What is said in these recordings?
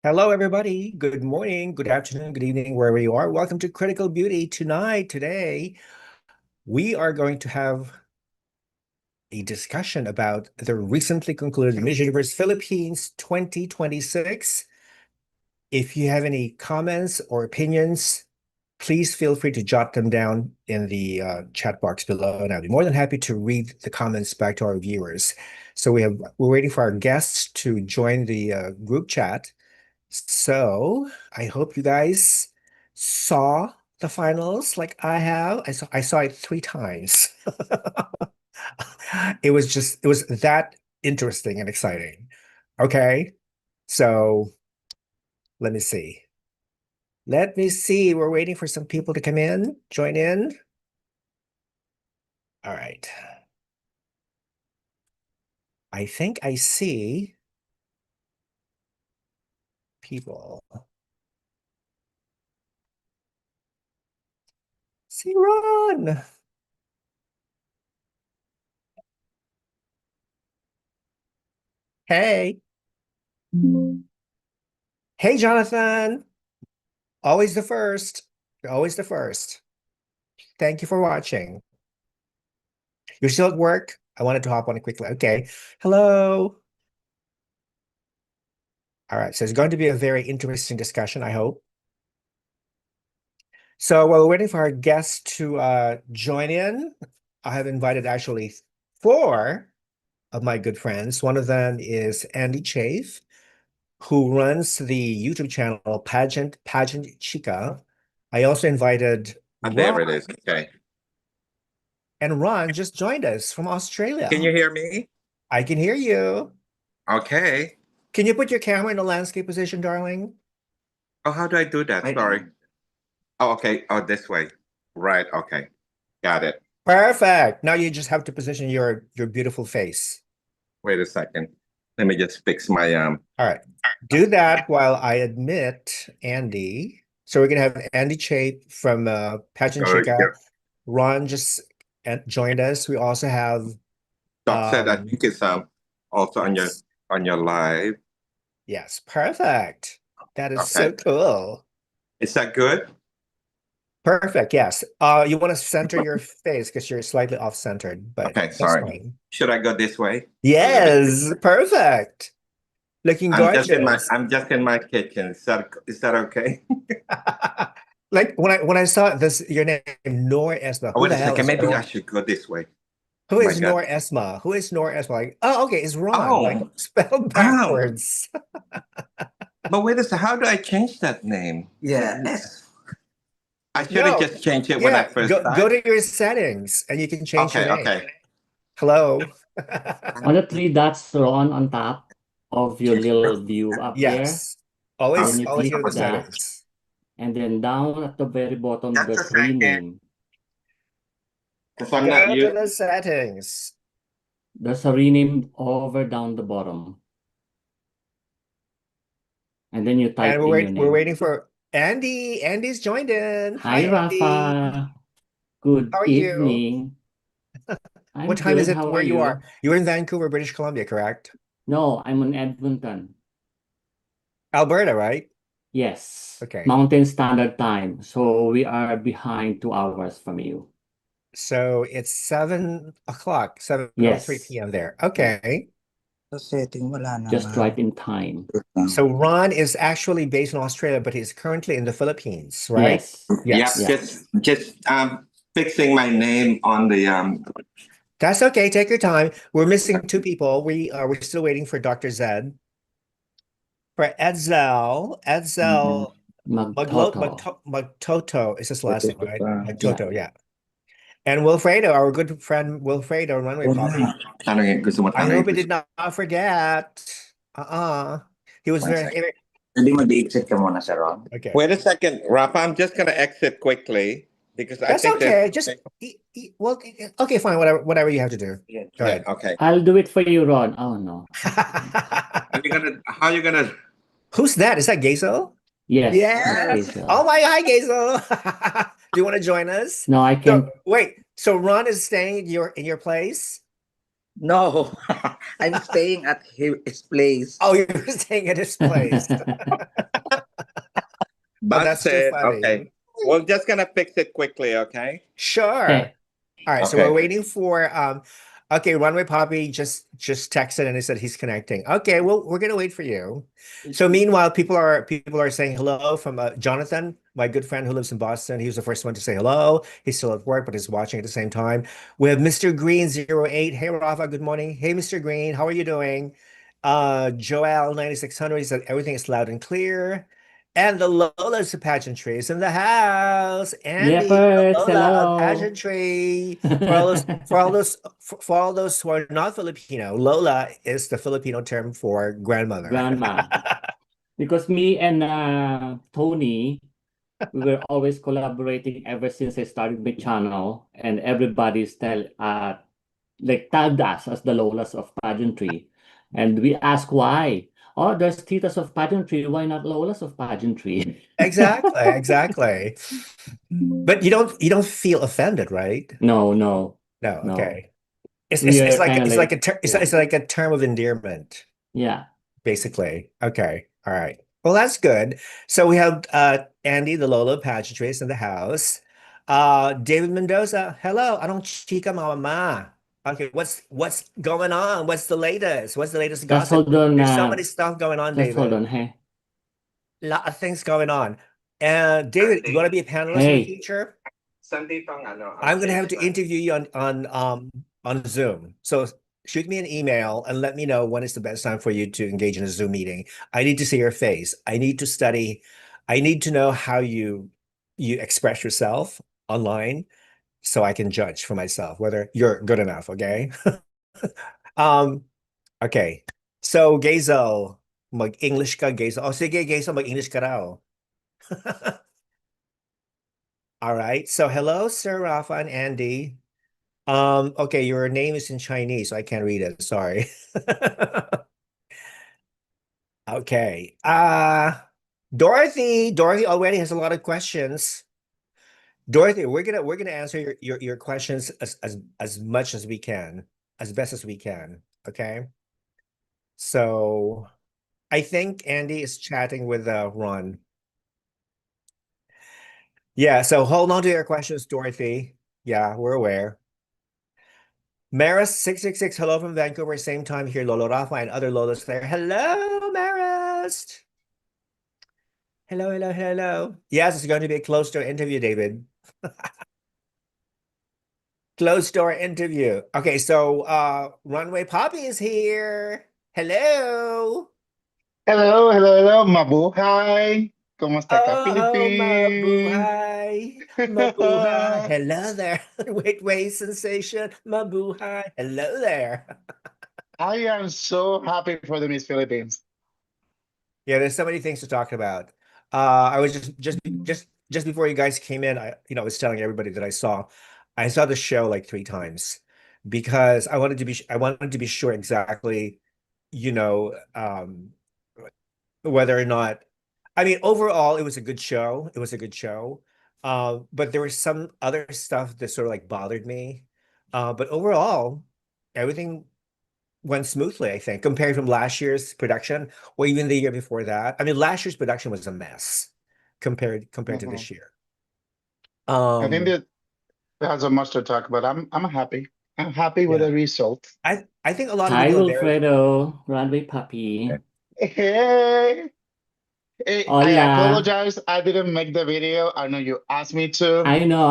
Hello, everybody. Good morning, good afternoon, good evening, wherever you are. Welcome to Critical Beauty. Today, we are going to have a discussion about the recently concluded Miss Universe Philippines 2026. If you have any comments or opinions, please feel free to jot them down in the chat box below, and I'll be more than happy to read the comments back to our viewers. So we're waiting for our guests to join the group chat. So I hope you guys saw the finals like I have. I saw it 3 times. It was that interesting and exciting. Okay. So let me see. Let me see. We're waiting for some people to come in, join in. All right. I think I see people. See Ron. Hey. Hey, Jonathan. Always the first. You're always the first. Thank you for watching. You're still at work? I wanted to hop on it quickly. Okay. Hello. All right. So it's going to be a very interesting discussion, I hope. So while we're waiting for our guests to join in, I have invited actually 4 of my good friends. One of them is Andy Chafe, who runs the YouTube channel Pageant Chica. I also invited There Ron, it is. Okay. and Ron just joined us from Can Australia. you hear me? I can hear you. Okay. Can you put your camera in the landscape position, darling? Oh, how do I do that? Sorry. Oh, okay. Oh, this way. Right. Okay. Got it. Perfect. Now you just have to position your beautiful face. Wait a second. Let me just fix my All right. Do that while I admit Andy. So we're gonna have Andy Chape from Pageant Chica. yeah. Ron just joined us. We also have Doc said I think it's also on yes, your live. yes, perfect. That is so Okay. cool. Is that good? Perfect. Yes. You want to center your face because you're slightly off-centered, but Okay, that's sorry. fine. Should I go this way? A little bit. Yes, perfect. Looking gorgeous. I'm just in my kitchen. Is that okay? Like when I saw this, your name Noor Esma. Oh, Who wait the a hell second. is Maybe I Noor? should go this way. Who Oh my is God. Noor Esma? Who is Noor Esma? Like, oh, okay, it's Ron. Like Oh, spelled oh. backwards. But wait a second. How do I change that name? Yes. I should have No, just changed it when I yeah. first Go started. to your settings and you can change your Okay, name. okay. Hello. On the 3 dots, Ron, on top of your little view up there, Yes. and then you Always click go to the that, settings. and then down at the very bottom, Just a there's second. rename. Because I'm not Go to you. the settings. There's a rename over down the bottom, and then you And type in your we're name. waiting for Andy. Andy's joined in. Hi, Hi, Andy. Rafa. Good How are you? evening. What I'm time is good. it How where are you are? you? You're in Vancouver, British Columbia, correct? No, I'm in Edmonton. Alberta, right? Yes, Okay. Mountain Standard Time. So we are behind 2 hours from you. So it's 7 o'clock, 7:03 Yes, p.m. there. Okay. Sa setting wala just naman. right in time. So Ron is actually based in Australia, but he's currently in the Philippines, right? Yes. Yep, Yes. Yeah. just fixing my name on the That's okay. Take your time. We're missing 2 people. We're still waiting for Dr. Zed. For Edsel, Edsel Magtoto. Magtoto is his last name, Ito right? pa. Yeah. Magtoto, yeah. And Wilfredo, our good friend Wilfredo, Runwaypapii. ano yun, gusto mo I hope he gusto. did not forget. He was One very, second. Hindi mag-exit ka muna sa Ron. okay. Wait a second, Rafa. I'm just gonna exit quickly because I That's think okay. there's Just well, okay, fine. Whatever you have to do. Yeah. Go yeah, ahead. okay. I'll do it for you, Ron. Oh, no. How you gonna Who's that? Is that Geisel? Yes, that's Yes. Oh Hazel. my, hi, Geisel. Do you want to join us? No, I So can't. wait. So Ron is staying in your place? No, I'm staying at his place. Oh, you're staying at his place. Oh, that's too Busted. funny. Okay. We're just gonna fix it quickly, okay? Sure. Okay. All right, so Okay. we're waiting for okay, Runwaypapii just texted and he said he's connecting. Okay, well, we're gonna wait for you. So meanwhile, people are saying hello from Jonathan, my good friend who lives in Boston. He was the first one to say hello. He's still at work, but he's watching at the same time. We have Mr. Green 08. Hey Rafa, good morning. Hey Mr. Green, how are you doing? Joel 9600, he said everything is loud and clear. And the Lola's of pageantry is in the house. Andy, the Yepers, Lola of hello. pageantry. For all those who are not Filipino, Lola is the Filipino term for grandmother. Grandma. Because me and Tony, we were always collaborating ever since I started my channel, and everybody's tagged us as the Lolas of pageantry. And we ask why. Oh, there's Titas of pageantry. Why not Lolas of pageantry? Exactly. But you don't feel offended, right? No. No, No. okay. It's We it's are like kind of a term yeah. it's like a term of endearment, Yeah. basically. Okay. All right. Well, that's good. So we have Andy, the Lola of pageantry, is in the house. David Mendoza, hello. Anong chika mama? Okay, what's going on? What's the latest? What's the latest Just gossip? hold on. There's so many stuff going on, Just hold David. on. Hey. Lot of things going on. And David, you want to be a panelist in the Hey. future? Sunday pang ano. I'm gonna have to interview you on Zoom. So shoot me an email and let me know when is the best time for you to engage in a Zoom meeting. I need to see your face. I need to study. I need to know how you express yourself online so I can judge for myself whether you're good enough, okay? Um, okay. So Gazel, mag-English ka, Gazel. Oh, sige, Gazel, mag-English ka raw. All right. So hello, Sir Rafa and Andy. Okay, your name is in Chinese, so I can't read it. Sorry. Okay. Dorothy. Dorothy already has a lot of questions. Dorothy, we're gonna answer your questions as much as we can, as best as we can. Okay. So I think Andy is chatting with Ron. Yeah, so hold on to your questions, Dorothy. Yeah, we're aware. Maris 666, hello from Vancouver, same time here, Lolo Rafa and other Lolos there. Hello, Maris. Hello. Yes, it's going to be a closed door interview, David. Closed door interview. Okay, so Runwaypapii is here. Hello. Hello. Mabuhay. Kumusta ka, Oh, Philippines? mabuhay. Mabuhay. Hello there. Wait, sensation. Mabuhay. Hello there. I am so happy for the Miss Philippines. Yeah, there's so many things to talk about. I was just before you guys came in, I was telling everybody that I saw the show like 3 times because I wanted to be sure exactly, you know, whether or not, I mean, overall it was a good show. It was a good show. But there was some other stuff that sort of like bothered me. But overall, everything went smoothly, I think, compared from last year's production or even the year before that. I mean, last year's production was a mess compared to Mhm. this year. I think Um, that we have so much to talk about. I'm happy. I'm happy with yeah, the result. I think a lot of Hi, people are very Wilfredo. Runwaypapii. Hey, I Hola. apologize. I didn't make the video. I know you asked me to. I know.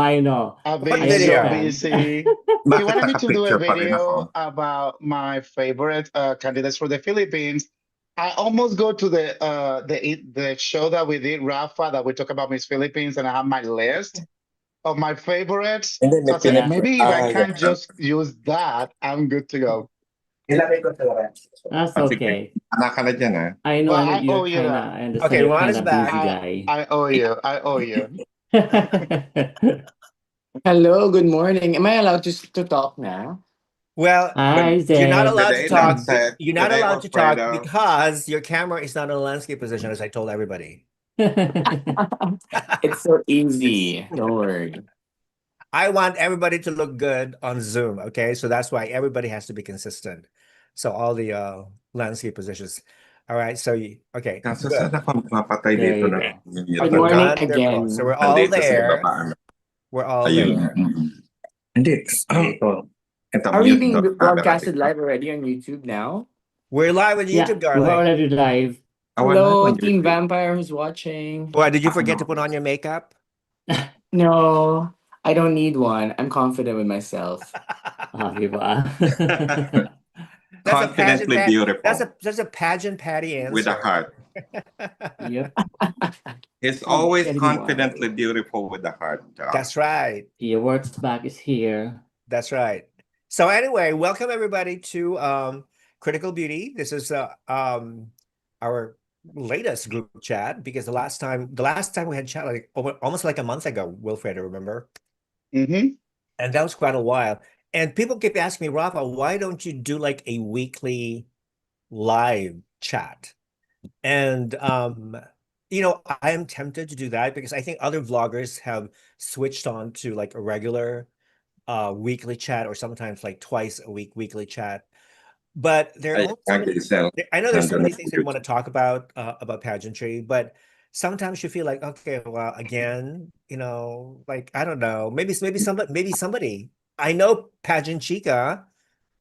I've what I been so video? understand. busy. He Bakit wanted me to do a naka-picture pa rin video ako? about my favorite candidates for the Philippines. I almost go to the show that we did, Rafa, that we talk about Miss Philippines, and I have my list of my favorites. And then So may I said, Yeah, maybe if I yeah. can't just use that, I'm good to go. Ilagay ko sa lahat. that's Sige. okay. Anak ka na dyan, ah. Well, I know I owe you're you kinda, that. I understand Okay, you're Ron is kinda busy back. guy. I owe you. I owe you. Hello, good morning. Am I allowed to talk now? Well, Hi, you're not Zed. allowed to Today, talk. Lancet. You're not Today, allowed to talk Wilfredo. because your camera is not in a landscape position, as I told everybody. It's so easy. Don't worry. I want everybody to look good on Zoom, okay? So that's why everybody has to be consistent. So all the landscape positions. All right, so okay, Kaso good. saan ako magpapatay There dito you na go. mute Good ko? morning Wonderful. So we're again. all Nandito sa there. baba. We're all Ayun. there. Hindi. Ito. Ito, Are we mute being ko. broadcasted live already on YouTube now? We're live on Yeah, YouTube, we're darling. already live. Hello, Team Vampire who's watching. Why did you forget to put on your makeup? No, I don't need one. I'm confident with myself. Diba? That's a pageant Confidently beautiful. That's a pageant Patty answer. With a heart. Yep. He's always Getting confidently wild. beautiful with a heart. That's right. The awards back is here. That's right. So anyway, welcome everybody to Critical Beauty. This is our latest group chat because the last time we had chat like almost like a month ago, Wilfredo, remember? Mm-hmm. And that was quite a while. And people keep asking me, Rafa, why don't you do like a weekly live chat? And you know, I am tempted to do that because I think other vloggers have switched on to like a regular weekly chat or sometimes like twice a week weekly chat. But there are so many, I know there's so many things that you want to talk about pageantry, but sometimes you feel like, okay, well, again, you know, like I don't know, maybe somebody. I know Pageant Chica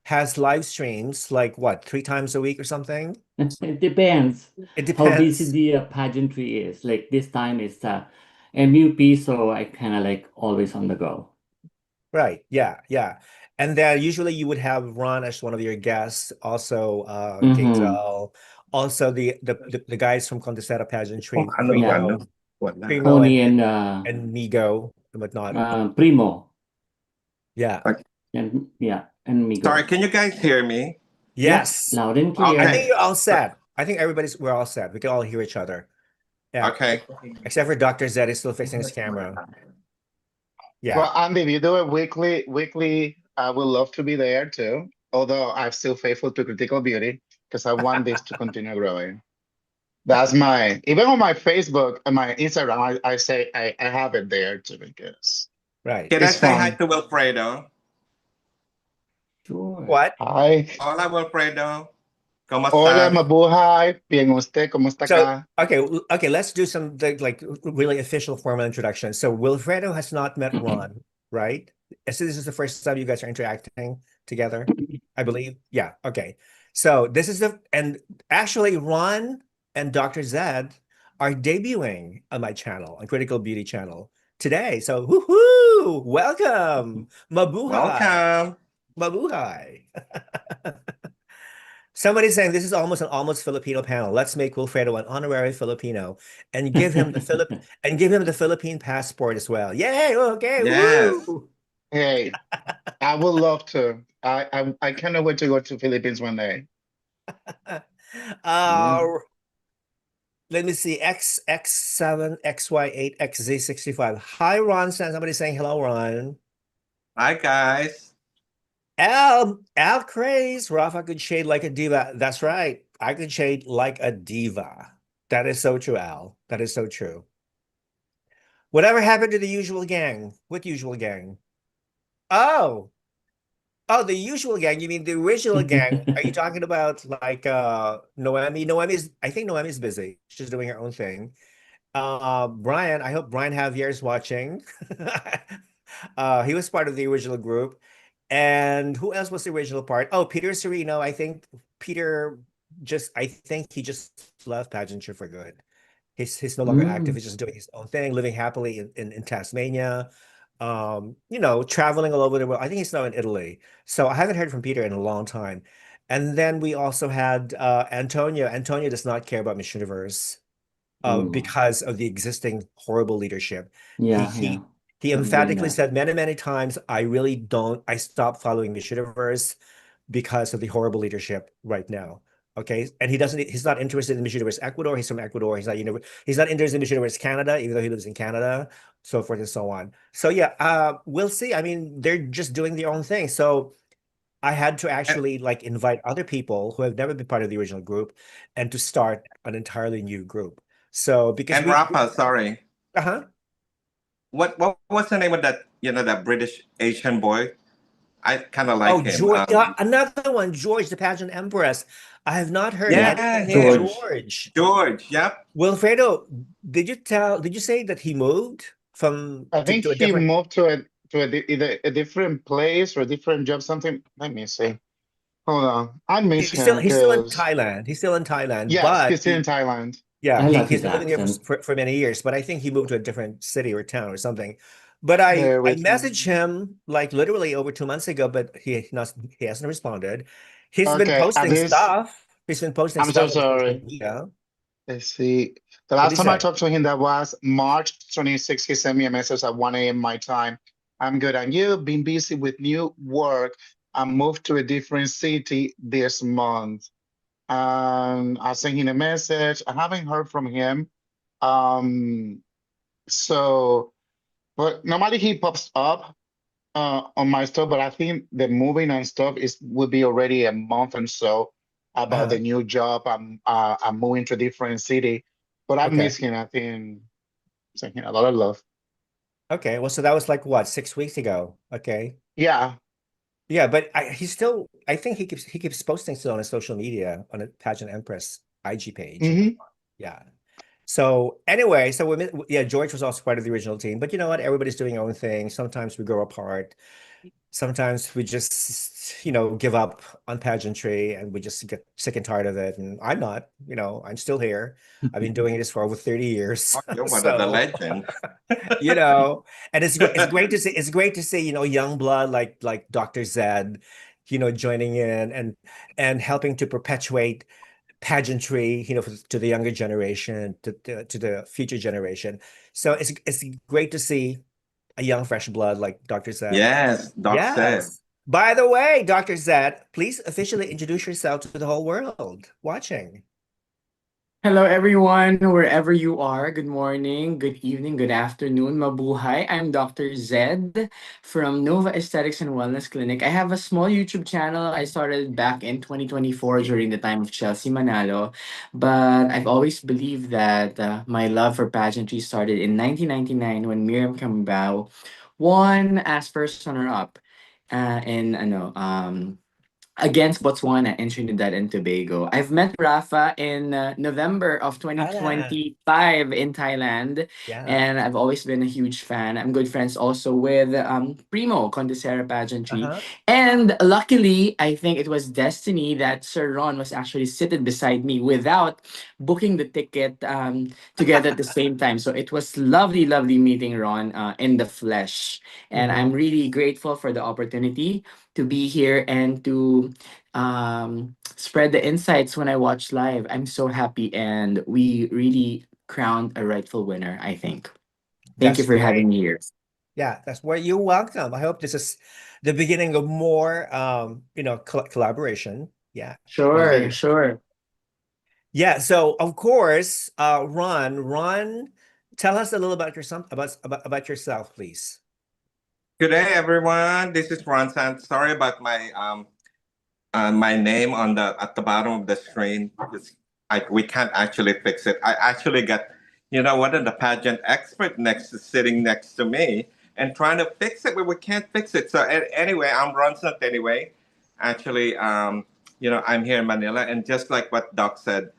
has live streams like what, 3 times a week or something? It depends It how busy depends. the pageantry is. Like this time it's MUP, so I kind of like always on the go. Right. Yeah. Yeah. And then usually you would have Ron as one of your guests, also Hazel, also the guys from Contestera Pageantry, Primo, Tony and and Migo and whatnot. Primo. Yeah. And Migo. Sorry, can you guys hear me? Yes. Loud and clear. I think you're all set. I think we're all set. We can all hear each other. Yeah. Okay. Except for Dr. Zed is still fixing his camera. Yeah. Well, Andy, if you do it weekly, I would love to be there too. Although I'm still faithful to Critical Beauty because I want this to continue growing. That's even on my Facebook and my Instagram, I say I have it there too because Right. Can I it's say hi fun. to Wilfredo? Sure. What? Hi. Hola, Wilfredo. ¿Cómo Hola, estás? mabuhay. Bien usted, ¿cómo está So, acá? okay, let's do some like really official formal introduction. So Wilfredo has not met Ron, right? So this is the first time you guys are interacting together, I believe. Yeah, okay. So this is and actually Ron and Dr. Zed are debuting on my channel, on Critical Beauty channel today. So woohoo! Welcome! Mabuhay! Welcome. Mabuhay! Somebody's saying this is almost an almost Filipino panel. Let's make Wilfredo an honorary Filipino and give him the Philippine passport as well. Yay! Okay. Yes. Woo! Hey, I would love to. I cannot wait to go to Philippines one day. Let me see. XX7, XY8, XZ65. Hi, Ron Sant. Somebody's saying hello, Ron. Hi, guys. Al Craze. Rafa could shade like a diva. That's right. I could shade like a diva. That is so true, Al. That is so true. Whatever happened to the usual gang? What usual gang? Oh, the usual gang. You mean the original gang? Are you talking about like Noemi? I think Noemi's busy. She's doing her own thing. Brian, I hope Brian Javier's watching. He was part of the original group. And who else was the original part? Oh, Peter Sereno. I think he just left pageantry for good. He's no longer active. He's just doing his own thing, living happily in Tasmania. You know, traveling all over the world. I think he's now in Italy. So I haven't heard from Peter in a long time. And then we also had Antonio. Antonio does not care about Miss Universe because of the existing horrible leadership. He emphatically said many, many times, I stopped following Miss Universe because of the horrible leadership right now. Okay. And he's not interested in Miss Universe Ecuador. He's from Ecuador. He's not interested in Miss Universe Canada, even though he lives in Canada, so forth and so on. So yeah, we'll see. I mean, they're just doing their own thing. So I had to actually like invite other people who have never been part of the original group and to start an entirely new group. So because Rafa, sorry. Uh-huh. What was the name of that you know, that British Asian boy. I kind of like Oh, him. George, another one, George, the pageant empress. I have not heard Yeah, anything yeah. from George. George. Yep. Wilfredo, did you say that he moved I think to a he different? moved to either a different place or a different job, something. Let me see. Hold on. I miss him He's still in because Thailand. He's still in Thailand, yes, but he's still in Thailand. yeah, I love he's his been living here accent. for many years, but I think he moved to a different city or town or something. But I Bear with me. messaged him like literally over 2 months ago, but he hasn't responded. He's been Okay, posting stuff. He's been posting I'm so stuff on social sorry. media. Let's see. The What last did he time I say? talked to him, that was March 26th. He sent me a message at 1 a.m. my time. I'm good. And you been busy with new work. I moved to a different city this month. I sent him a message. I haven't heard from him. Um, so, but normally he pops up on my stuff, but I think the moving and stuff would be already a month and so about the new job. I'm moving to a different city, but I Okay. miss him. I think send him a lot of love. Okay, well, so that was like what, 6 weeks ago? Okay. Yeah. Yeah, but he's still, I think he keeps posting still on his social media on a Pageant Empress IG page. Mhm. Yeah. So anyway, yeah, George was also part of the original team, but you know what? Everybody's doing their own thing. Sometimes we grow apart. Sometimes we just, give up on pageantry and we just get sick and tired of it. And I'm not, I'm still here. I've been doing this for over 30 years. Oh, you're one of the legends. And it's great to see, young blood like Dr. Zed, joining in and helping to perpetuate pageantry, to the younger generation, to the future generation. So it's great to see a young fresh blood like Dr. Zed. Yes, Doc said. Yes. By the way, Dr. Zed, please officially introduce yourself to the whole world watching. Hello, everyone, wherever you are. Good morning, good evening, good afternoon. Mabuhay. I'm Dr. Zed from Nova Aesthetics and Wellness Clinic. I have a small YouTube channel I started back in 2024 during the time of Chelsea Manalo. But I've always believed that my love for pageantry started in 1999 when Miriam Cambao won as first runner-up in against Botswana and Trinidad and Tobago. I've met Rafa in November of 2025 in Thailand, Yeah. and I've always been a huge fan. I'm good friends also with Primo Condesera Pageantry. And luckily, I think it was destiny that Sir Ron was actually seated beside me without booking the ticket together at the same time. So it was lovely, lovely meeting Ron in the flesh. And I'm really grateful for the opportunity to be here and to spread the insights when I watch live. I'm so happy, and we really crowned a rightful winner, I think. Thank you That's for having great. me here. Yeah, that's where you're welcome. I hope this is the beginning of more, collaboration. Yeah. Sure, sure. Yeah. So of course, Ron, tell us a little about yourself, about yourself, please. Good day, everyone. This is Ron Sant. Sorry about my name at the bottom of the screen. We can't actually fix it. I actually got, one of the pageant expert sitting next to me and trying to fix it, but we can't fix it. So anyway, I'm Ron Sant anyway. Actually, I'm here in Manila, and just like what Doc said,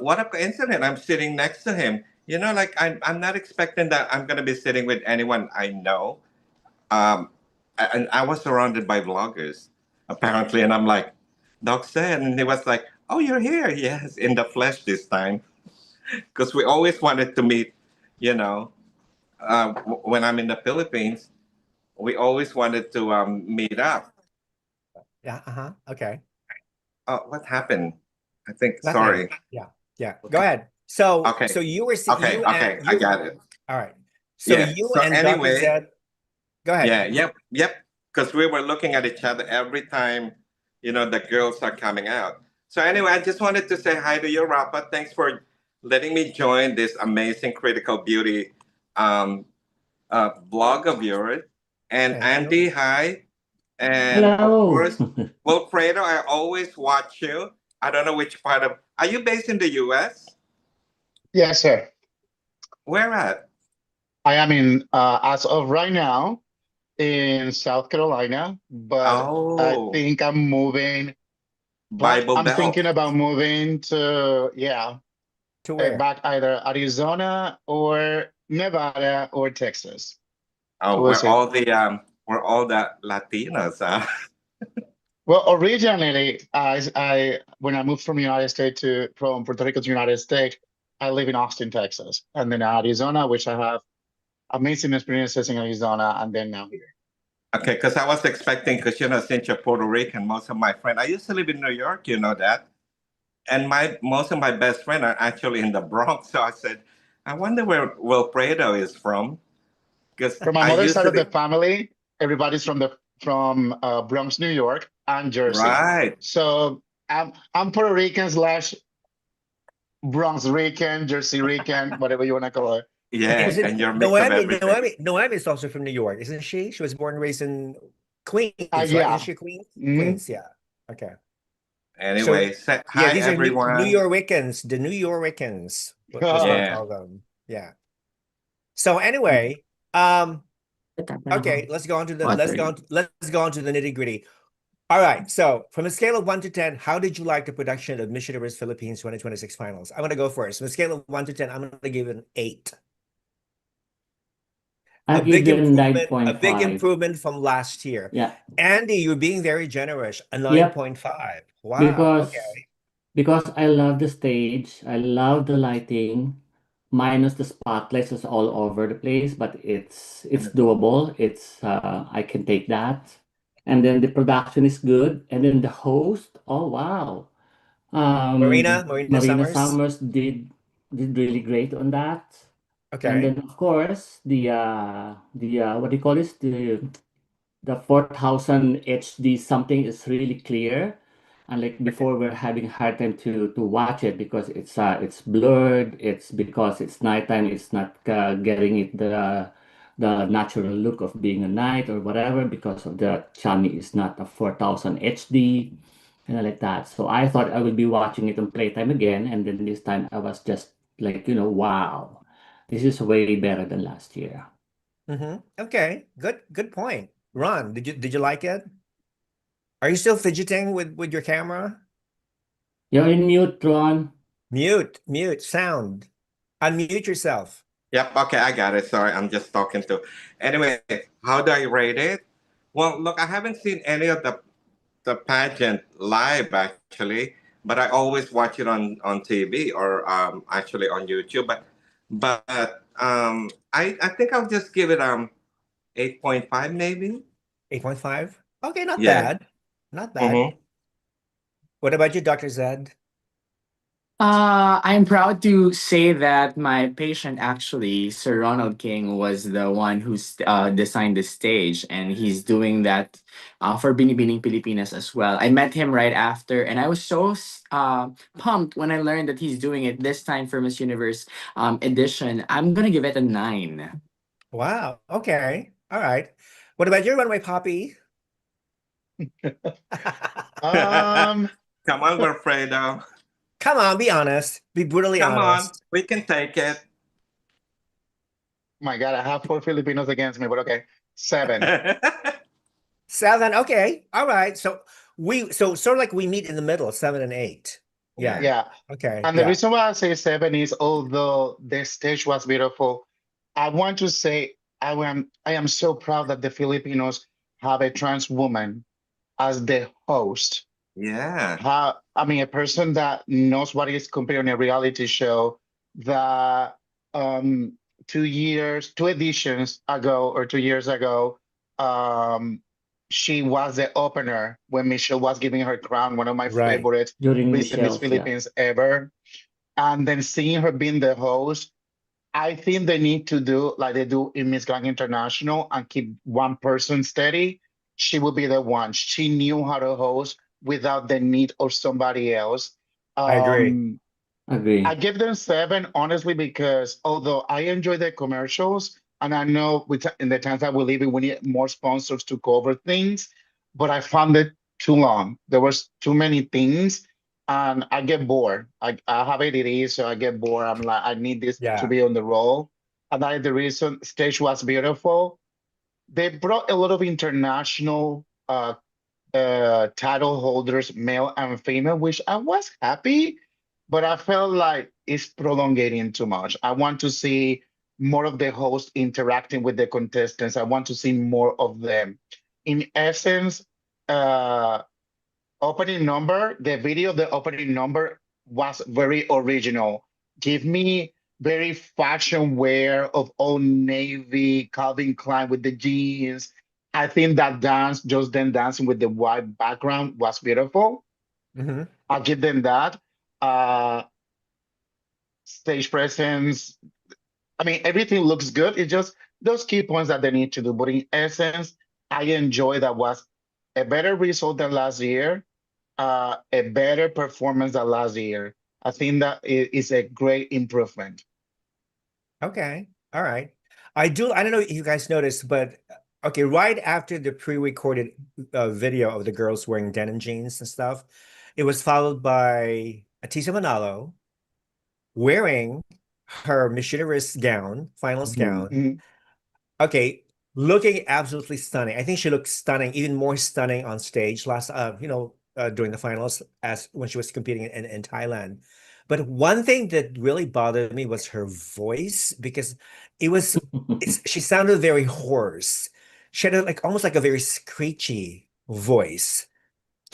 what a coincidence. I'm sitting next to him. Like I'm not expecting that I'm gonna be sitting with anyone I know. And I was surrounded by vloggers, apparently, and I'm like, Doc said, and he was like, "Oh, you're here?" Yes, in the flesh this time, because we always wanted to meet. When I'm in the Philippines, we always wanted to meet up. Yeah. Okay. Oh, what happened? I think. Nothing. Sorry. Yeah. Go ahead. So, Okay. you were Okay. I got it. All right. So Yeah. you So and Dr. anyway, Zed, go ahead. yeah. Yep. Because we were looking at each other every time, the girls are coming out. So anyway, I just wanted to say hi to you, Rafa. Thanks for letting me join this amazing critical beauty blog of yours. And Thank you. Andy, hi. And of Hello. course, Wilfredo, I always watch you. I don't know which part of. Are you based in the U.S.? Yes, sir. Where at? I am in as of right now in South Carolina, but I Oh, think I'm moving. Bible I'm Belt. thinking about moving to To where? back either Arizona or Nevada or Texas. So Oh, we'll see. we're all the Latinos, huh? Well, originally, I when I moved from United States to from Puerto Rico to United States, I live in Austin, Texas, and then Arizona, which I have amazing experiences in Arizona, and then now here. Okay, because I was expecting, because since you're Puerto Rican, most of my friends, I used to live in New York, you know that, and my most of my best friends are actually in the Bronx. So I said, I wonder where Wilfredo is from, because From my I mother's side of the usually family, everybody's from Bronx, New York, and Jersey. right, So I'm Puerto Rican slash Bronx Rican, Jersey Rican, whatever you want to call it. yes, Isn't and you're a mix of Noemi, everything. Noemi is also from New York, isn't she? She was born and raised in Queens, right? Isn't Yeah. she Queens? Mhm. Queens, yeah. Okay. So Anyway, yeah, hi these are New everyone. Yorkicans, the New Yorkicans was what we Yeah. call them. Yeah. So anyway, um, okay, let's go on to the Water. let's go on to the nitty-gritty. All right. So from a scale of 1 to 10, how did you like the production of Miss Universe Philippines 2026 finals? I'm gonna go first. From a scale of 1 to 10, I'm gonna give it an 8. I'll give it A big 9.5. improvement from last year. Yeah. Andy, you're being very generous. A Yep. 9.5. Wow. Because Okay. because I love the stage, I love the lighting, minus the spotlights is all over the place, but it's doable. It's I can take that. And then the production is good. And then the host, oh wow. Marina Marina Summers. Summers did really great on that. And Okay. then of course the what do you call this? The 4000 HD something is really clear. And like Okay. before, we're having a hard time to watch it because it's blurred. It's because it's nighttime. It's not getting it the natural look of being a night or whatever because of the channel is not a 4000 HD and like that. So I thought I would be watching it on playtime again, and then this time I was just like, wow, this is way better than last year. Okay. Good point. Ron, did you like it? Are you still fidgeting with your camera? You're in mute, Ron. Mute sound. Unmute yourself. Yep. Okay, I got it. Sorry, I'm just talking to. Anyway, how do I rate it? Well, look, I haven't seen any of the pageant live actually, but I always watch it on TV or actually on YouTube. But I think I'll just give it 8.5 maybe. 8.5. Okay, not Yeah. bad. Not bad. Mm-hmm. What about you, Dr. Zed? I'm proud to say that my patient, actually, Sir Ronald King, was the one who designed the stage, and he's doing that for Binibining Pilipinas as well. I met him right after, and I was so pumped when I learned that he's doing it this time for Miss Universe edition. I'm gonna give it a 9. Wow. Okay. All right. What about your runway poppy? Um, Come on, Wilfredo. Come on, be honest. Be brutally Come on, honest. we can take it. my God, I have 4 Filipinos against me, but okay, 7. 7. Okay. All right. So sort of like we meet in the middle, 7 and 8. Yeah. Yeah. Yeah. Okay. And the Yeah. reason why I say 7 is although the stage was beautiful, I want to say I am so proud that the Filipinos have a trans woman as the host. Yeah. I mean, a person that knows what is competing on a reality show that um 2 editions ago or 2 years ago, um she was the opener when Michelle was giving her crown, one of my Right. favorite During recent Miss Michelle's, yeah. Philippines ever. And then seeing her being the host, I think they need to do like they do in Miss Grand International and keep one person steady. She will be the one. She knew how to host without the need of somebody else. I agree. Um, I Agree. give them 7, honestly, because although I enjoy the commercials, and I know in the times that we live in, we need more sponsors to cover things, but I found it too long. There was too many things, and I get bored. I have ADD, so I get bored. I'm like, I need this to Yeah. be on the roll. Another the reason stage was beautiful. They brought a lot of international title holders, male and female, which I was happy, but I felt like it's prolongating too much. I want to see more of the host interacting with the contestants. I want to see more of them. In essence, uh, opening number, the video of the opening number was very original. Give me very fashion wear of Old Navy, Calvin Klein with the jeans. I think that dance, just then dancing with the white background was beautiful. Mm-hmm. I'll give them that. Uh, Stage presence. I mean, everything looks good. It's just those key points that they need to do. But in essence, I enjoy that was a better result than last year, a better performance than last year. I think that is a great improvement. Okay. All right. I don't know if you guys noticed, but okay, right after the pre-recorded video of the girls wearing denim jeans and stuff, it was followed by Atisa Manalo wearing her machinist gown, finals gown. Mhm. Okay, looking absolutely stunning. I think she looked stunning, even more stunning on stage last, during the finals as when she was competing in Thailand. But one thing that really bothered me was her voice because she sounded very hoarse. She had almost like a very screechy voice.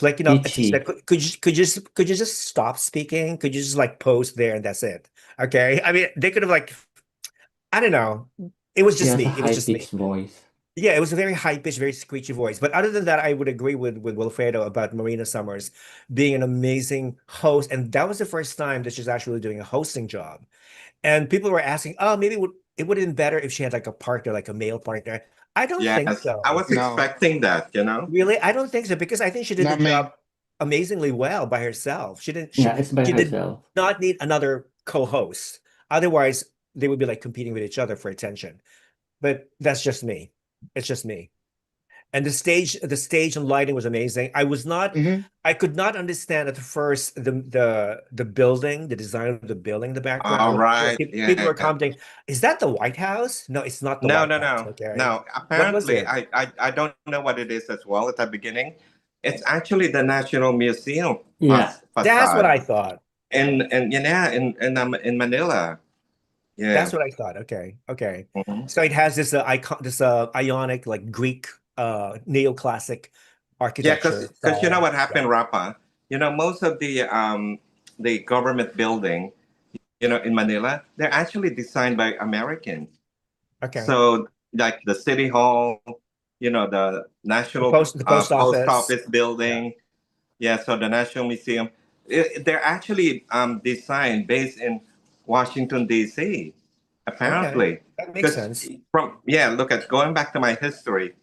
Like, Atisa, Itchy. could you just stop speaking? Could you just like post there and that's it? Okay. I mean, they could have I don't know. It was She just has a me. It was just me. high-pitched voice. Yeah, it was a very high pitched, very screechy voice. But other than that, I would agree with Wilfredo about Marina Summers being an amazing host. And that was the first time that she's actually doing a hosting job. And people were asking, oh, maybe it would have been better if she had like a partner, like a male partner. I don't think Yes, I so. was No, expecting that, you know. Really, I don't think so because I think she did the not job me. amazingly well by herself. She didn't Yeah, it's by she did herself. not need another co-host. Otherwise, they would be like competing with each other for attention. But that's just me. It's just me. And the stage and lighting was amazing. Mhm. I could not understand at first the building, the design of the building, the All background. right, People yeah. were commenting, is that the White House? No, it's not the No, White no, House. no, Okay. no. What was Apparently, it? I don't know what it is as well at the beginning. It's actually the National Museum Yeah. That's what facade, I thought. and yeah, in Manila. That's Yeah. what I thought. Okay. Okay. Mhm. So it has this icon, this ionic, like Greek neoclassic Yeah, architecture because you know style. what Yeah. happened, Rapa. You know, most of the government building, in Manila, they're actually designed by Americans. Okay. So like the city hall, the national The post post office. office Yeah. building. Yeah, so the National Museum, they're actually designed based in Washington D.C. Okay. Apparently, That makes because sense. look at going back to my history,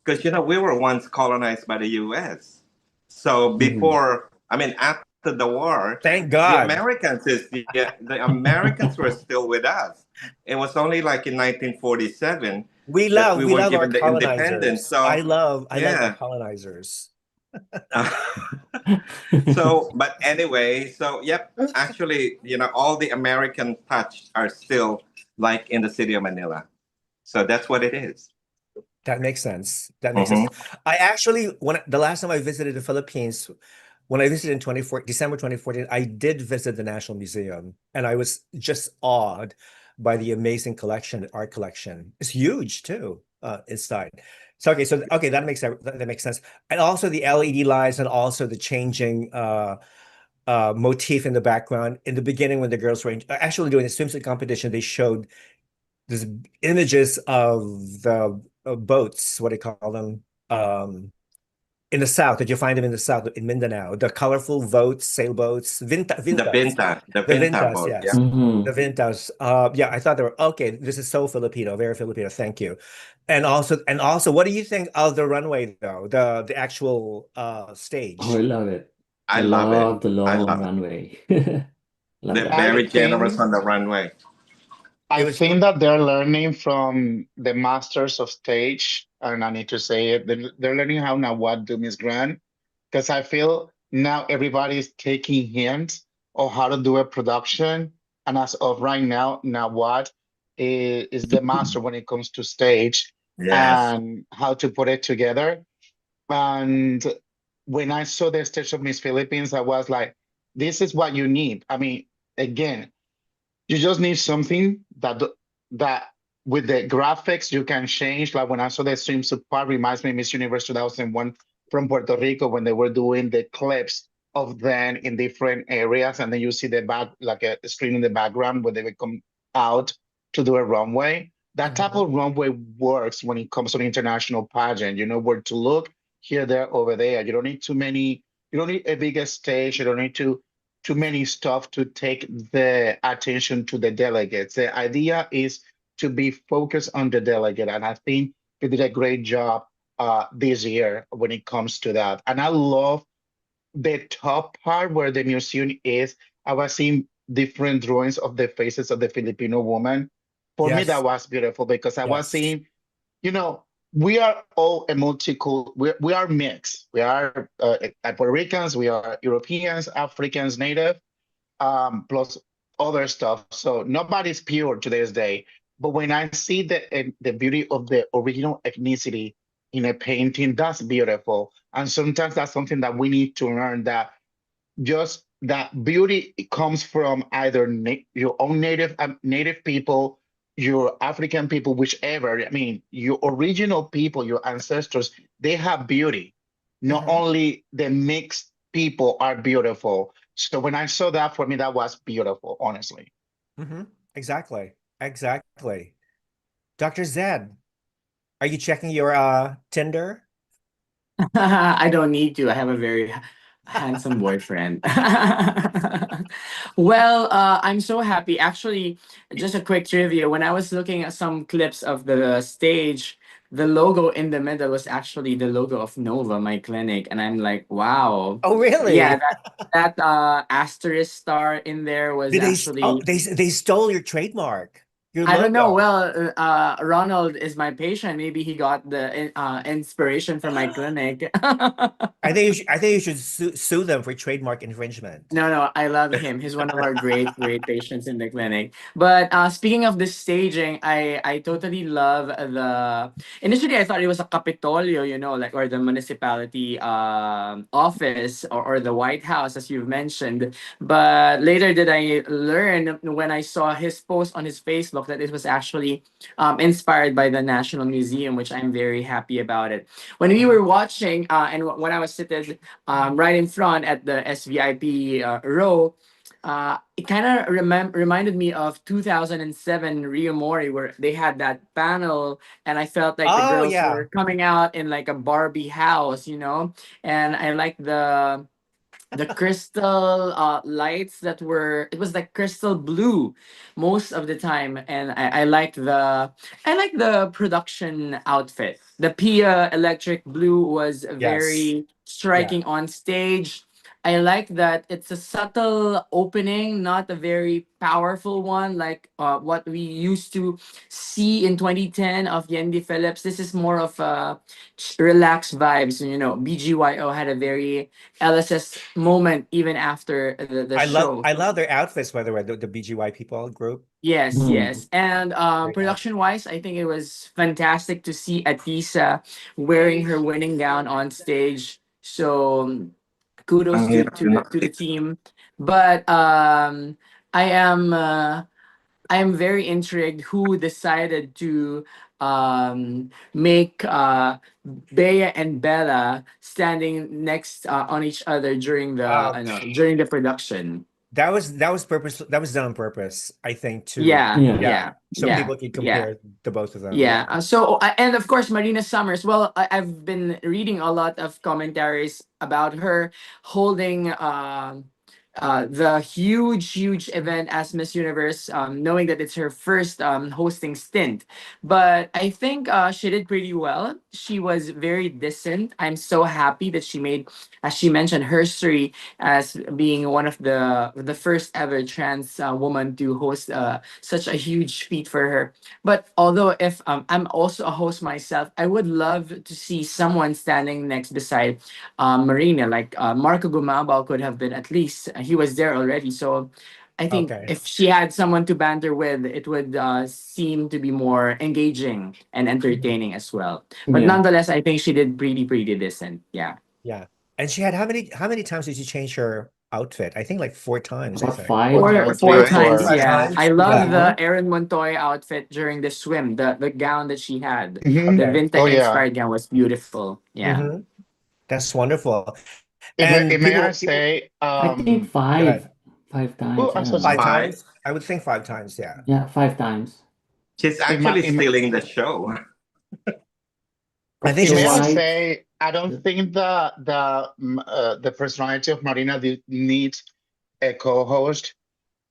because we were once colonized by the U.S. So Mhm. before, I mean, after the war, Thank the God. Americans the Americans were still with us. It was only like in 1947 that we We were love our given the independence. colonizers. So I love our yeah. colonizers. So, but anyway, so yep, actually, all the American touch are still like in the city of Manila. So that's what it is. That makes sense. That makes sense. Mm-hmm. I actually, the last time I visited the Philippines, when I visited in December 2014, I did visit the National Museum and I was just awed by the amazing art collection. It's huge too, inside. So okay, that makes sense. And also the LED lights and also the changing motif in the background. In the beginning, when the girls were actually doing the swimsuit competition, they showed these images of the boats, what do you call them? In the south, that you find them in the south, in Mindanao, the colorful boats, sailboats, vintas, The the Vinta vintas, boat. Yeah. yes, Mhm. the vintas. Yeah, I thought they were okay. This is so Filipino, very Filipino. Thank you. And also, what do you think of the runway though? The actual Oh, I stage. love it. I I love it. love the I long love it. runway. Love They're that. I very generous think on the runway. It I was think that they're learning from the masters of stage, and I need to say it. They're learning how Nawad do Miss Grand, because I feel now everybody's taking hints of how to do a production, and as of right now, Nawad is the master when it comes to stage Yes. and how to put it together. And when I saw the stage of Miss Philippines, I was like, this is what you need. I mean, again, you just need something that with the graphics you can change. Like when I saw the swimsuit part, reminds me of Miss Universe 2001 from Puerto Rico when they were doing the clips of them in different areas, and then you see the back like a screen in the background where they would come out to do a runway. That type of runway works when it comes to an international pageant. You know where to look, here, there, over there. You don't need too many. You don't need a bigger stage. You don't need too many stuff to take the attention to the delegates. The idea is to be focused on the delegate, and I think they did a great job this year when it comes to that. And I love the top part where the museum is. I was seeing different drawings of the faces of the Filipino woman. For me, that Yes. was beautiful because I was Yes. seeing, you know, we are all a multicultural, we are mixed. We are Puerto Ricans, we are Europeans, Africans, Native, plus other stuff. So nobody's pure to this day. But when I see the beauty of the original ethnicity in a painting, that's beautiful. And sometimes that's something that we need to learn, that just that beauty comes from either your own native people, your African people, whichever. I mean, your original people, your ancestors, they have beauty. Not only the mixed people are beautiful. So when I saw that, for me, that was beautiful, honestly. Exactly. Exactly. Dr. Zed, are you checking your Tinder? I don't need to. I have a very handsome boyfriend. Well, I'm so happy. Actually, just a quick trivia. When I was looking at some clips of the stage, the logo in the middle was actually the logo of Nova, my clinic, and I'm like, wow. Oh, Yeah, really? that asterisk star in there was Did they actually. they stole your trademark, your I don't know. logo. Well, Ronald is my patient. Maybe he got the inspiration from my clinic. I think you should sue them for trademark infringement. No, no, I love him. He's one of our great, great patients in the clinic. But speaking of the staging, I totally love the. Initially, I thought it was a Capitolio, like or the municipality office or the White House, as you've mentioned. But later, did I learn when I saw his post on his Facebook that it was actually inspired by the National Museum, which I'm very happy about it. When we were watching, and when I was seated right in front at the SVIP row. It kind of reminded me of 2007 Rio Mori, where they had that panel, and I felt like the Oh girls yeah. were coming out in like a Barbie house. And I like the crystal lights that were, it was like crystal blue most of the time, and I like the production outfit. The Pia electric blue was Yes. very Yeah. striking on stage. I like that it's a subtle opening, not a very powerful one like what we used to see in 2010 of Yendi Phillips. This is more of a relaxed vibes. BGYO had a very LSS moment even after the show. I love their outfits, by the way, the BGY people group. Yes, Mm. yes. And Great outfit. production wise, I think it was fantastic to see Atisa wearing her winning gown on stage. So kudos Ang hirap to din the team. But I am very intrigued who decided to make Bea and Bella standing next on each other during Uh, during the production. that was purpose. That was done on purpose, I think, to Yeah, Yeah. yeah, yeah, so yeah, people can yeah. compare the both of them. Yeah. Yeah. And of course, Marina Summers. Well, I've been reading a lot of commentaries about her holding the huge, huge event as Miss Universe, knowing that it's her first hosting stint. But I think she did pretty well. She was very decent. I'm so happy that she made, as she mentioned, history as being one of the first ever trans woman to host such a huge feat for her. But although if I'm also a host myself, I would love to see someone standing next beside Marina, like Marco Gumabao could have been at least. He was there already. So I think Okay. if she had someone to banter with, it would seem to be more engaging and entertaining as well. But Yeah. nonetheless, I think she did pretty decent. Yeah. Yeah. And she had how many times did she change her outfit? I think like 4 times, I About think. five Four or four three or times, four. 5 yeah. times? I love Yeah. the Erin Montoya outfit during the swim. The gown that she had, Mhm. the Okay. vintage Oh, yeah. inspired gown was beautiful. Yeah. Mm-hmm. That's wonderful. If may, And if may I people, say, I think go ahead. five oh, times. I I'm so don't Five know. sorry. times? I would think 5 times, yeah. Yeah, 5 times. She's If may, actually if may, stealing the show. I think if The may she's I just, white. say, I don't think the personality of Marina needs a co-host.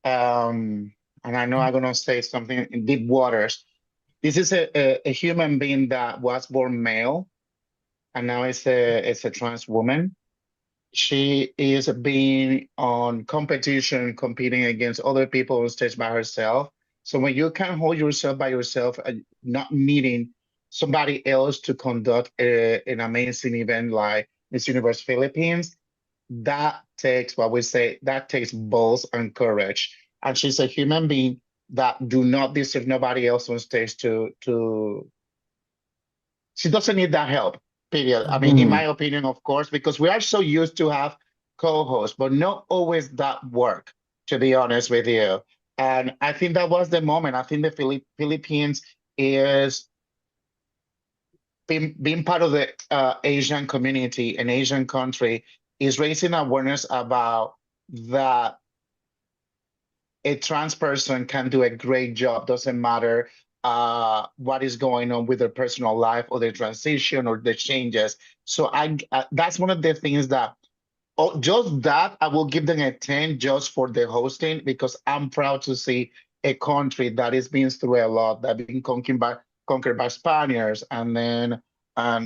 And I know I'm gonna say something in deep waters. This is a human being that was born male, and now it's a trans woman. She is being on competition, competing against other people on stage by herself. So when you can hold yourself by yourself and not needing somebody else to conduct an amazing event like Miss Universe Philippines, that takes what we say, that takes balls and courage. And she's a human being that do not deserve nobody else on stage to she doesn't need that help, period. I mean, in my opinion, of course, because we are so used to have co-hosts, but not always that work, to be honest with you. And I think that was the moment. I think the Philippines is being part of the Asian community, an Asian country, is raising awareness about that a trans person can do a great job. Doesn't matter what is going on with their personal life or their transition or the changes. So that's one of the things that, oh, just that I will give them a 10 just for the hosting, because I'm proud to see a country that is being through a lot, that been conquered by Spaniards, and then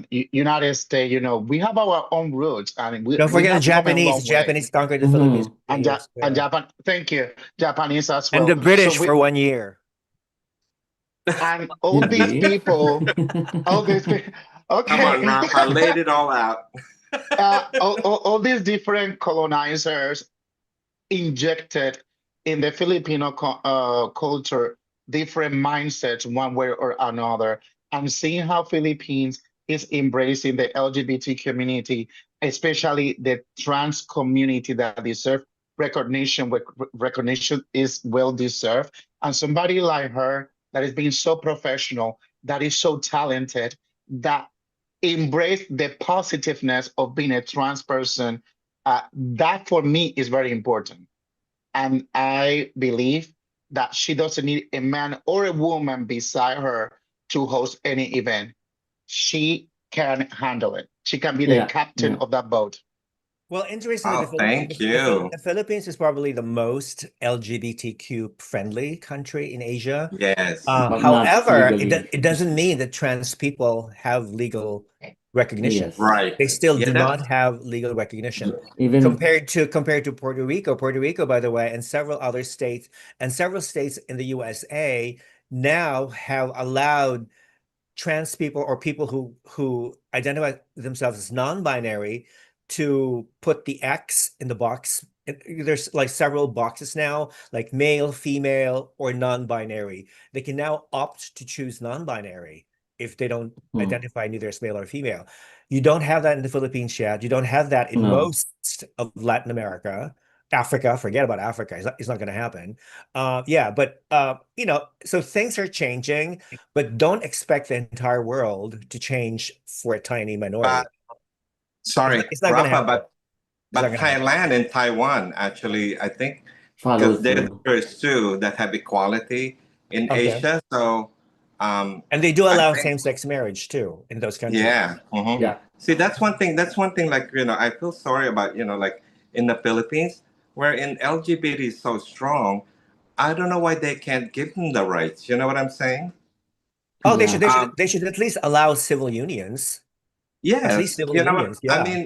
United States. You know, we have our own roots, and don't we forget the have come a Japanese. long The way. Japanese conquered the Philippines for And, years. and Yeah. Japan, thank you, Japanese as And the well. So British for 1 year. and all Did these we? people, all these people, Come on, okay, Rafa, laid it all out. all these different colonizers injected in the Filipino culture different mindsets one way or another. And seeing how Philippines is embracing the LGBT community, especially the trans community that deserve recognition, recognition is well deserved. And somebody like her that is being so professional, that is so talented, that embrace the positiveness of being a trans person, that for me is very important. And I believe that she doesn't need a man or a woman beside her to host any event. She can handle it. She can be the Yeah, captain yeah. of that boat. Well, interestingly, Oh, thank you. the Philippines is probably the most LGBTQ friendly country in Asia. Yes. But not However, legally. it doesn't mean that trans people have legal recognition. Yes. Right. They still Yeah, do not that's have legal recognition. Even Compared to Puerto Rico. Puerto Rico, by the way, and several other states and several states in the USA now have allowed trans people or people who identify themselves as non-binary to put the X in the box. There's like several boxes now, like male, female, or non-binary. They can now opt to choose non-binary if they don't identify neither as male or female. You don't have that in the Philippines yet. You don't have that in No. most of Latin America. Africa, forget about Africa. It's not going to happen. Yeah, but so things are changing, but don't expect the entire world to change for a tiny minority. sorry, It's not going to Rafa, happen. It's not but going to happen. Thailand and Taiwan actually, I think, follow because they're the through. first two that have equality in Okay. Asia. So, And they do I allow think, same-sex marriage too in those countries. yeah. Mhm. Yeah. See, that's one thing. That's one thing. Like I feel sorry about like in the Philippines, where in LGBT is so strong. I don't know why they can't give them the rights. You know what I'm saying? Oh, Yeah. they should at least allow civil unions. At least Yes. civil You know what? unions. I Yeah. mean,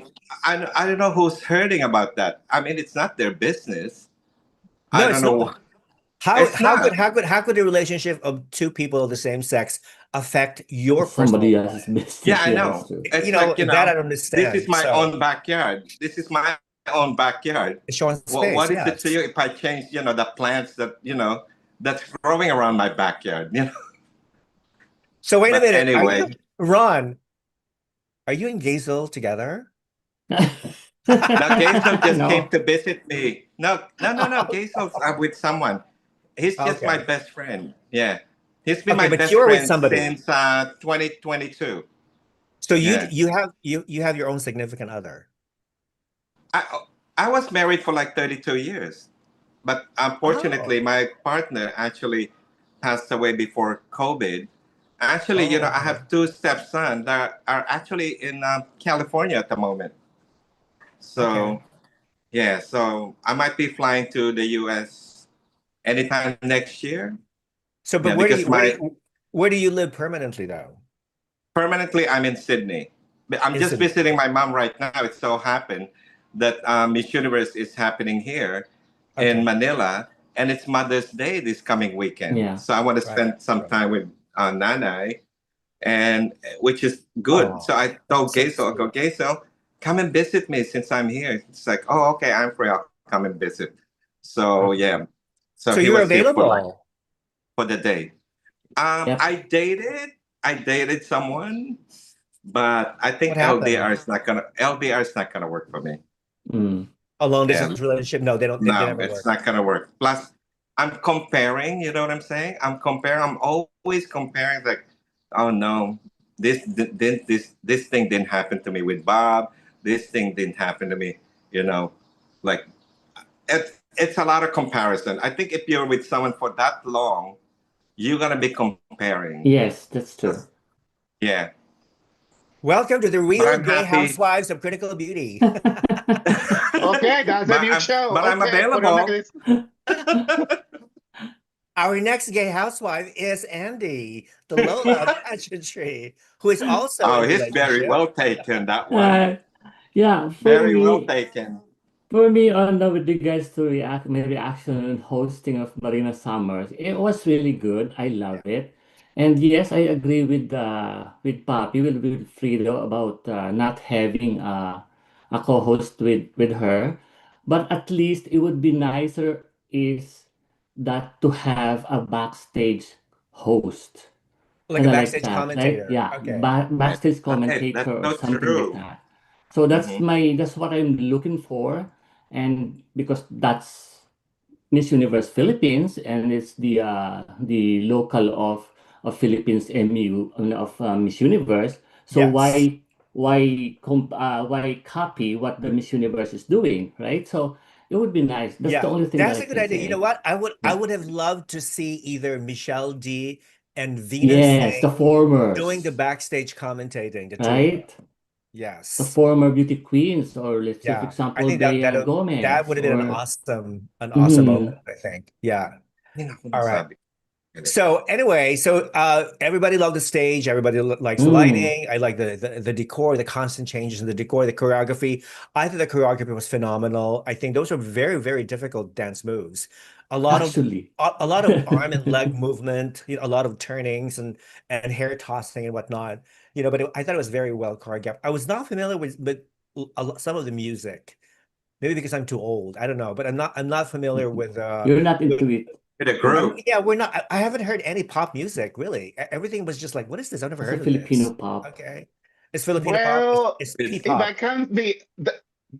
I don't know who's hurting about that. I mean, it's not their business. I No, don't it's know. not. How It's not. how could the relationship of two people of the same sex affect your Somebody personal else's life? business. Yeah, I Yeah, that's know. true. It's like, That I don't this understand. is my So own backyard. This is my own backyard. It's showing What space, is it to yes. you if I change, the plants that, that's growing around my backyard, So wait a But minute. Are anyway, you, Ron, are you and Gazel together? now Gazel just came No. to visit me. No. Gazel's with someone. He's just my Okay. best friend. Yeah. He's been Okay, my but best you're with friend somebody. since 2022. So Yeah. you have your own significant other. I I was married for like 32 years. But unfortunately, Oh. my partner actually passed away before COVID. Actually, Oh, I okay. have two stepsons that are actually in California at the moment. Okay. So, yeah, so I might be flying to the US anytime next year. So, but Yeah, because where do you live permanently though? permanently I'm in Sydney. But I'm In just Sydney. visiting my mom right now. It so happened that Miss Universe is happening here in Okay. Manila, and it's Mother's Day this coming weekend. Yeah. So I want to Right. spend some Right. time with Nanay, and which is good. So Oh, I told so Gazel, I go, sweet. Gazel, come and visit me since I'm here. It's like, oh, okay, I'm free. I'll come and visit. So Okay. yeah, so So he you're was here available. for the day. Yep. I dated someone, but I What think happened? LDR is not gonna work for me. Mm. A long Yeah, distance relationship? No, they no, never it's work. not gonna work. Plus, I'm comparing. You know what I'm saying? I'm comparing. I'm always comparing. Like, oh no, this thing didn't happen to me with Bob. This thing didn't happen to me. You know, like it's a lot of comparison. I think if you're with someone for that long, you're gonna be comparing. Yes, that's true. Yeah, Welcome to the but real I'm gay happy. housewives of critical beauty. Okay, that's a new show. But I'm Okay, put it on the available. list. Our next gay housewife is Andy, the Lola of pageantry, who is also Oh, in a he's very relationship. well taken, that one. Yeah, Very well taken. for me, on the with regards to my reaction and hosting of Marina Summers, it was really good. I love it. And yes, I agree with Papi, with Frido about not having a co-host with her. But at least it would be nicer is that to have a backstage host. Like Kind a of like backstage that, right? commentator. Yeah, Okay. backstage Right, commentator that's or so something like true. that. So Hmm. that's what I'm looking for, and because that's Miss Universe Philippines, and it's the local of Philippines MU of Miss Universe. So Yes. why copy what the Miss Universe is doing, right? So it would be nice. That's the Yeah, only thing that that's I a good can idea. You know say. what? I Yeah. would have loved to see either Michelle D and Venus Yes, the Singh doing the formers, backstage commentating, the two of them. right? The Yes. former beauty queens, or let's say, for Yeah. I example, think that Bea that Gomez, would have been or an awesome moment, mhm, I think. Yeah. Yun ako All right. nasabi. So anyway, everybody loved the stage. Everybody likes the mm, lighting. I like the decor, the constant changes in the decor, the choreography. I thought the choreography was phenomenal. I think those are very, very difficult dance moves. A lot of actually. a lot of arm and leg movement, a lot of turnings and hair tossing and whatnot. But I thought it was very well choreographed. I was not familiar with some of the music. Maybe because I'm too old. I don't know, but I'm not familiar You're not with into it. With a group. yeah, we're not. I haven't heard any pop music really. Everything was just like, what is this? I've never It's a heard of this. Filipino pop. Okay, it's Filipino pop. Well, It's With, if I P-pop, can't be,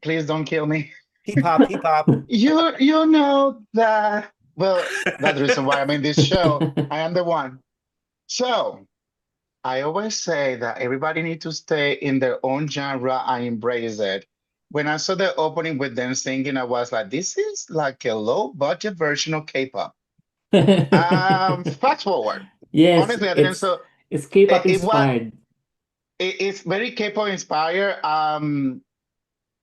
please don't kill me. P-pop, P-pop. You know that. Well, that's the reason why I'm in this show. I am the one. So I always say that everybody needs to stay in their own genre and embrace it. When I saw the opening with them singing, I was like, this is like a low budget version of K-pop. Fast forward. Yes, Honestly, I didn't. it's So it's K-pop it was inspired. it's very K-pop inspired.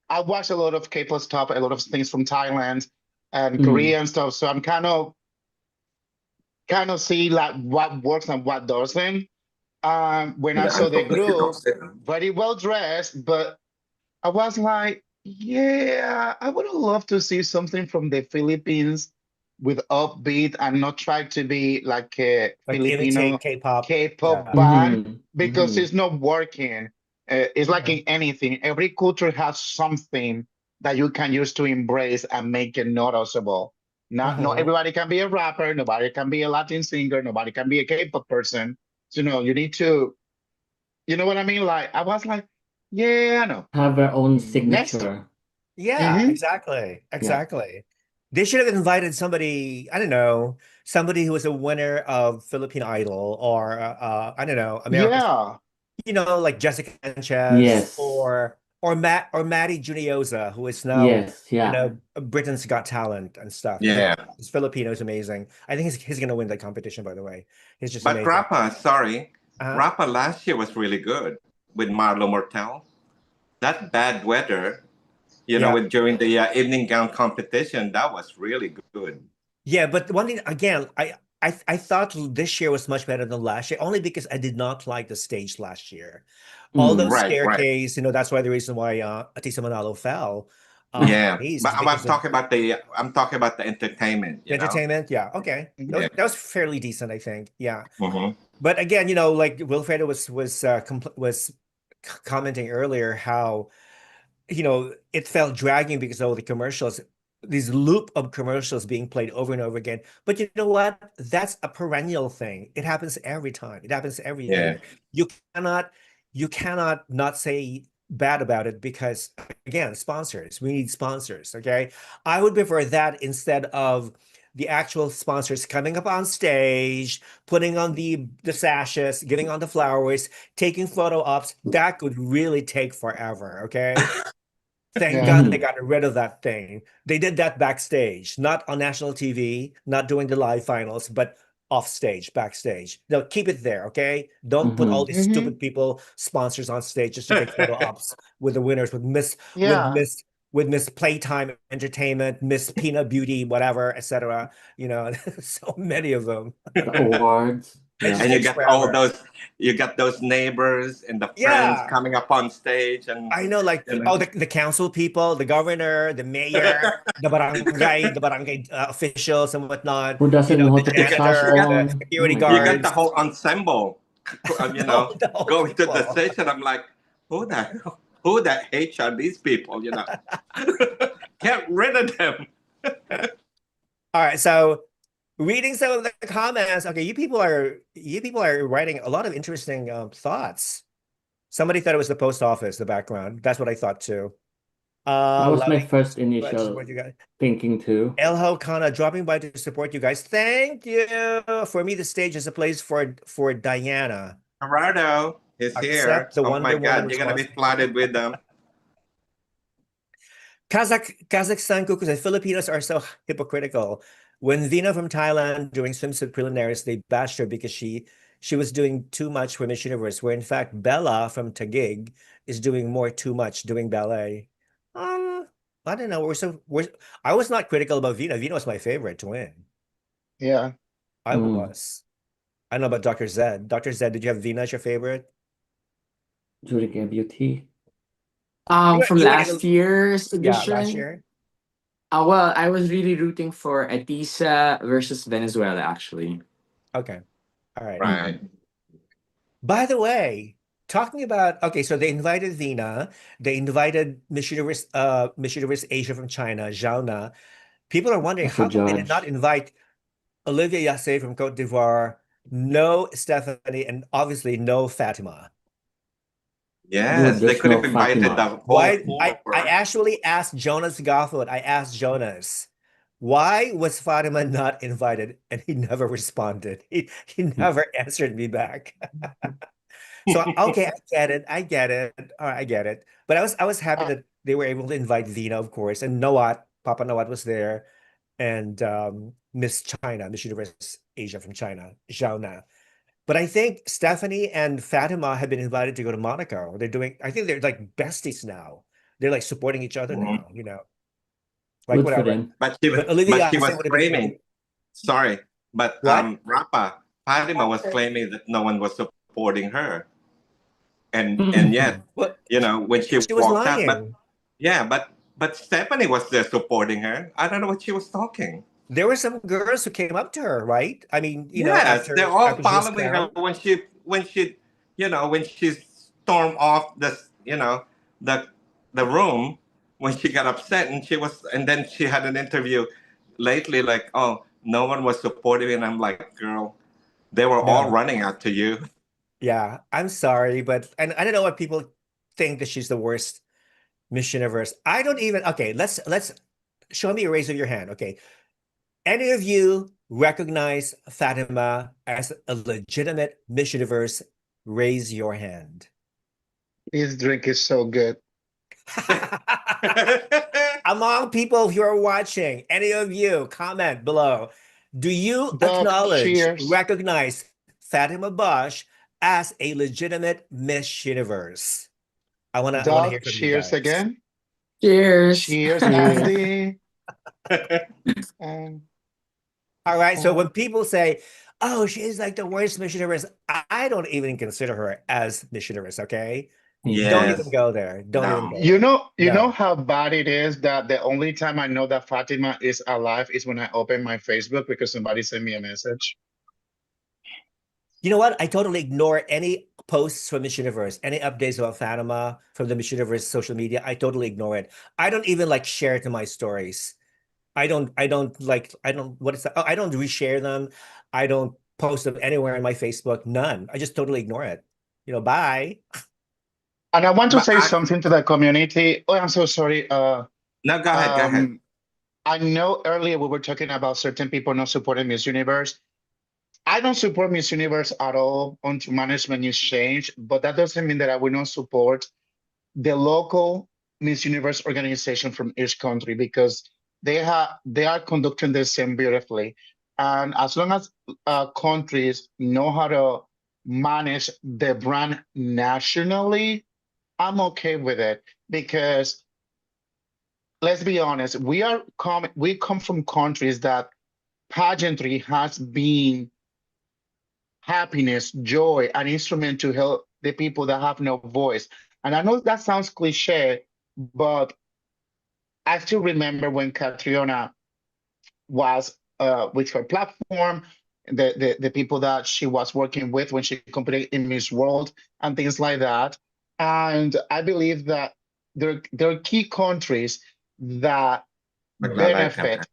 I watch a lot of K-pop stuff, a lot of things from Thailand and Mm. Korea and stuff. So I'm kind of see like what works and what doesn't. When I saw the group, very well dressed, but I was like, yeah, I would have loved to see something from the Philippines with upbeat and not try to be like a Like imitate Filipino K-pop. K-pop Yeah, band Mm-hmm. because Mm-hmm. it's not working. It's like yeah, in anything. Every culture has something that you can use to embrace and make it noticeable. Not everybody can be a rapper, nobody can be a Latin singer, nobody can be a K-pop person. So, you need to, you know what I mean? Like, I was like, yeah, I know. Have their own Next. signature. Yeah, Mhm. exactly. Exactly. They should have invited somebody, I don't know, somebody who was a winner of Filipino Idol or I don't know, America's, Yeah. like Jessica Sanchez Yes. or Maddie Juniosa, who is now, Yes. Yeah. Britain's Got Talent and stuff. Yeah. His Filipino is amazing. I think he's gonna win that competition, by the way. He's just But amazing. Rappa, Uh-huh. Rappa last year was really good with Marlo Mortel. That bad weather, Yeah. during the evening gown competition, that was really good. Yeah, but one thing again, I thought this year was much better than last year, only because I did not like the stage last year. All those Right, right. staircase, that's why the reason why Atisa Manalo fell. Yeah, Is but I'm because of talking about the entertainment, the entertainment. Yeah, okay. Yeah. That was fairly decent, I think. Yeah. Mhm. But again, like Wilfredo was commenting earlier how it felt dragging because of the commercials, these loop of commercials being played over and over again. But you know what? That's a perennial thing. It happens every time. It happens every Yeah. year. You cannot not say bad about it because again, sponsors. We need sponsors. Okay. I would prefer that instead of the actual sponsors coming up on stage, putting on the sashes, giving on the flowers, taking photo ops. That could really take forever. Okay. Thank Yeah. God they got rid of that thing. They did that backstage, not on national TV, not doing the live finals, but off stage, backstage. They'll keep it there, okay? Don't put all these stupid people, sponsors on stage just to take photo ops with the winners, with Yeah. Miss Playtime Entertainment, Miss Peanut Beauty, whatever, etc. So many of them. The awards. It just And you takes got all forever. those neighbors and the friends Yeah. coming up on stage, and I know, like, the council people, the governor, the mayor, the barangay officials and whatnot. Who doesn't know how The to put sash janitor, the on? Oh security my you got God. the guards, whole ensemble, the whole going to the people. stage, and I'm like, who the H are these people? Get rid of them. All right, so reading some of the comments. Okay, you people are writing a lot of interesting thoughts. Somebody thought it was the post office, the background. That's what I thought too. That was my Loving first to initial support you guys. thinking too. Elho Kana dropping by to support you guys. Thank you. For me, the stage is a place for Diana. Gerardo is here. Accept the Oh my Wonder Woman God, you're gonna be response. flooded with them. Kazakhstan Kuku said Filipinos are so hypocritical. When Vina from Thailand doing swimsuit preliminaries, they bashed her because she was doing too much for Miss Universe, where in fact Bella from Taguig is doing too much doing ballet. I don't know. I was not critical about Vina. Vina was my favorite to win. Yeah. I was. I don't know about Dr. Zed. Dr. Zed, did you have Vina as your favorite? During MUT. From last year's Yeah, edition. last year. Well, I was really rooting for Atisa versus Venezuela, actually. Okay. All right. Right. By the way, talking about so they invited Vina, they invited Miss Universe Asia from China, Zhao Na. People are wondering As a how come they did not judge. invite Olivia Yasse from Cote d'Ivoire, no Stephanie, and obviously no Fatima. Yes, Dude, they there's could no have invited Fatima. the whole Why I four. actually asked Jonas Garfield, I asked Jonas, why was Fatima not invited? And he never responded. He never answered me back. So okay, I get it. All right, I get it. But I was happy Uh, that they were able to invite Vina, of course, and Noat, Papa Noat was there, and Miss China, Miss Universe Asia from China, Zhao Na. But I think Stephanie and Fatima have been invited to go to Monaco. I think they're like besties now. They're like supporting each other Mhm. now, like Good for whatever. them. But But Olivia she Yasse was would have been claiming. Sorry, but what? Rapa Fatima was claiming that no one was supporting her, and yet Well, when she she was walked out, but lying. yeah, but Stephanie was there supporting her. I don't know what she was talking. There were some girls who came up to her, right? I mean, Yes, they're all after she was following her crowned. when she stormed off the the room. when she got upset, and then she had an interview lately, like, oh, no one was supportive, and I'm like, girl, they were all No. running after you. Yeah, I'm sorry, but and I don't know what people think that she's the worst Miss Universe. I don't even. Okay, let's show me a raise of your hand. Okay, any of you recognize Fatima as a legitimate Miss Universe? Raise your hand. This drink is so good. Among people who are watching, any of you comment below. Do you Doc, acknowledge, cheers. recognize Fatima Bosch as a legitimate Miss Universe? I wanna hear Doc, from you cheers guys. again. Cheers. Cheers, Cheers. Andy. Um, All right. So when people say, "Oh, she's like the worst Miss Universe," I don't even consider her as Miss Universe. Okay, don't even Yes. go there. Don't even No. go you there. know No. how bad it is that the only time I know that Fatima is alive is when I open my Facebook because somebody sent me a message. You know what? I totally ignore any posts from Miss Universe, any updates about Fatima from the Miss Universe social media. I totally ignore it. I don't even like share it to my stories. What is that? Oh, I don't reshare them. I don't post them anywhere on my Facebook. None. I just totally ignore it. Bye. And I want to But say something to the community. Oh, I'm so sorry. No, go ahead. Go ahead. I know earlier we were talking about certain people not supporting Miss Universe. I don't support Miss Universe at all until management is changed, but that doesn't mean that I will not support the local Miss Universe organization from each country because they are conducting the same beautifully. And as long as countries know how to manage the brand nationally, I'm okay with it because let's be honest, we come from countries that pageantry has been happiness, joy, an instrument to help the people that have no voice. And I know that sounds cliche, but I still remember when Catriona was with her platform, the people that she was working with when she competed in Miss World and things like that. And I believe that there are key countries that Maglalike ka benefit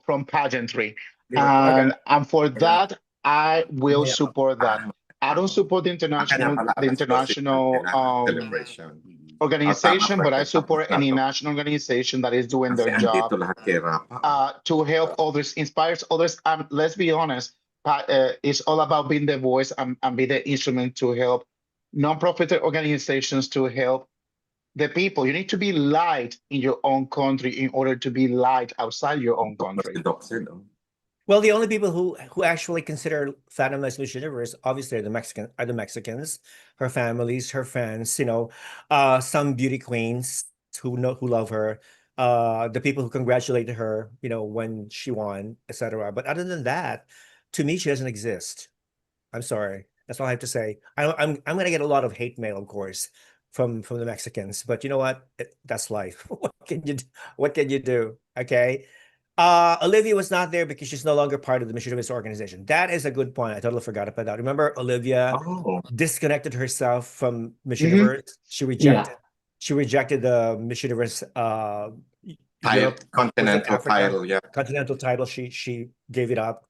from pageantry. Okay. And for that, I will Mamaya pa support that. paano I don't support the Akin na pala, the alas 12 yung international kailangan celebration. organization, Tama but I perfect tapos support na any to. national organization that is doing Kasi their job andito lahat kay Rapa. to help others, inspires others. And let's be honest, it's all about being the voice and be the instrument to help non-profit organizations to help the people. You need to be light in your own country in order to be light outside your own country. Si Doc said, oh. Well, the only people who actually consider Fatima as Miss Universe, obviously, are the Mexicans, her families, her fans. Some beauty queens who love her, the people who congratulate her, when she won, etc. But other than that, to me, she doesn't exist. I'm sorry. That's all I have to say. I'm gonna get a lot of hate mail, of course, from the Mexicans. But you know what? That's life. What can you do? Okay. Olivia was not there because she's no longer part of the Miss Universe organization. That is a good point. I totally forgot about that. Remember, Olivia Oh. disconnected herself from Miss Mhm. Universe. She rejected. Yeah. She rejected the Miss Universe Europe, was it Continental Africa? title, yeah. Continental title. She gave it up,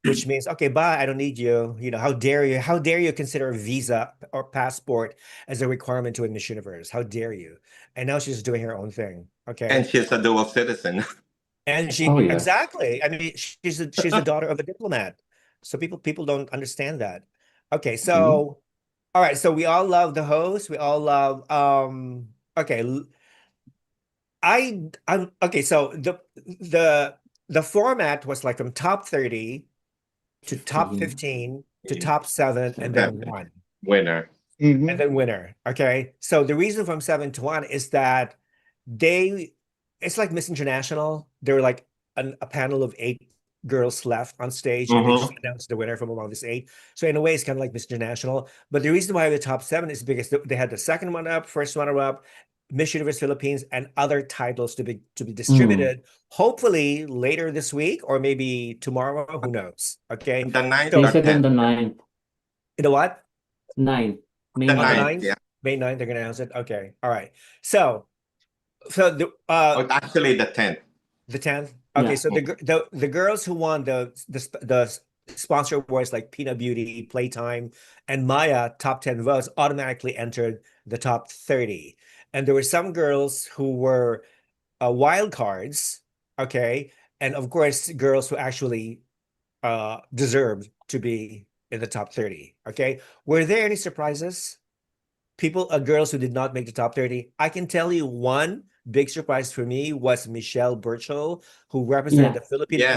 which means, okay, bye. I don't need you. How dare you? How dare you consider a visa or passport as a requirement to a Miss Universe? How dare you? And now she's doing her own thing. Okay. And she's a dual citizen. And Oh, yeah. exactly. I mean, she's the daughter of a diplomat. So people don't understand that. Okay, so all right, so we all love the host. We all love okay. I'm okay, so the format was like from top 30 to top 15 to top 7 and then 1. Winner. Mhm. And then winner. Okay. So the reason from 7 to 1 is that it's like Miss International. There were like a panel of 8 girls left on stage, and they just announced the winner from among this 8. So in a way, it's kind of like Miss International. But the reason why the top 7 is because they had the second one up, first runner up, Miss Universe Philippines, and other titles to be distributed. Hopefully later this week or maybe tomorrow. Who knows? Okay. The 9th They or said on 10th. the 9th. You know what? 9th. May The On the 9th. 9th, 9th? yeah. May 9th, they're gonna announce it. Okay. All right. So So the Oh, actually, the 10th. the 10th. Okay, Yeah. so the girls who won the sponsor awards like Peanut Beauty, Playtime, and Maya top 10 votes automatically entered the top 30. And there were some girls who were wild cards, okay, and of course girls who actually deserved to be in the top 30. Okay, were there any surprises? People, girls who did not make the top 30. I can tell you one big surprise for me was Michelle Burchill, who represented Yeah.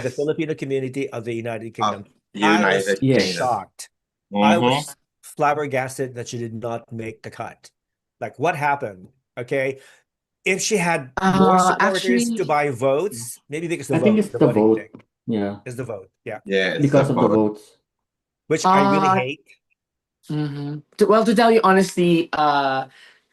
the Yes. Filipino community of the United Kingdom. Of I was United Yes. Kingdom. shocked. I Mhm. was flabbergasted that she did not make the cut. Like, what happened? Okay. If she had more supporters to Actually, buy votes, maybe because I think it's the the voting vote. thing Yeah. is the vote. Yeah. Yeah, it's the Because of the vote. votes. Which I really uh, hate. Well, to tell you honestly,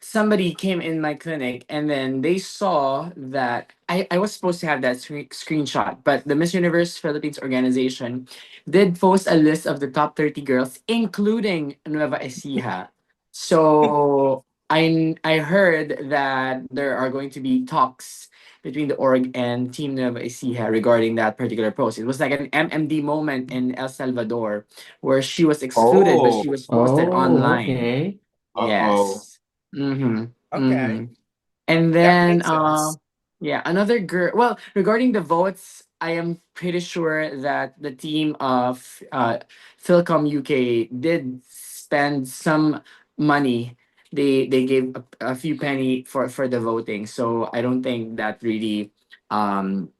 somebody came in my clinic and then they saw that I was supposed to have that screenshot, but the Miss Universe Philippines organization did post a list of the top 30 girls, including Nueva Ecija. So I heard that there are going to be talks between the org and Team Nueva Ecija regarding that particular post. It was like an MMD moment in El Salvador where she was excluded, but Oh, she was posted Oh, online. okay. uh-oh. Yes. Mm-hmm. Okay. Mm-hmm. And That then, makes sense. yeah, another girl. Well, regarding the votes, I am pretty sure that the team of Philcom UK did spend some money. They gave a few penny for the voting, so I don't think that really um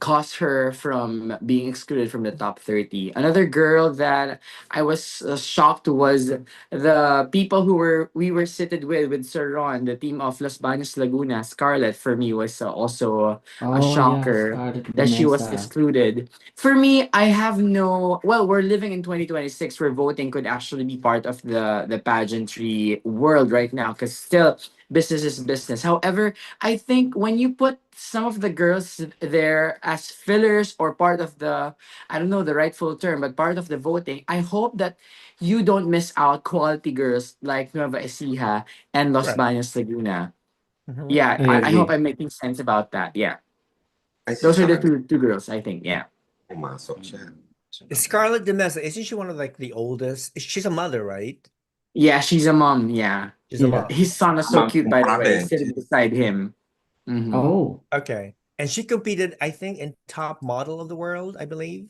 cost her from being excluded from the top 30. Another girl that I was shocked was the people who we were seated with Sir Ron, the team of Los Baños Laguna. Scarlett for me was also a Oh, yeah. shocker Scarlett that she was Vanessa. excluded. For me, I have no, well, we're living in 2026 where voting could actually be part of the pageantry world right now because still business is business. However, I think when you put some of the girls there as fillers or part of the, I don't know the rightful term, but part of the voting, I hope that you don't miss out quality girls like Nueva Ecija and Los Right. Baños Laguna. Mhm. Yeah, I I hope agree. I'm making sense about that. Yeah. Ay, si Those are the Scarlett. two girls, I think. Yeah. Pumasok siya. Scarlett Demesa, isn't she one of like the oldest? She's a mother, right? Yeah, she's a mom. Yeah. She's a Yeah. mom. His son is so Ma'am cute, kung by the way, province. sitting beside him. Mm-hmm. Oh, Okay. And she competed, I think, in top model of the world, I believe.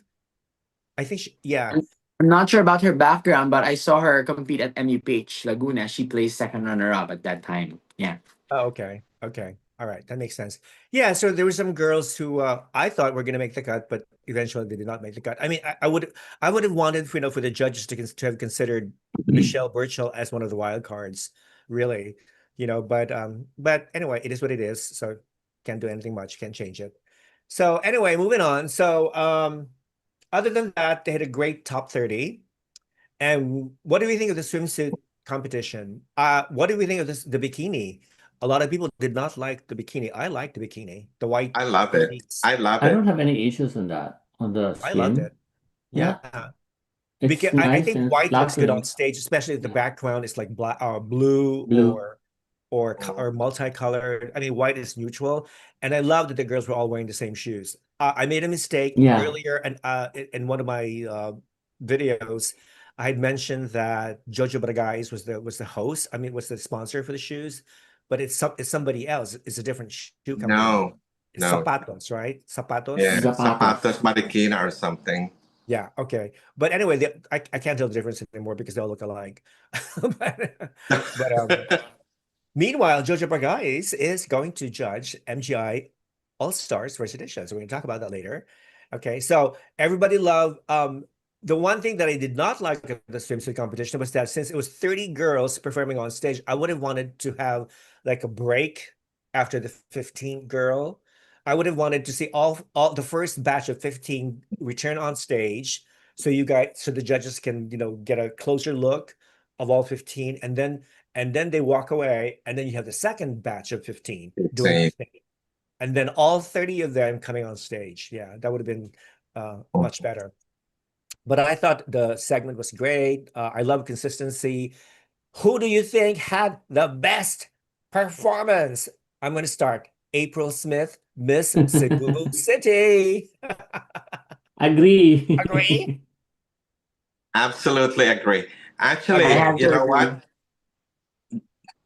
I think yeah. I'm not sure about her background, but I saw her compete at MUPH Laguna. She placed second runner up at that time. Yeah. Oh, okay. Okay. All right. That makes sense. Yeah. So there were some girls who I thought were going to make the cut, but eventually they did not make the cut. I mean, I would have wanted, for the judges to have considered Michelle Burchill as one of the wild cards, really, but anyway, it is what it is. So can't do anything much. Can't change it. So anyway, moving on. So, other than that, they had a great top 30. And what do we think of the swimsuit competition? What do we think of the bikini? A lot of people did not like the bikini. I like the bikini, the white I love it. sheets. I love I don't it. have any issues on that, on the I loved swim. it. Yeah, Yeah. it's Because I nice think and white looks good on flattering. stage, especially if the Yeah. background is like black or blue Blue. or multicolored. I mean, white is neutral, and I love that the girls were all wearing the same shoes. I made a mistake Yeah. earlier, and in one of my videos, I had mentioned that Jojo Baragais was the host. I mean, was the sponsor for the shoes, but it's somebody else. It's a different shoe company. No, It's no. Zapatos, right? Zapatos. Yeah, Zapatos. Zapatos Marikina or something. Yeah, okay. But anyway, I can't tell the difference anymore because they all look alike. But meanwhile, Jojo Bargais is going to judge MGI All-Stars First Edition. So we're going to talk about that later. Okay, so everybody loved the one thing that I did not like of the swimsuit competition was that since it was 30 girls performing on stage, I would have wanted to have like a break after the 15th girl. I would have wanted to see all the first batch of 15 return on stage so the judges can, get a closer look of all 15, and then they walk away, and then you have the second batch of 15 doing Same. the thing, and then all 30 of them coming on stage. Yeah, that would have been much better. But I thought the segment was great. I love consistency. Who do you think had the best performance? I'm going to start. April Smith, Miss Cebu City. Agree. Agree? Absolutely agree. I Actually, have you to know agree. what?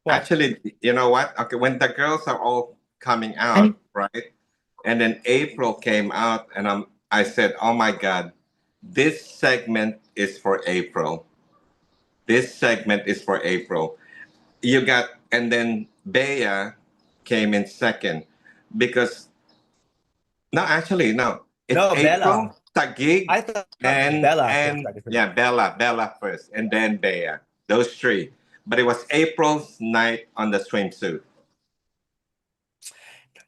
What? Actually, you know what? Okay, when the girls are all coming I out, right? And then April came out, and I said, "Oh my God, this segment is for April. This segment is for April." You got, and then Bea came in second because no, actually, no, it's No, April, Bella. Tagig, I thought Bella first and started for me. yeah, Bella first, and then Bea. Those three. But it was April's night on the swimsuit.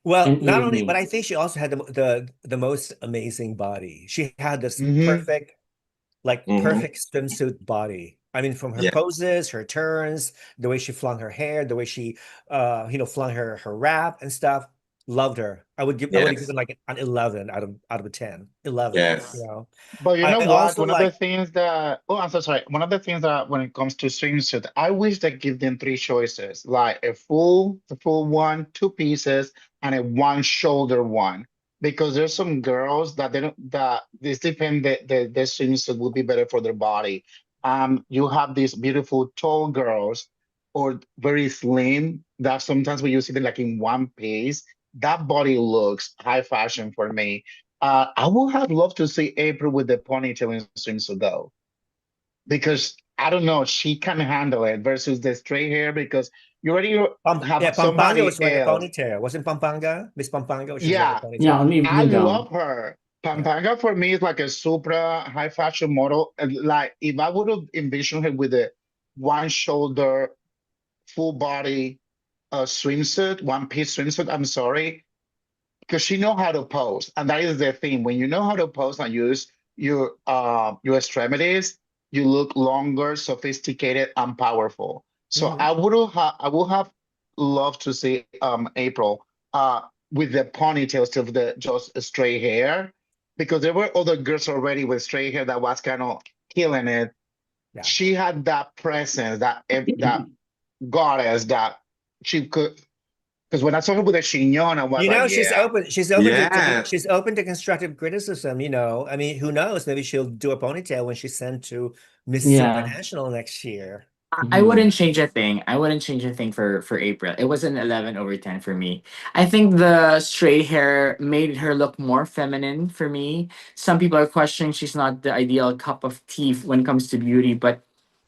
Well, And not only, but evening. I think she also had the most amazing body. She had this Mm-hmm. Hmm. perfect swimsuit body. I mean, from her Yeah. poses, her turns, the way she flung her hair, the way she flung her wrap and stuff. Loved her. I would have Yes. given like an 11 out of a 10. 11, you Yes. know. But you I know what? also One of the like things that I'm so sorry. One of the things that when it comes to swimsuit, I wish they give them three choices, like the full one, two pieces, and a one shoulder one. Because there's some girls that they don't that this depend the swimsuit would be better for their body. You have these beautiful tall girls or very slim that sometimes when you see them like in one piece, that body looks high fashion for me. I would have loved to see April with the ponytail in swimsuit though, because I don't know, she can handle it versus the straight hair because you already Yeah, have Pampanga was somebody wearing a else. ponytail. Wasn't Pampanga? Miss Pampanga, she was wearing a Yeah, Yeah, ponytail. on I evening love gown. her. Yeah. Pampanga for me is like a super high fashion model. And like if I would have envisioned her with a one shoulder, full body swimsuit, one piece swimsuit, I'm sorry, because she know how to pose, and that is the thing. When you know how to pose and use your extremities, you look longer, sophisticated, and powerful. So Mhm. I would have loved to see April with the ponytails of the just straight hair, because there were other girls already with straight hair that was kind of killing it. Yeah. She had that presence, that goddess that she could. Because when I saw her with a chignon, I was You like, know, yeah. Yes. she's open to constructive criticism, you know. I mean, who knows? Maybe she'll do a ponytail when she's sent to Miss Yeah. International next year. I Mhm. wouldn't change a thing. I wouldn't change a thing for April. It was an 11/10 for me. I think the straight hair made her look more feminine for me. Some people are questioning she's not the ideal cup of tea when it comes to beauty, but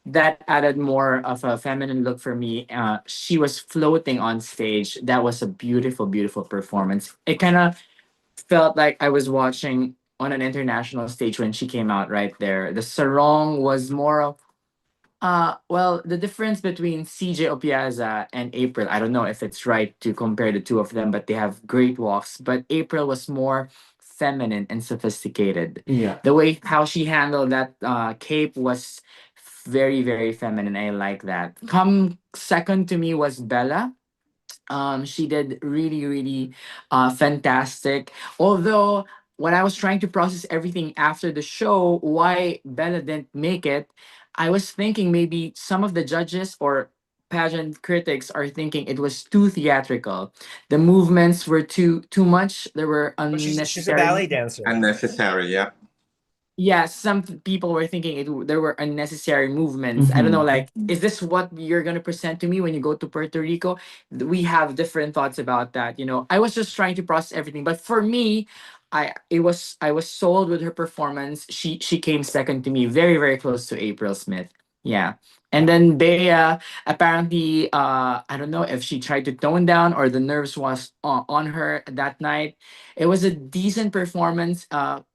that added more of a feminine look for me. She was floating on stage. That was a beautiful, beautiful performance. It kind of felt like I was watching on an international stage when she came out right there. The sarong was more of well, the difference between CJ Opiaza and April, I don't know if it's right to compare the two of them, but they have great walks. But April was more feminine and sophisticated. Yeah. The way how she handled that cape was very, very feminine. I like that. Come second to me was Bella. She did really, really fantastic. Although when I was trying to process everything after the show, why Bella didn't make it, I was thinking maybe some of the judges or pageant critics are thinking it was too theatrical. The movements were too much. There were But she's a unnecessary. ballet dancer. Unnecessary. Yeah. Yeah, some people were thinking there were unnecessary movements. I don't know, Mhm. like, is this what you're gonna present to me when you go to Puerto Rico? We have different thoughts about that. I was just trying to process everything, but for me, I was sold with her performance. She came second to me, very very close to April Smith. Yeah, and Yeah. then Bea apparently, I don't know if she tried to tone down or the nerves was on her that night. It was a decent performance,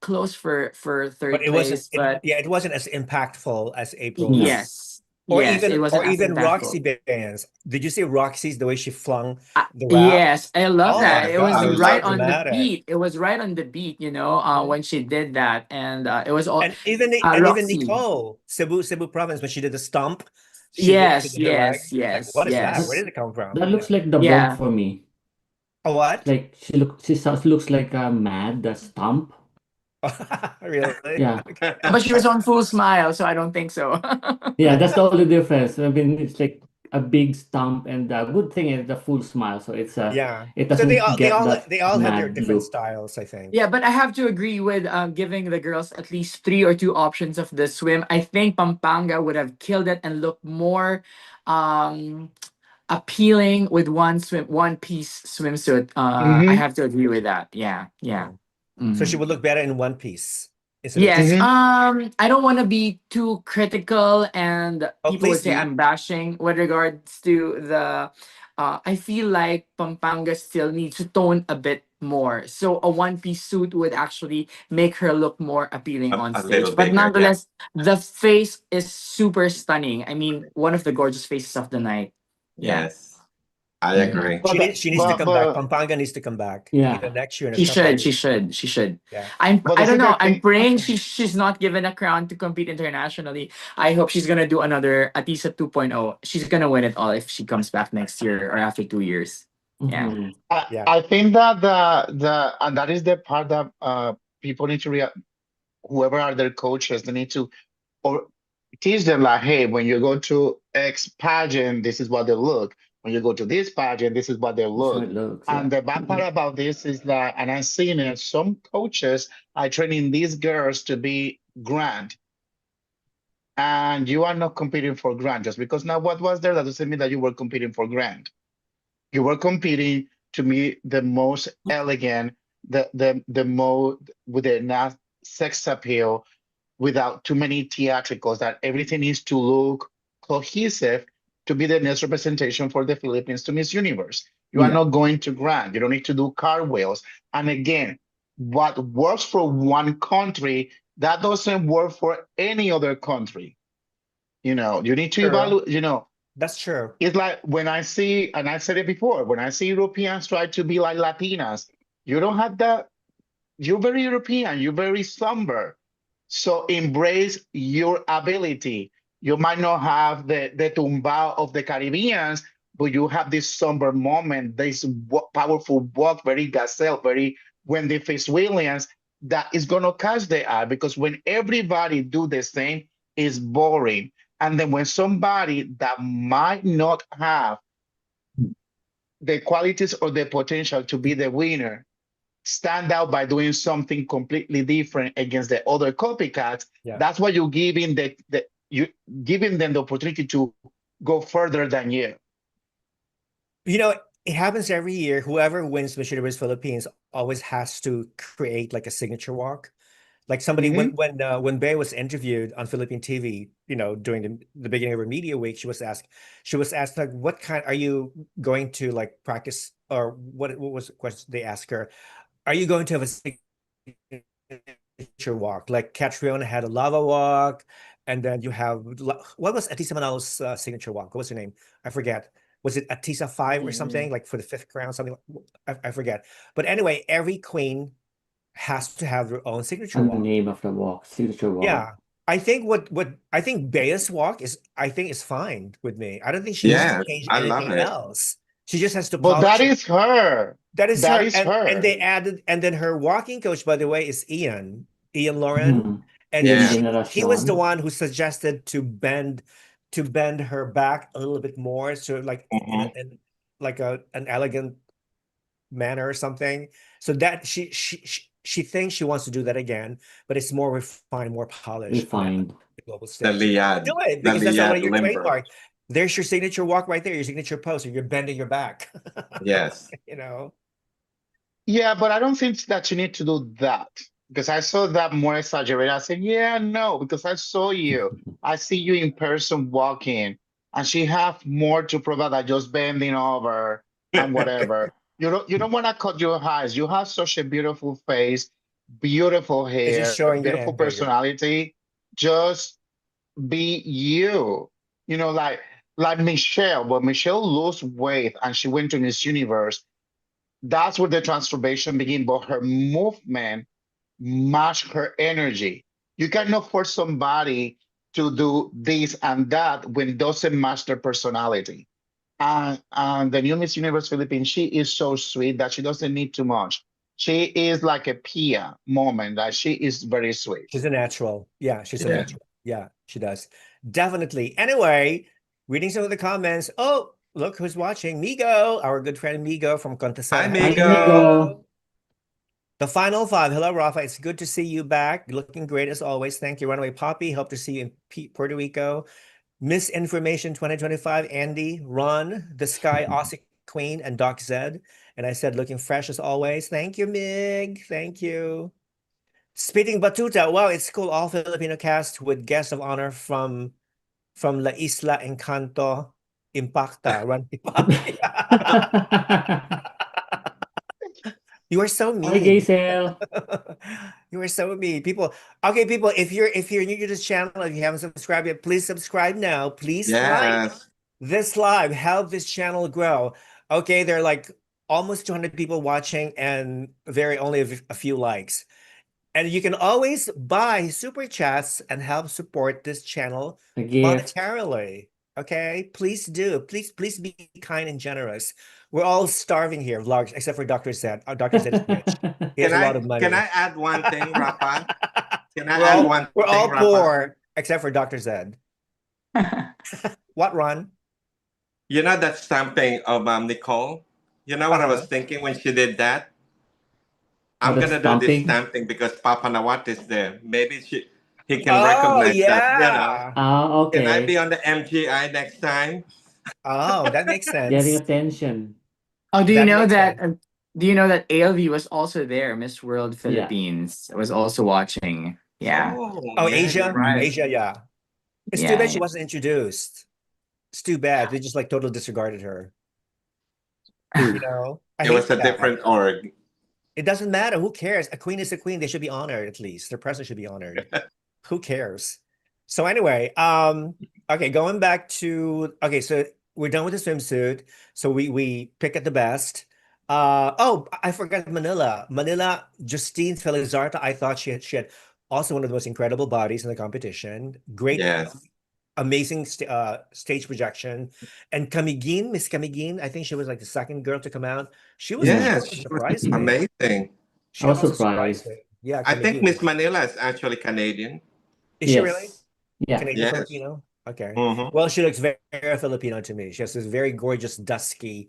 close for But third place, but it wasn't as impactful as No. April's. yes, yes, it wasn't Or as even impactful. Roxy Bands. Did you see Roxy's the way she flung the wrap? Yes, I love Oh that. my It was God, I it was so right love on the dramatic. beat. It was right on the beat, Mhm. when she did that, and it was all And even Roxy. Nicole, Cebu Province, when she did the stomp, she Yes, did her leg. yes, Like, yes, what is that? That Where yes. did it come from? that You know? looks like the Vogue Yeah. for me. A what? Like looks like a mad the stump. Really? Yeah. But she was on full smile, so I don't think so. Yeah, that's the only difference. I mean, it's like a big stump, and the good thing is the full smile, so it So doesn't get that they all have their mad different look. styles, I think. Yeah, but I have to agree with giving the girls at least 3 or 2 options of the swim. I think Pampanga would have killed it and looked more um, appealing with one piece swimsuit. I have to agree with that. Yeah, yeah. Oh. So she Mhm. would look better in one piece instead of Yes. two. I don't want to be too critical, and Oh, people would please say be. I'm bashing with regards to the. I feel like Pampanga still needs to tone a bit more. So a one-piece suit would actually make her look more appealing on A little stage. But bigger, yeah. nonetheless, the face is super stunning. I mean, one of the gorgeous faces of the night. Yeah. Yes, I Mhm. agree. She needs to come back. Pampanga needs to come back. Yeah. Next year in a She couple of should. years. She should. Yeah. But I this don't is the know. I'm thing. praying she's not given a crown to compete internationally. I hope she's gonna do another Atisa 2.0. She's gonna win it all if she comes back next year or after 2 years. Yeah. Mhm. Yeah. I think that the and that is the part that people need to whoever are their coaches, they need to or teach them like, hey, when you go to X pageant, this is what they look. When you go to this pageant, this is what they That's how look. it looks. And the bad part about this is that, and I've seen it, some coaches are training these girls to be grand. And you are not competing for grand just because now what was there, that doesn't mean that you were competing for grand. You were competing to be the most elegant, the most with the sex appeal, without too many theatricals, that everything needs to look cohesive to be the next representation for the Philippines to Miss Universe. You are Yeah. not going to grand. You don't need to do cartwheels. And again, what works for one country, that doesn't work for any other country. You need to True. evaluate, That's true. it's like when I see, and I said it before, when I see Europeans try to be like Latinas, you don't have that. You're very European, you're very somber. So embrace your ability. You might not have the tumbao of the Caribbeans, but you have this somber moment, this powerful walk, very gazelle, very Wendy Fitzwilliams, that is going to catch the eye, because when everybody do the same, it's boring. And then when somebody that might not have the qualities or the potential to be the winner stand out by doing something completely different against the other copycats, Yeah. that's why you're giving you giving them the opportunity to go further than you. It happens every year. Whoever wins Miss Universe Philippines always has to create like a signature walk. Like somebody when Bey was interviewed on Philippine TV, during the beginning of her media week, she was asked like, what kind are you going to like practice, or what was the question they asked her? Are you going to have a signature walk? Like Catriona had a lava walk, and then you have what was Atisa Manalo's signature walk? What was her name? I forget. Was it Atisa 5 or something, like for the 5th crown, something? I forget. But anyway, every queen has to have their own signature And the walk. name of the walk, signature walk. Yeah. I think what I think Bea's walk is fine with me. I don't think she needs to Yes, change I love anything it. else. She just has to But that polish it. is her. That is That her. is And they her. added, and then her walking coach, by the way, is Ian Lauren. Mhm. And Ian Yeah. he was the Veneracion. one who suggested to bend her back a little bit more, so like Mhm. in like an elegant manner or something. So that she thinks she wants to do that again, but it's more refined, more polished on Refined. the global The stage. Do it, the because that's one of your limber. trademark. There's your signature walk right there, your signature pose, or you're bending your back. Yes. Yeah, but I don't think that you need to do that, because I saw that more exaggerated. I said, yeah, no, because I saw you. I see you in person walking, and she have more to provide than just bending over and whatever. You don't want to cut your eyes. You have such a beautiful face, beautiful It's just hair, showing the beautiful end bigger. personality. Just be you. Like Michelle. But Michelle lost weight and she went to Miss Universe. That's where the transformation begin, but her movement match her energy. You cannot force somebody to do this and that when doesn't match their personality. And the new Miss Universe Philippines, she is so sweet that she doesn't need too much. She is like a Pia moment, that she is very sweet. She's a natural. Yeah, she's a Yeah. natural. Yeah, she does. Definitely. Anyway, Reading some of the comments. Oh, look who's watching. Migo, our good friend Migo from Hi, Contesera. Hi, Migo. Migo. The final five. Hello, Rafa. It's good to see you back. Looking great as always. Thank you, Runwaypapii. Hope to see you in Puerto Rico. Misinformation 2025. Andy, Ron, the Sky, Aussie Queen, and Doc Zed. And I said, looking fresh as always. Thank you, Mig. Thank you. Speaking Batuta. Wow, it's cool. All Filipino cast with guest of honor from La Isla Encanto, Impacta, Runwaypapii. You are so Hi, mean. Gaisel. You are so mean. People, okay, people, if you're new to this channel, if you haven't subscribed yet, please subscribe now. Please like Yes. this live, help this channel grow. Okay, there are like almost 200 people watching and very only a few likes. And you can always buy super chats and help support this channel A gift. monetarily. Okay, please do. Please be kind and generous. We're all starving here, vlogs, except for Dr. Zed. Dr. Zed is rich. He has a lot of money. Can I add one thing, Rafa? Can I We're add all one we're thing, all Rafa? poor except for Dr. Zed. What, Ron? You know that stamping of Nicole? You know what I was Uh-huh. thinking when she did that? I'm What a gonna do this stomping. stamping because Papa Nawat is there. Maybe he can Oh recognize that, yeah. Ah, Can I be okay. on the MGI next time? Oh, that makes Getting sense. attention. Oh, That makes sense. do you know that ALV was also there, Miss World Yeah. Philippines was also watching. Yeah. Oh, Yeah, you're Asia? right. Asia, yeah. It's too Yeah, bad she yeah. wasn't introduced. It's too bad. They just like totally disregarded her. You know, I It was hate a that. different org. It doesn't matter. Who cares? A queen is a queen. They should be honored at least. Their presence should be honored. Who cares? So anyway, okay, going back to okay, so we're done with the swimsuit. So we pick at the best. Oh, I forgot Manila. Manila, Justine Felizarta. I thought she had also one of the most incredible bodies in the competition. Great, Yes. amazing stage projection. And Camiguin, Miss Camiguin, I think she was like the second girl to come out. She Yeah. also She was surprised me. amazing. She I was also surprised surprised. me. Yeah, I think Camiguin. Miss Manila is actually Canadian. Is she really? Yes. Yeah. Canadian Yes. Filipino? Okay. Mm-hmm. Well, she looks very, very Filipino to me. She has this very gorgeous, dusky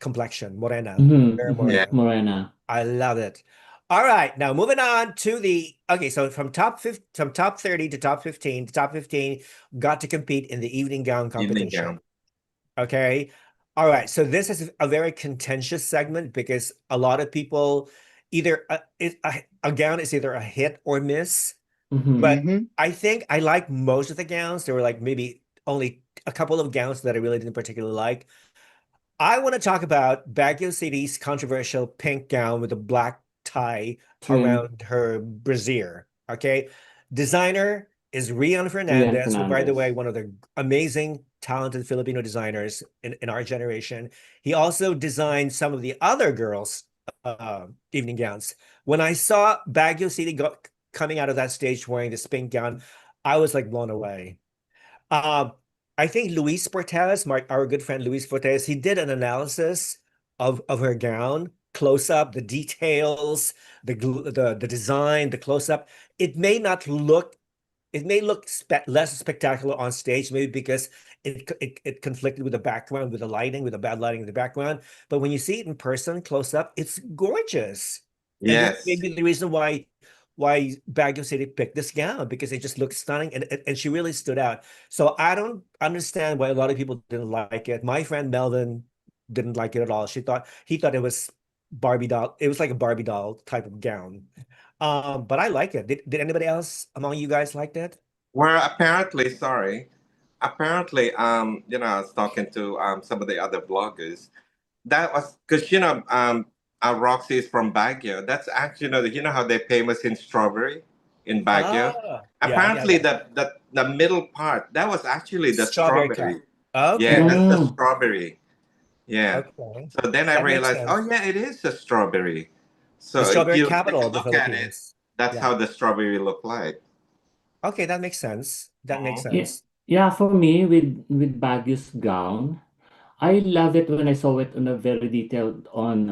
complexion, morena, very Yeah. morena. Morena. I love it. All right, now moving on to the okay. So from top 30 to top 15, the top 15 got to compete in the evening gown Evening competition. gown. Okay. All right. So this is a very contentious segment because a lot of people either a gown is either a hit or miss. But Mhm. I think I like most of the gowns. There were like maybe only a couple of gowns that I really didn't particularly like. I want to talk about Baguio City's controversial pink gown with a black tie Trim. around her brassiere. Okay. Designer is Rian Rian Fernandez, who, by the way, Fernandez. one of the amazing, talented Filipino designers in our generation. He also designed some of the other girls' evening gowns. When I saw Baguio City coming out of that stage wearing this pink gown, I was like blown away. Um, I think Luis Portes, our good friend Luis Portes, he did an analysis of her gown, close up, the details, the design, the close up. It may not look, it may look less spectacular on stage, maybe because it conflicted with the background, with the lighting, with the bad lighting in the background. But when you see it in person, close up, it's gorgeous. And this may Yes. be the reason why Baguio City picked this gown because it just looked stunning and she really stood out. So I don't understand why a lot of people didn't like it. My friend Melvin didn't like it at all. He thought it was Barbie doll. It was like a Barbie doll type of gown. But I like it. Did anybody else among you guys like that? Well, apparently, I was talking to some of the other bloggers. That was because Roxy is from Baguio. That's actually how they're famous in strawberry in Baguio. Apparently, Yeah. the middle part that was actually the Strawberry cup. strawberry. Yeah, Okay. that's the Mm. strawberry. Yeah. Okay. So then I That makes realized, oh sense. yeah, it is the strawberry. The So if strawberry you take capital a of the look at it, Philippines. that's Yeah. how the strawberry look like. Okay, that makes sense. That makes Mhm. Yeah. sense. Yeah, for me with Baguio's gown, I love it when I saw it on a very detailed on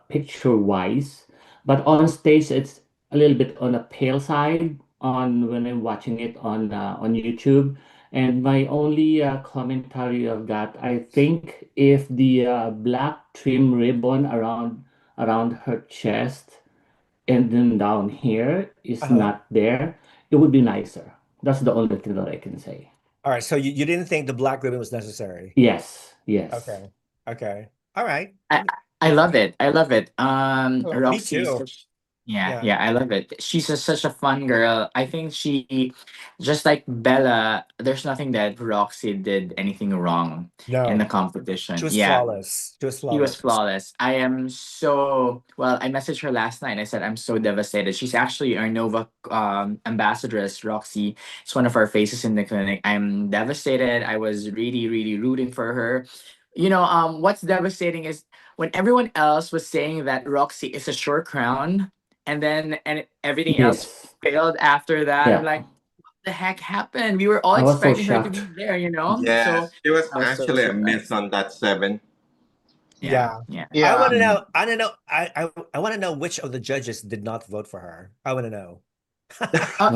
picture wise, but on stage it's a little bit on a pale side on when I'm watching it on YouTube, And my only commentary of that, I think if the black trim ribbon around her chest and then down here is Uh-huh. not there, it would be nicer. That's the only thing that I can say. All right, so you didn't think the black ribbon was necessary. Yes, yes. Okay. Okay. All right. I I love it. I love it. Oh, Me Roxy is too. yeah, Yeah. yeah, I love it. She's such a fun girl. I think she, just like Bella, there's nothing that Roxy did anything wrong in the No, she competition. was Yeah, flawless. She was she was flawless. flawless. I am so well. I messaged her last night. I said I'm so devastated. She's actually our Nova ambassadress, Roxy. It's one of our faces in the clinic. I'm devastated. I was really, really rooting for her. What's devastating is when everyone else was saying that Roxy is a sure crown, and everything else Yes. failed after that. I'm Yeah. like, what the heck happened? We were all I was so expecting her to be shocked. there. So Yes, she was I was so actually a miss surprised. on that 7. Yeah, Yeah. yeah. I want yeah. to Mhm. know. I don't know. I want to know which of the judges did not vote for her. I want to know.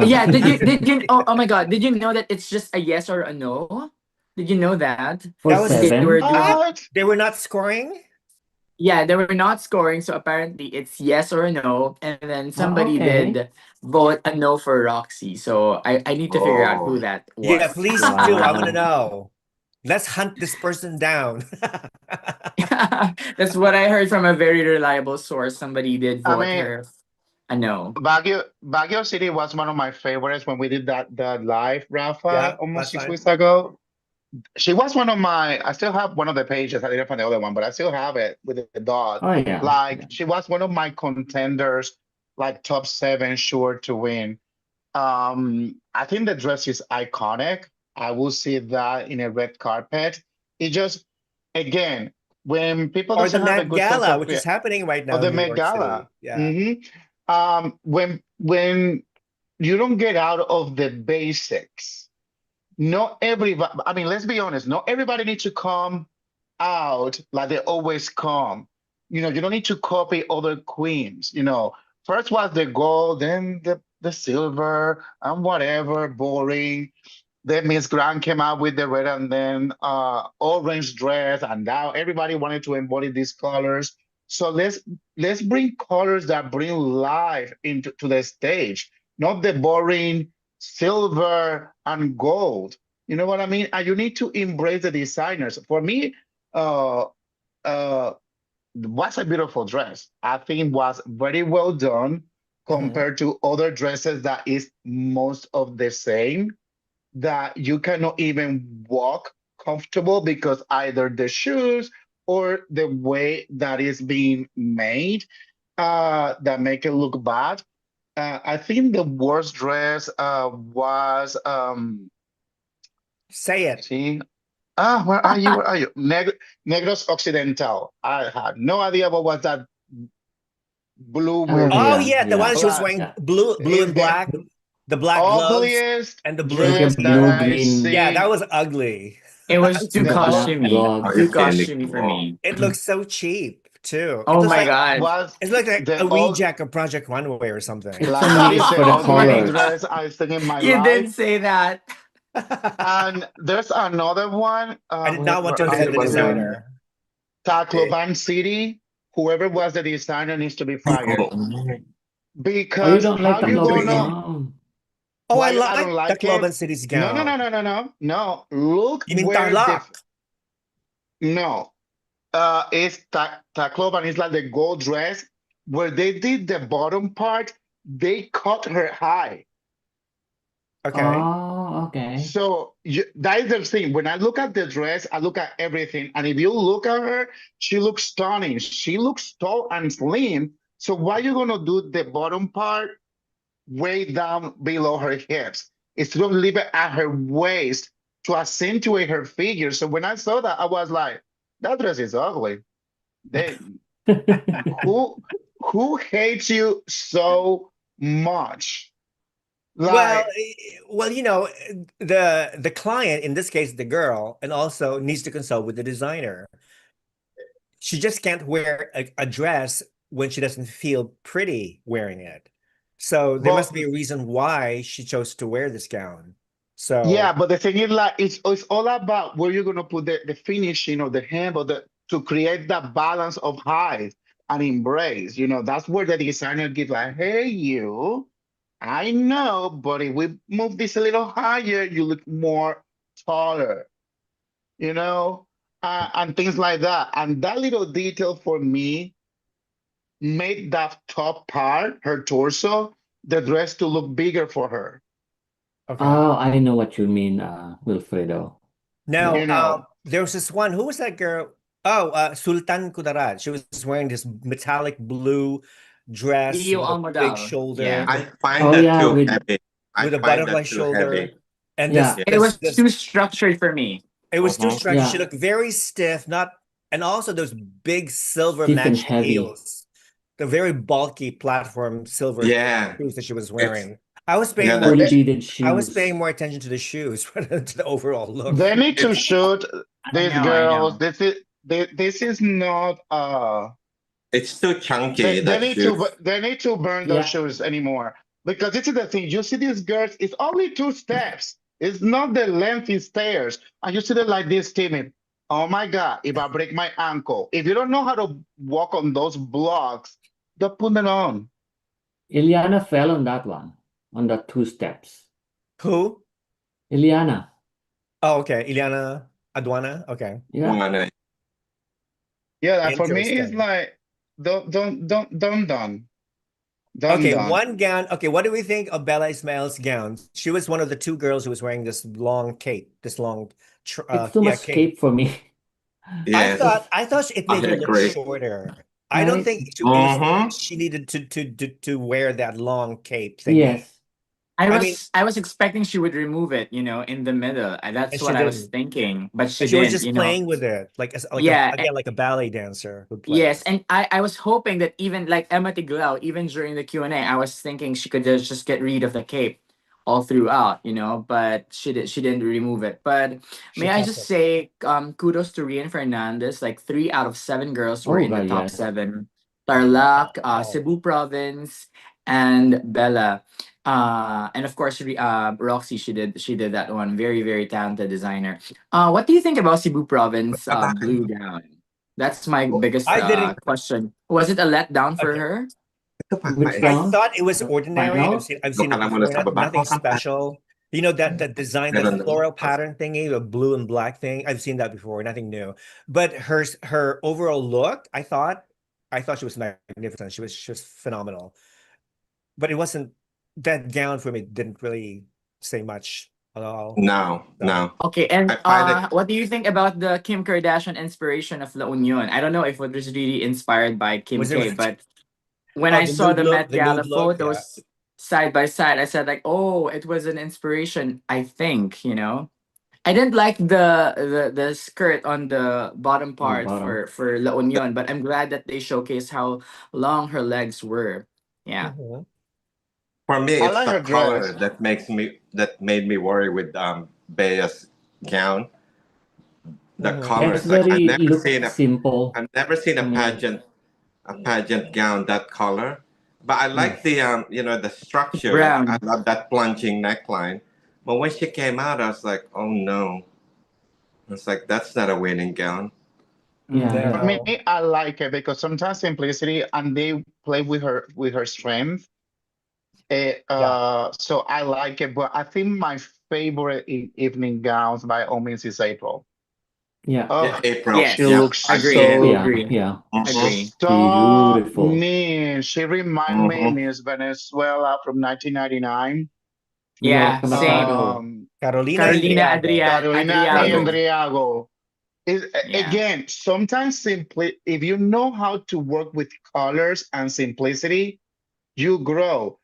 Yeah, did you oh my god, did you know that it's just a yes or a no? Did you know that? For That was They just were seven? doing it. What? they were not scoring. Yeah, they were not scoring, so apparently it's yes or no, and then Oh, somebody okay. did vote a no for Roxy. So I need to figure out who Oh, that Yeah, was. please do. I want to Wow. know. Let's hunt this person down. That's what I heard from a very reliable source. Somebody did I vote mean, her a no. Baguio City was one of my favorites when we did that live, Yeah, Rafa, almost last 6 weeks time. ago. She was one of my. I still have one of the pages. I didn't find the other one, but I still have it with the dot. Oh, yeah. Like Yeah. she was one of my contenders, like top 7, sure to win. I think the dress is iconic. I will see that in a red carpet. It just, again, when people Or the doesn't have a Met good sense Gala, of which is happening right of now in the New Met York Gala. City. Yeah. hmm when you don't get out of the basics, not everybody, I mean, let's be honest, not everybody needs to come out like they always come. You don't need to copy other queens. First was the gold, then the silver, and whatever, boring. Then Miss Grant came out with the red and then orange dress, and now everybody wanted to embody these colors. So let's bring colors that bring life into to the stage, not the boring silver and gold. You know what I mean? And you need to embrace the designers. For me, uh, uh, was a beautiful dress. I think was very well done Mhm. compared to other dresses that is most of the same, that you cannot even walk comfortable because either the shoes or the way that is being made that make it look bad. I think the worst dress was Say it. see where are you? Where are you? Negros Occidental. I had no idea what was that blue Oh, with Oh yeah. yeah, the one Yeah. she was black. wearing Yeah. blue Is and the black, the black gloves ugliest and the Like a dress blue. that blue I green Yeah, that seen. was ugly. It was too The black black costumey. are gloves. you Too kidding? costumey for Oh, me. It looks so cheap too. It Oh looks my like god. was it's like a the old reject of Project Runway or something. It's a like that is mix the for the ugliest colors. dress I've seen in my You life. did say that. And there's another one. I did not want Where to are offend the you? designer. Tacloban City. Whoever was the designer needs to be fired oh, Oh, you because don't like how you Tacloban? gonna? No. Oh, I Why I don't like the like it? Cloven City's No, no, gown. no, no, no, no, no. Look You mean where the Tarlac? no. It's Tacloban is like the gold dress where they did the bottom part. They cut her high. Okay. Oh, okay. So that is the thing. When I look at the dress, I look at everything. And if you look at her, she looks stunning. She looks tall and slim. So why you gonna do the bottom part way down below her hips? Instead of leave it at her waist to accentuate her figure. So when I saw that, I was like, that dress is ugly. They who who hates you so much? Well, Like, well, the client, in this case, the girl, and also needs to consult with the designer. She just can't wear a dress when she doesn't feel pretty wearing it. So there must well, be a reason why she chose to wear this gown. So Yeah, but the thing is, like, it's all about where you're gonna put the finishing of the hem, or the to create that balance of height and embrace. That's where the designer gives, like, hey, you, I know, but if we move this a little higher, you look more taller. And things like that. And that little detail for me made that top part, her torso, the dress to look bigger for her. okay. Oh, I know what you mean, Wilfredo. Now, You know, there was this one. Who was that girl? Oh, Sultan Kudarat. She was wearing this metallic blue dress Leo with a big Almodal. shoulder, Yeah. I find Oh that yeah, too with heavy. I with a find butterfly that too heavy. shoulder, and yeah, It was this too structured for me. it was too Mhm. structured. She yeah, looked very stiff, not, and also those big silver stiff and matched heavy. heels, the very bulky platform silver Yeah, shoes that she was it's wearing. I was yeah paying more that Fully eh, attention. beaded I was paying more shoes. attention to the shoes rather than to the overall look. they need to it's shoot I these know, I girls. know. This is not it's too they, chunky they that need to shoes. they need to burn those Yeah, shoes anymore, because this is the thing. You see these girls, it's only 2 steps. It's not the lengthy stairs. And you see them like this, Timmy. Oh my God, if I break my ankle, if you don't know how to walk on those blocks, don't put them on. Ileana fell on that one, on the 2 steps. Who? Ileana, Oh, okay. Ileana Aduana. Okay. yeah. Wanna- Yeah, that for me is Interesting. like, done, Okay, done. one gown. Okay, what do we think of Bella Ismail's gown? She was one of the two girls who was wearing this long cape, this long, It's too yeah, much cape. cape for me. Yes, I thought it I made her look agree. shorter. I don't Right? think it was Mm-hmm. she needed to wear that long cape thingy. Yes. I mean, I was expecting she would remove it, in the middle. and That's she what I was didn't. thinking, but she And she was didn't, just playing with it, like a Yeah, again like a ballet dancer who yes, plays. and I was hoping that even like Emma Tiglao, even during the Q&A, I was thinking she could just get rid of the cape all throughout, but she didn't remove it. But She may I kept just it. say kudos to Rian Fernandez. Like 3 out of 7 girls were Oh in the God, top yes. 7. Tarlac, Wow. Cebu Province, and Bella. And of course, Roxy, she did that one. Very, very talented designer. What do you think about Cebu Province blue gown? That's my biggest I didn't. question. Was it a letdown for Okay. her? Ito pa Which I gown? thought it was The ordinary. final? I've Doon seen ka it lang muna before. sa baba. Nothing special. You know that design, that Meron na. floral pattern thingy, the blue and black thing. I've seen that before. Nothing new. But her overall look, I thought she was magnificent. She was phenomenal. But it wasn't that gown for me. Didn't really say much at all. No, So no. Okay, and I find it. what do you think about the Kim Kardashian inspiration of La Union? I don't know if it was really inspired by Kim was it K, but when oh I saw the Met the nude Gala look? Yeah. photos side by side, I said like, oh, it was an inspiration. I think. I didn't like the skirt on the bottom On the part bottom. for La Union, but I'm glad that they showcased how long her legs were. Yeah. Mhm. For me, I it's like the her color dress. that made me worry with Bea's gown. The Mhm. Yeah, color it's is like very look simple. I've never seen Mm, a pageant gown that color. But I like yes. the the structure. I Brown. love that plunging neckline. But when she came out, I was like, oh no. It's like that's not a wedding gown. Yeah, Mm-hmm. For yeah. me, No. I like it because sometimes simplicity, and they play with her strength. Yeah. So I like it, but I think my favorite evening gowns by all means is April. Yeah. Yeah, Oh, April. she Yes. Yep, looks Agree. again. so Yeah, Agree. yeah. Mm-hmm. Agree. so Beautiful. mean. She reminds me Mm-hmm. Miss Venezuela from 1999. Yeah. Bianca Same. Machado. Um, Carolina Carolina Indriago. Carolina Adriago. Endriago. Yeah. Again, sometimes simply, if you know how to work with colors and simplicity, you grow.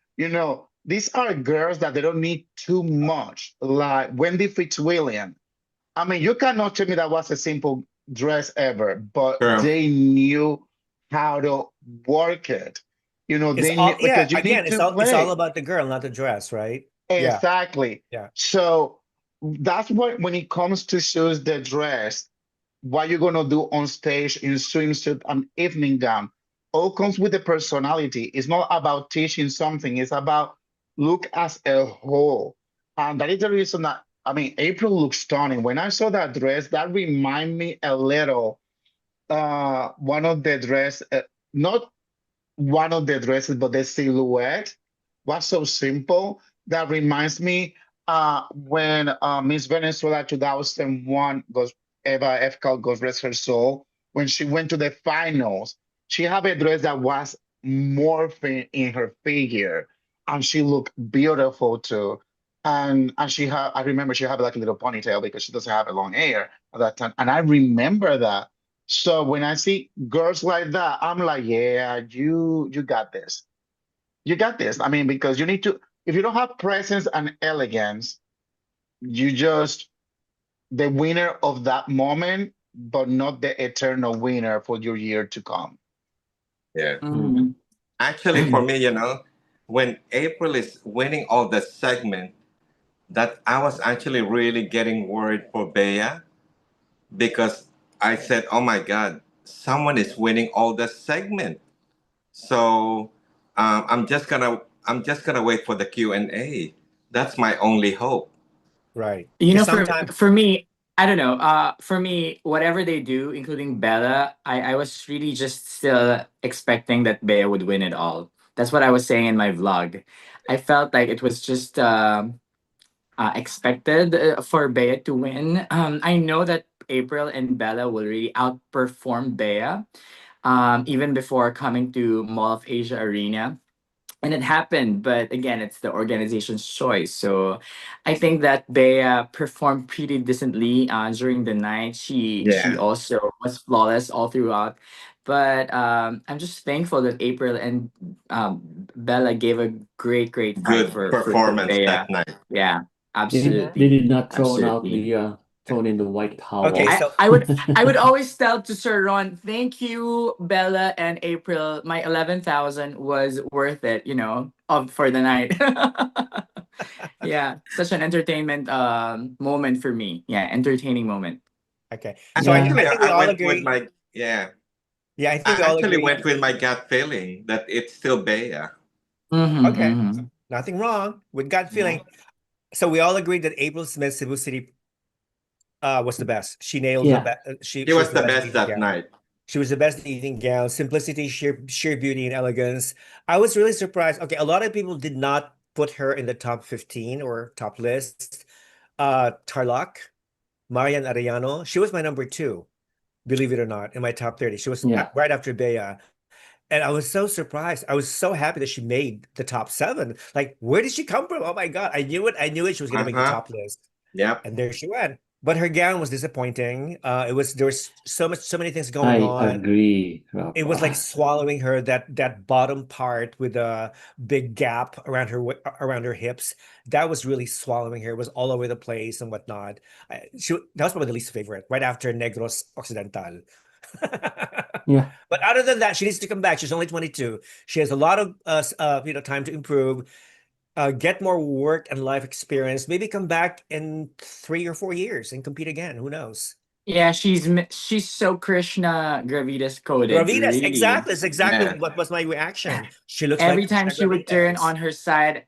These are girls that they don't need too much, like Wendy Fitzwilliam. I mean, you cannot tell me that was a simple dress ever, but True. they knew how to work it. It's They all knew, yeah, because you again, need to it's all play. about the girl, not the dress, right? Yeah, Exactly. yeah. So that's what, when it comes to choose the dress, what you're gonna do on stage in swimsuit and evening gown, all comes with the personality. It's not about teaching something, it's about look as a whole. And that is the reason that I mean, April looks stunning. When I saw that dress, that remind me a little one of the dress, not one of the dresses, but the silhouette was so simple. That reminds me when Miss Venezuela 2001 goes, Eva Efcal, God rest her soul, when she went to the finals, she had a dress that was morphing in her figure, and she looked beautiful too. And she had, I remember she had like a little ponytail because she doesn't have a long hair at that time. And I remember that. So when I see girls like that, I'm like, yeah, you got this. You got this. I mean, because you need to, if you don't have presence and elegance, you just the winner of that moment, but not the eternal winner for your year to come. Yeah. Mhm. Actually, for me, when April is winning all the segment, that I was actually really getting worried for Bea because I said, "Oh my God, someone is winning all the segment." So I'm just gonna wait for the Q&A. That's my only hope. Right. You Because know, sometimes, for me, I don't know. For me, whatever they do, including Bella, I was really just still expecting that Bea would win it all. That's what I was saying in my vlog. I felt like it was just expected for Bea to win. I know that April and Bella will really outperform Bea, even before coming to Mall of Asia Arena. And it happened, but again, it's the organization's choice. So I think that Bea performed pretty decently during the night. She Yeah, also was flawless all throughout. But I'm just thankful that April and Bella gave a great fight good for performance Bea. that night. Yeah, Mhm. They absolutely. did not throw out Absolutely. the thrown in the white Okay, towel. I, so I would I would always tell to Sir Ron, thank you, Bella and April. My 11,000 was worth it, for the night. Yeah, such an entertainment moment for me. Yeah, entertaining moment. okay. So I, Yeah. I Actually, think we I all went with agree. my yeah. Yeah, I think we I all actually agree. went with my gut feeling that it's still Bea. Mm-hmm, Okay. mm-hmm. Nothing wrong with gut Mhm. feeling. So we all agreed that April Smith Cebu City was the best. She nailed the Yeah. best. She He she was was the the best best eating that gown. night. She was the best eating gown. Simplicity, sheer beauty, and elegance. I was really surprised. Okay, a lot of people did not put her in the top 15 or top list. Tarlac, Marian Arellano. She was my number two, believe it or not, in my top 30. She was Yeah. right after Bea. And I was so surprised. I was so happy that she made the top seven. Like, where did she come from? Oh my God. I knew it. I knew it. She was going to make the Uh-huh. top list. Yep. And there she went. But her gown was disappointing. There was so many things going I on. agree, It was like Rafa. swallowing her, that bottom part with a big gap around her hips. That was really swallowing her. It was all over the place and whatnot. That was probably the least favorite, right after Negros Occidental. Yeah. But other than that, she needs to come back. She's only 22. She has a lot of time to improve, get more work and life experience. Maybe come back in 3 or 4 years and compete again. Who knows? Yeah, she's so Krishna Gravitas coded, Gravitas, really. exactly. That's exactly Yeah. what was my reaction. She looks like Every time Krishna she would turn Gravitas. on her side,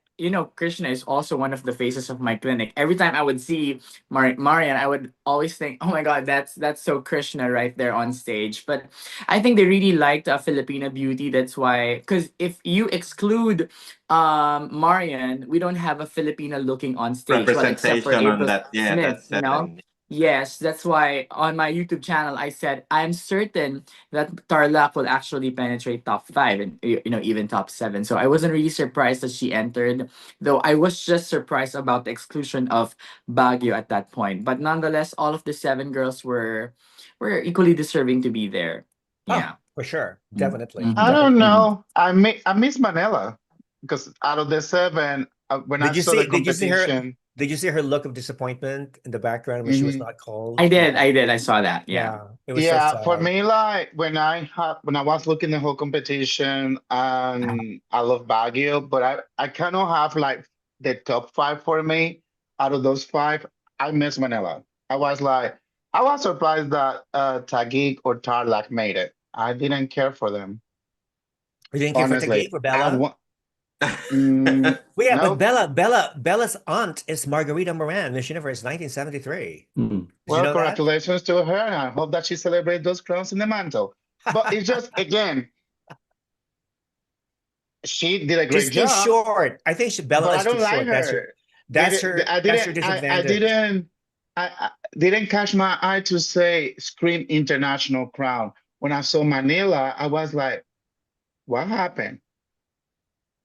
Krishna is also one of the faces of my clinic. Every time I would see Marian, I would always think, "Oh my God, that's so Krishna right there on stage." But I think they really liked Filipina beauty. That's why, because if you exclude Marian, we don't have a Filipina looking on stage. Well, except for Representation on April that. Yeah, Smith, that's seven. Yes, that's why on my YouTube channel I said I'm certain that Tarlac will actually penetrate top five and even top seven. So I wasn't really surprised that she entered, though I was just surprised about the exclusion of Baguio at that point. But nonetheless, all of the seven girls were equally deserving to be there. Oh, Yeah. for sure. Mhm, Definitely. I mhm, don't Definitely. mhm. know. I miss Manila because out of the seven, when I Did you saw the see her competition, look of disappointment in the background when she was mhm, not called? I Oh did, my, I did, I saw that. Yeah. yeah, it was so yeah, for sad. me, like when I was looking the whole competition, I love Baguio, but I kind of have like the top five for me. Out of those five, I miss Manila. I was surprised that Taguig or Tarlac made it. I didn't care for them, You didn't care for honestly. Taguig or And Bella? one, Well, yeah, but Nope. Bella's aunt is Margarita Moran, Miss Universe 1973. Mm. Did you Well, know that? congratulations to her. And I hope that she celebrates those crowns in the mantle. But it's just, again, she did a She's great too job, short. I think but Bella I is too don't like short. her. That's her I disadvantage. didn't catch my eye to say Scream International Crown. When I saw Manila, I was like, what happened?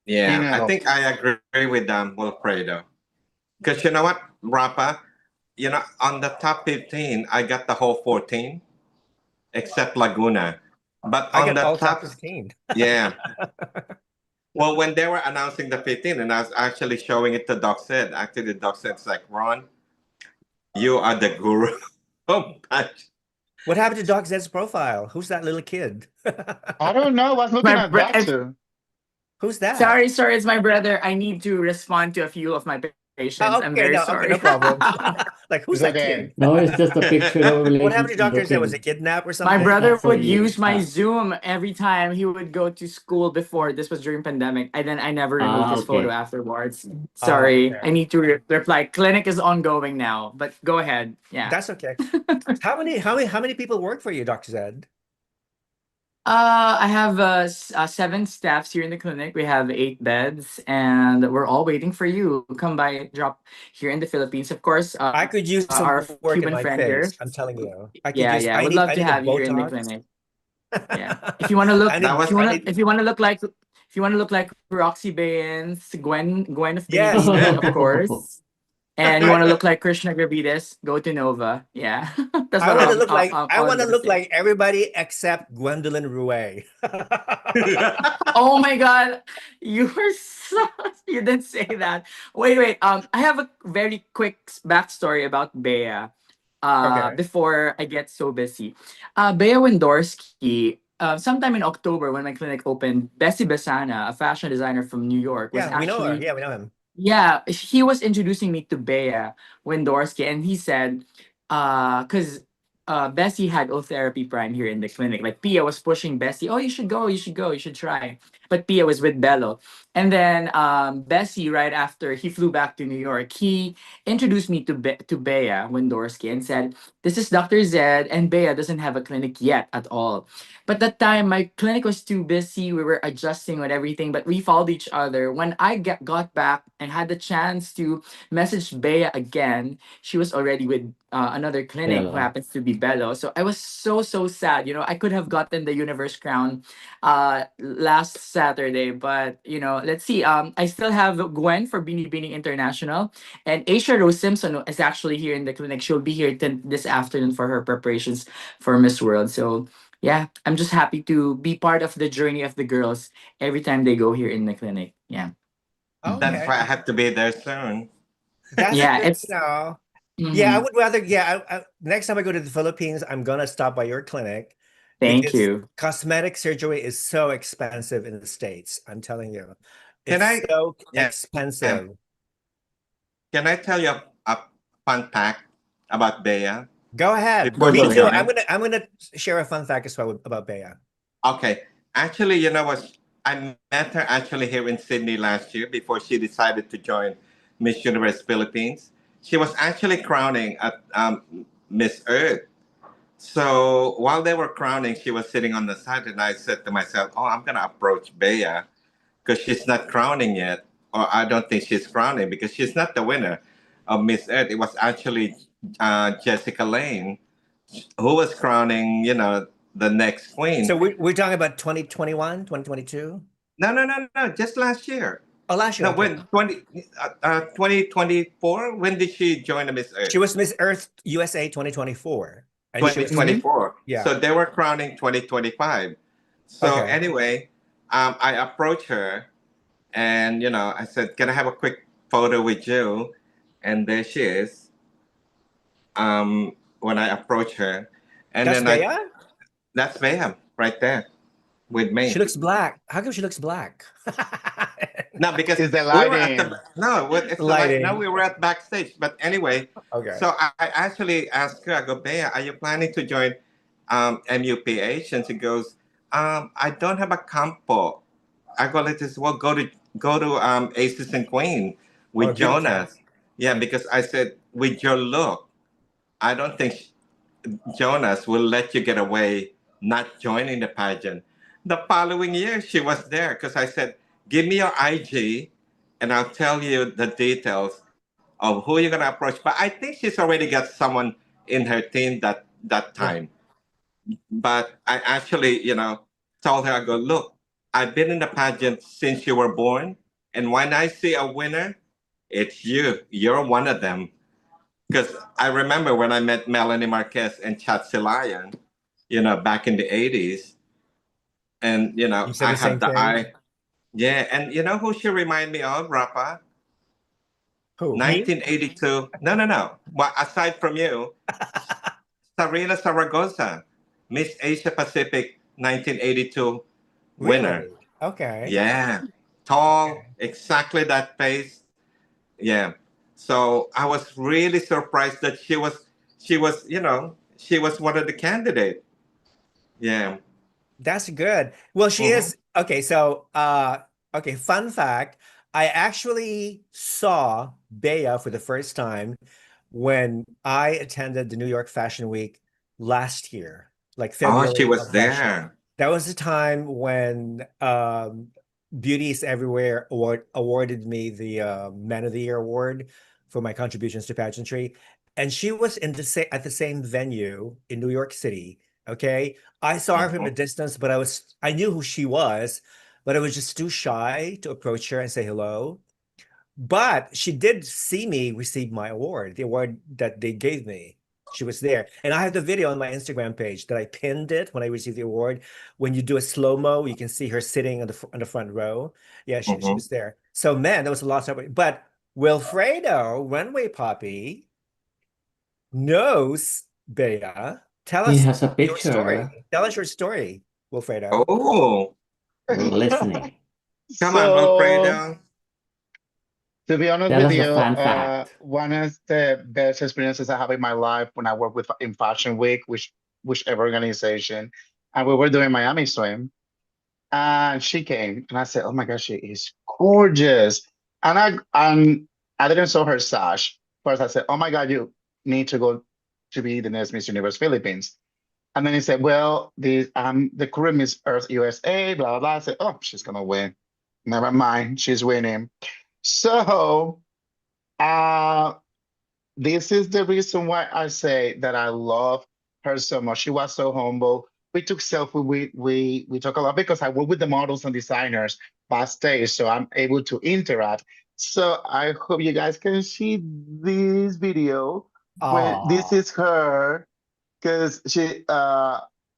Yeah, I know, think I agree with Wilfredo. Because you know what, Rapa, on the top 15, I got the whole 14, except Laguna. But I on got the all top top, 15. yeah. Well, when they were announcing the 15, and I was actually showing it to Doc Sid, actually, Doc Sid's like, Ron, you are the guru. Oh, gosh. What happened to Doc Zed's profile? Who's that little kid? I don't know. I was looking My at that bro- too. Who's that? Sorry, it's my brother. I need to respond to a few of my patients. I'm very Okay, sorry. no problem. Like, who's It's that okay. kid? No, it's just a picture of What happened to relationship Dr. Zed? Was looking. it kidnapped or My something? brother That's so would weird. use my Zoom every time he would go to school before. This was during pandemic. I never removed his photo Okay. afterwards. Oh, Sorry. okay. I need to reply. Clinic is ongoing now, but go ahead. Yeah. That's okay. How many people work for you, Dr. Zed? I have 7 staffs here in the clinic. We have 8 beds, and we're all waiting for you. Come by, drop here in the Philippines. Of course, I could use some our work in Cuban my friend here. face. I'm telling you. I could Yeah, use. yeah. I Would need. love I to need a have you here in the Botox. clinic. Yeah. If you want to look, I That need. was if you want to look like, Roxy Baines, Gwen of Yes. Binibini, of course. And you want to look like Krishna Gravides, go to Nova. Yeah. That's I what want to look like. I all I'm want to gonna look say. like everybody except Gwendolyn Rue. Oh my God, you were so you didn't say that. Wait. I have a very quick backstory about Bea. Okay. Before I get so busy, Bea Wendorsky. Sometime in October, when my clinic opened, Bessie Besana, a fashion designer from New York, was Yeah, we know her. actually Yeah, we know him. yeah, he was introducing me to Bea Wendorsky, and he said, because Bessie had O-Therapy Prime here in the clinic. Like Pia was pushing Bessie, oh, you should go, you should try. But Pia was with Bello. And then Bessie, right after he flew back to New York, he introduced me to Bea Wendorsky and said, this is Dr. Zed, and Bea doesn't have a clinic yet at all. But that time, my clinic was too busy. We were adjusting with everything, but we followed each other. When I got back and had the chance to message Bea again, she was already with another clinic who Bella. happens to be Bello. So I was so sad. I could have gotten the Universe crown last Saturday, but let's see. I still have Gwen for Bini International, and Aisha Rose Simpson who is actually here in the clinic. She'll be here this afternoon for her preparations for Miss World. So yeah, I'm just happy to be part of the journey of the girls every time they go here in the clinic. Yeah. That's Okay. why I have to be there soon. That's Yeah, good it's to know. Yeah, I mhm. would rather. Yeah, next time I go to the Philippines, I'm gonna stop by your clinic Thank because you. cosmetic surgery is so expensive in the States. I'm telling you, Can it's I, so yeah, expensive. can I tell you a fun fact about Bea Go ahead. before Me she Go too. ahead. joined? I'm gonna share a fun fact as well about Bea. Okay. Actually, you know what? I met her actually here in Sydney last year before she decided to join Miss Universe Philippines. She was actually crowning at Miss Earth. So while they were crowning, she was sitting on the side, and I said to myself, "Oh, I'm gonna approach Bea because she's not crowning yet, or I don't think she's crowning because she's not the winner of Miss Earth. It was actually Jessica Lane who was crowning, the next queen. So we're talking about 2021, 2022? No, just last year. Oh, last year. No, Okay. when 2024, when did she join the Miss Earth? She was Miss Earth USA 2024. And she was 2024. yeah. So they were crowning 2025. So Okay. anyway, I approached her and, I said, can I have a quick photo with you? And there she is. When I approached her. And That's then Bea? that's Bea right there with me. She looks black. How come she looks black? No, because It's the we were at lighting. it's the light. No, we were at backstage. But anyway, Okay. so I actually asked her, I go, Bea, are you planning to join MUPH? And she goes, I don't have a campo. I go, let's well go to go to Aces and Queen Or with beauty queen. Jonas. Yeah, because I said with your look, I don't think Jonas will let you get away not joining the pageant. The following year, she was there because I said, "Give me your IG, and I'll tell you the details of who you're gonna approach." But I think she's already got someone in her team that Yeah. time. But I actually, told her, I go, "Look, I've been in the pageant since you were born, and when I see a winner, it's you. You're one of them." Because I remember when I met Melanie Marquez and Chat Silayan, back in the 80s. And, You said I the same have the thing? eye. Yeah. And you know who she remind me of, Rafa? Who, me? 1982. No, no, no. Well, aside from you, Sarina Saragosa, Miss Asia Pacific 1982 winner. Really? Okay. Yeah. Tall, Okay. exactly that face. Yeah. So I was really surprised that she was one of the candidates. Yeah. That's good. Well, she Mm-hmm. is okay, so okay, fun fact. I actually saw Bea for the first time when I attended the New York Fashion Week last year, like Oh, she February was of last year. there. That was the time when Beauties Everywhere awarded me the Man of the Year award for my contributions to pageantry. And she was in at the same venue in New York City. Okay. I saw her from a Mm-hmm. distance, but I knew who she was, but I was just too shy to approach her and say hello. But she did see me receive my award, the award that they gave me. She was there. And I have the video on my Instagram page that I pinned it when I received the award. When you do a slow-mo, you can see her sitting on the front row. Yeah, she Mm-hmm. was there. So man, there was a lot of, but Wilfredo, Runwaypapii, knows Bea. Tell He us has a your picture. story. Tell us your story, Wilfredo. Oh, We're listening. come on, So, Wilfredo. to be honest Tell with us the you, fun fact. one of the best experiences I have in my life when I work with in Fashion Week, whichever organization, and we were doing Miami Swim, and she came, and I said, "Oh my gosh, she is gorgeous," and I didn't saw her sash. First, I said, "Oh my God, you need to go to be the next Miss Universe Philippines." And then he said, "Well, the current Miss Earth USA, blah blah blah." I said, "Oh, she's gonna win. Never mind, she's winning." So, uh, this is the reason why I say that I love her so much. She was so humble. We took selfie. We talk a lot because I work with the models and designers backstage, so I'm able to interact. So I hope you guys can see this video where this Oh, is her because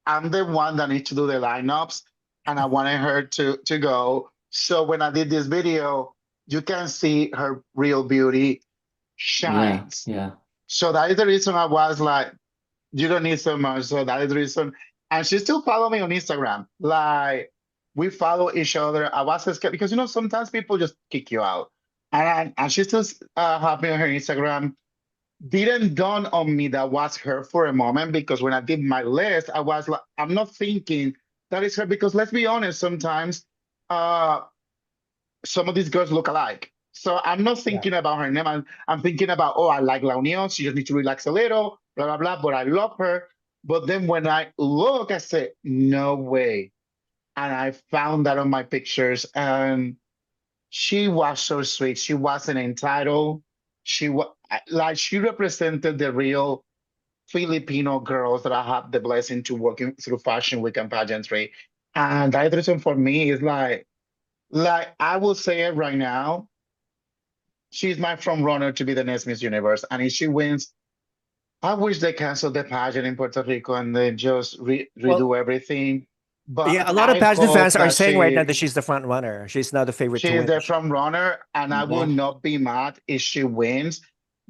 I'm the one that needs to do the lineups, and I wanted her to go. So when I did this video, you can see her real beauty Yeah, shines. yeah. So that is the reason I was like, you don't need so much. So that is the reason. And she still follow me on Instagram. Like we follow each other. I was scared because sometimes people just kick you out. And she still have me on her Instagram. Didn't dawn on me that was her for a moment because when I did my list, I was like, I'm not thinking that is her because let's be honest, sometimes uh some of these girls look alike. So I'm not yeah. thinking about her name. I'm thinking about, oh, I like La Union. She just needs to relax a little, blah, blah, blah. But I love her. But then when I look, I say, no way. And I found that on my pictures. And she was so sweet. She wasn't entitled. She was like, she represented the real Filipino girls that I had the blessing to working through Fashion Week and pageantry. And that reason for me is like I will say it right now, she's my front runner to be the next Miss Universe. And if she wins, I wish they cancel the pageant in Puerto Rico and then just Well, redo everything. yeah, But a lot of I pageant hope fans are that saying right now that she's the front runner. She's now the favorite she to is win. the front runner, and I will Yeah. not be mad if she wins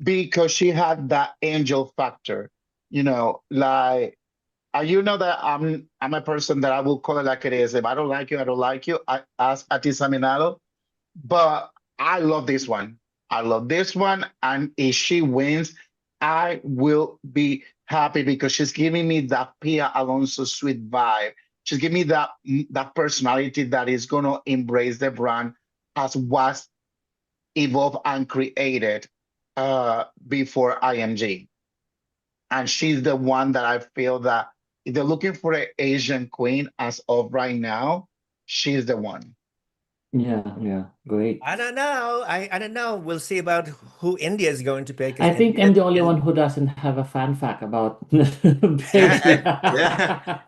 because she had that angel factor. Like you know that I'm a person that I will call it like it is. If I don't like you, I don't like you. I ask Atisaminado. But I love this one. I love this one. And if she wins, I will be happy because she's giving me that Pia Alonso sweet vibe. She's giving me that personality that is gonna embrace the brand as was evolved and created before IMG. And she's the one that I feel that if they're looking for an Asian queen as of right now, she's the one. Yeah, great. I don't know. I don't know. We'll see about who India is going to pick. 'Cause I think India I'm the only is- one who doesn't have a fan fact about Yeah,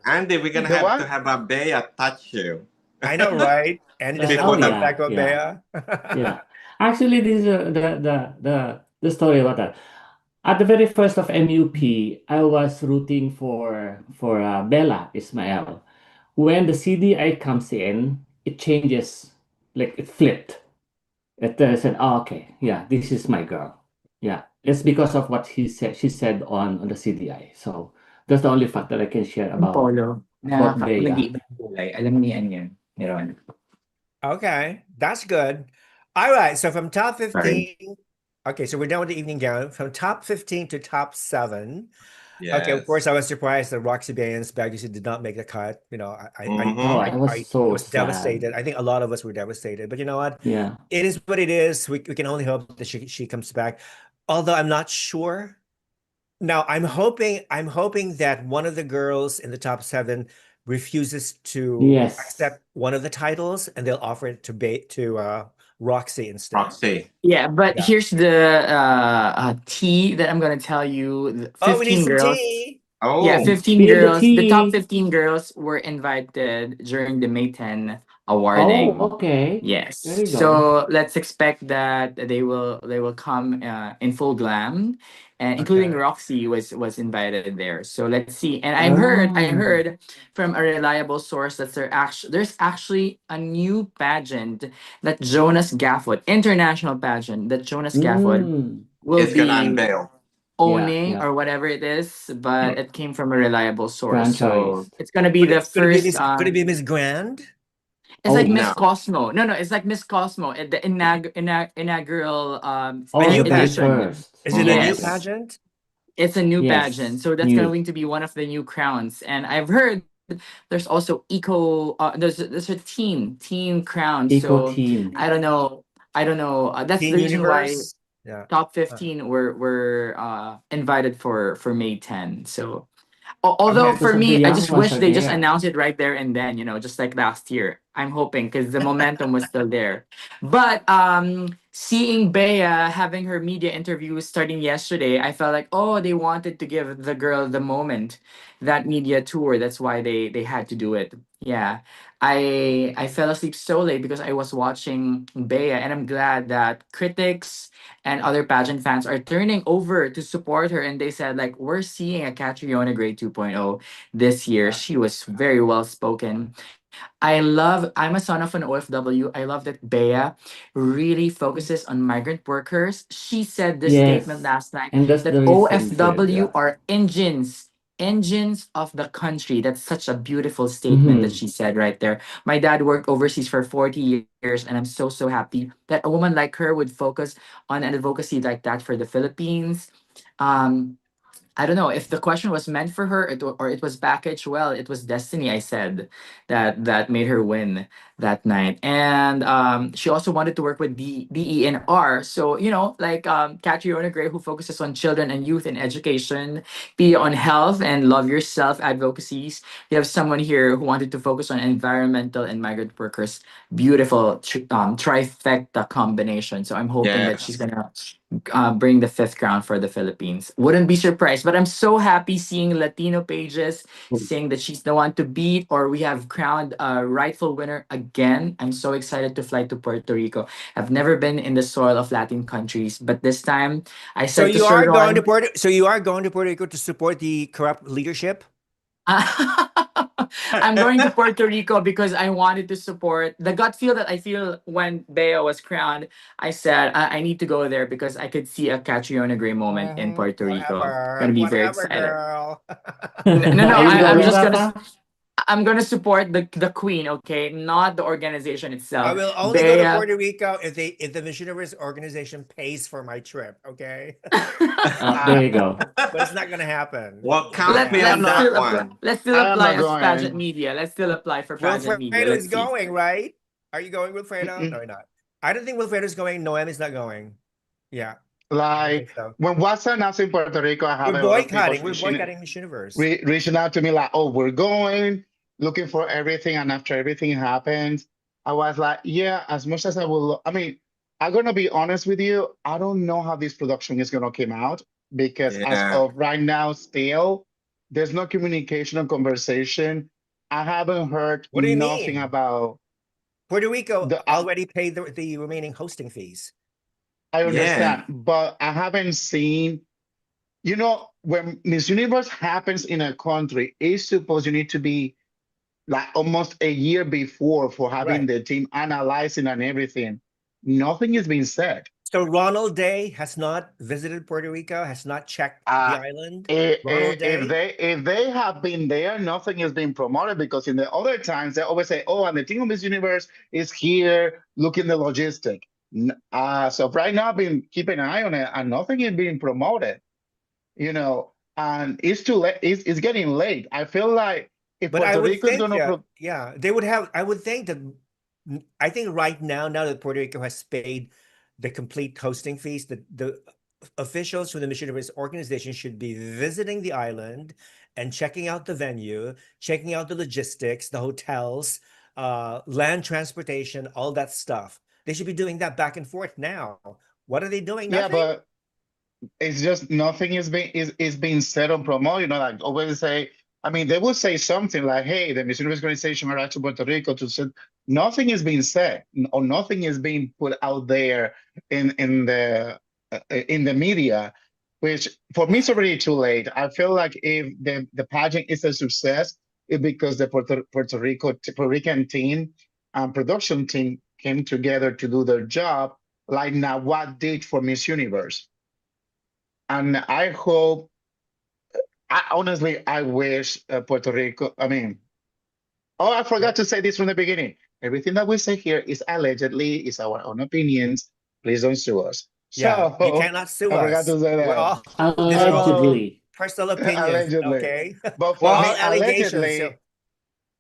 Andy, we're gonna The have to what? have a Bea touch you. I know, right? And it doesn't Before have the- a fact about yeah. Bea. Yeah. Actually, this is the story about that. At the very first of MUP, I was rooting for Bella Ismael. When the CDI comes in, it changes, like it flipped. It said, oh, okay, yeah, this is my girl. Yeah, it's because of what she said on the CDI. So that's the only fact that I can share Yung about polo na Bea. nag-iiba ng kulay. Alam niya yan, ni Ron. Okay, that's good. All right, so from top Sorry. 15, okay, so we're done with the evening gown. From top 15 to top 7. Okay, of Yes. course, I was surprised that Roxy Bay and Spaghetti did not make the cut. You know, Oh, I was I so was devastated. sad. I think a lot of us were devastated. But you know what? Yeah. It is what it is. We can only hope that she comes back. Although I'm not sure. Now I'm hoping that one of the girls in the top 7 refuses to Yes. accept one of the titles, and they'll offer it to Roxy instead. Roxy. Yeah, but Yeah. here's the tea that I'm gonna tell you. The Oh, we need 15 some girls. tea. Oh, Yeah, 15 Spill the girls. The top tea. 15 girls were invited during the May 10 Oh, awarding. okay. Yes. There you go. So let's expect that they will come in full glam, and including Okay. Roxy was invited there. So let's see. And I heard from a reliable source that there's actually a new pageant that Jonas Gafford, international pageant that Jonas Gafford Mm. will it's gonna be unveil. owning Yeah. or whatever it is, but it came from a reliable source. So Franchised. it's gonna be the Could it be first. Could it be Miss Grand? It's like Oh. Miss No. Cosmo. No, it's like Miss Cosmo at the inaugural Oh, new the very edition. first. Is it a new Yes. pageant? It's a new Yes, pageant, so that's new. going to be one of the new crowns. And I've heard there's also there's a teen crown. Eco So team. I don't know. That's Teen the reason why Universe? Yeah. top 15 were invited for May 10. So Okay. although for Because of the me, I young just ones wish are they just there. announced it right there and then, just like last year. I'm hoping because the momentum was still there. But seeing Bea having her media interview starting yesterday, I felt like, oh, they wanted to give the girl the moment, that media tour. That's why they had to do it. Yeah. I fell asleep so late because I was watching Bea, and I'm glad that critics and other pageant fans are turning over to support her, and they said like we're seeing a Catriona Gray 2.0 this year. She was very well spoken. I'm a son of an OFW. I love that Bea really focuses on migrant workers. She said this statement Yes. last night And that's that the reason for it. OFW Yeah. are engines of the country. That's such a beautiful statement that Mhm. she said right there. My dad worked overseas for 40 years, and I'm so happy that a woman like her would focus on an advocacy like that for the Philippines. Um, I don't know if the question was meant for her, or it was packaged well. It was destiny. I said that made her win that night, and she also wanted to work with DENR. So like Catriona Gray, who focuses on children and youth in education, be on health and love yourself advocacies. We have someone here who wanted to focus on environmental and migrant workers. Beautiful trifecta combination. So I'm hoping that she's Yes. gonna bring the fifth crown for the Philippines. Wouldn't be surprised, but I'm so happy seeing Latino pages saying that she's the one to beat, or we have crowned a rightful winner again. I'm so excited to fly to Puerto Rico. I've never been in the soil of Latin countries, but this time I So said to you Sir are going to Ron, Puerto Rico to support the corrupt leadership? I'm going to Puerto Rico because I wanted to support the gut feel that I feel when Bea was crowned. I said I need to go there because I could see a Catriona Gray moment in Puerto Rico. Gonna be very Whatever, excited. girl. No, Are you I'm going, just Rafa? I'm gonna support the queen, okay, not the organization I itself. will only go to Bea, Puerto Rico if the Miss Universe organization pays for my trip, okay? There you go. But it's not gonna happen. Well, count me I am on let's not. that still apply. one. Let's still I am apply not as pageant going. media. Let's still apply for pageant media. Wilfredo is Let's see. going, right? Are you going, Wilfredo? Mm-mm. No, you're not. I don't think Wilfredo's going. Noemi's not going. Yeah, I don't Like think so. when was announced in Puerto Rico, I have We're a lot of people boycotting. We're boycotting Miss Universe. reaching out to me like, "Oh, we're going, looking for everything." And after everything happened, I was like, "Yeah, as much as I will." I mean, I'm gonna be honest with you. I don't know how this production is gonna come out because as Yeah. of right now, still there's no communication and conversation. I haven't heard What do you nothing mean? about Puerto Rico the. already paid the remaining hosting fees. I Yeah. understand, but I haven't seen. You know, when Miss Universe happens in a country, it's supposed you need to be like almost a year before for having Right. the team analyzing and everything. Nothing is being said. So Ronald Day has not visited Puerto Rico, has not checked the island. Ronald Day. If they have been there, nothing is being promoted because in the other times they always say, "Oh, and the team of Miss Universe is here looking the logistic." So right now, I've been keeping an eye on it, and nothing is being promoted. You know, and it's too late. It's getting late. I feel like if But I Puerto would Rico is think, gonna yeah, they would have, I would think that, I think right now that Puerto Rico has paid the complete hosting fees, the officials from the Miss Universe organization should be visiting the island and checking out the venue, checking out the logistics, the hotels, land transportation, all that stuff. They should be doing that back and forth now. What are they doing? yeah, Nothing? but it's just nothing is being said on promo. You know, like always say. I mean, they would say something like, "Hey, the Miss Universe organization arrived to Puerto Rico to say." Nothing is being said, or nothing is being put out there in the media, which for me is already too late. I feel like if the pageant is a success, it's because the Puerto Rican team and production team came together to do their job, like Nawat did for Miss Universe. And I hope, I honestly, I wish Puerto Rico, I mean, oh, I forgot to say this from the beginning. Everything that we say here is allegedly, is our own opinions. Please don't sue us. Yeah, you So cannot sue I forgot us. to say We're that. all, these are all Allegedly. personal opinions, Allegedly. okay? But for Well, me, All allegations. So, yeah.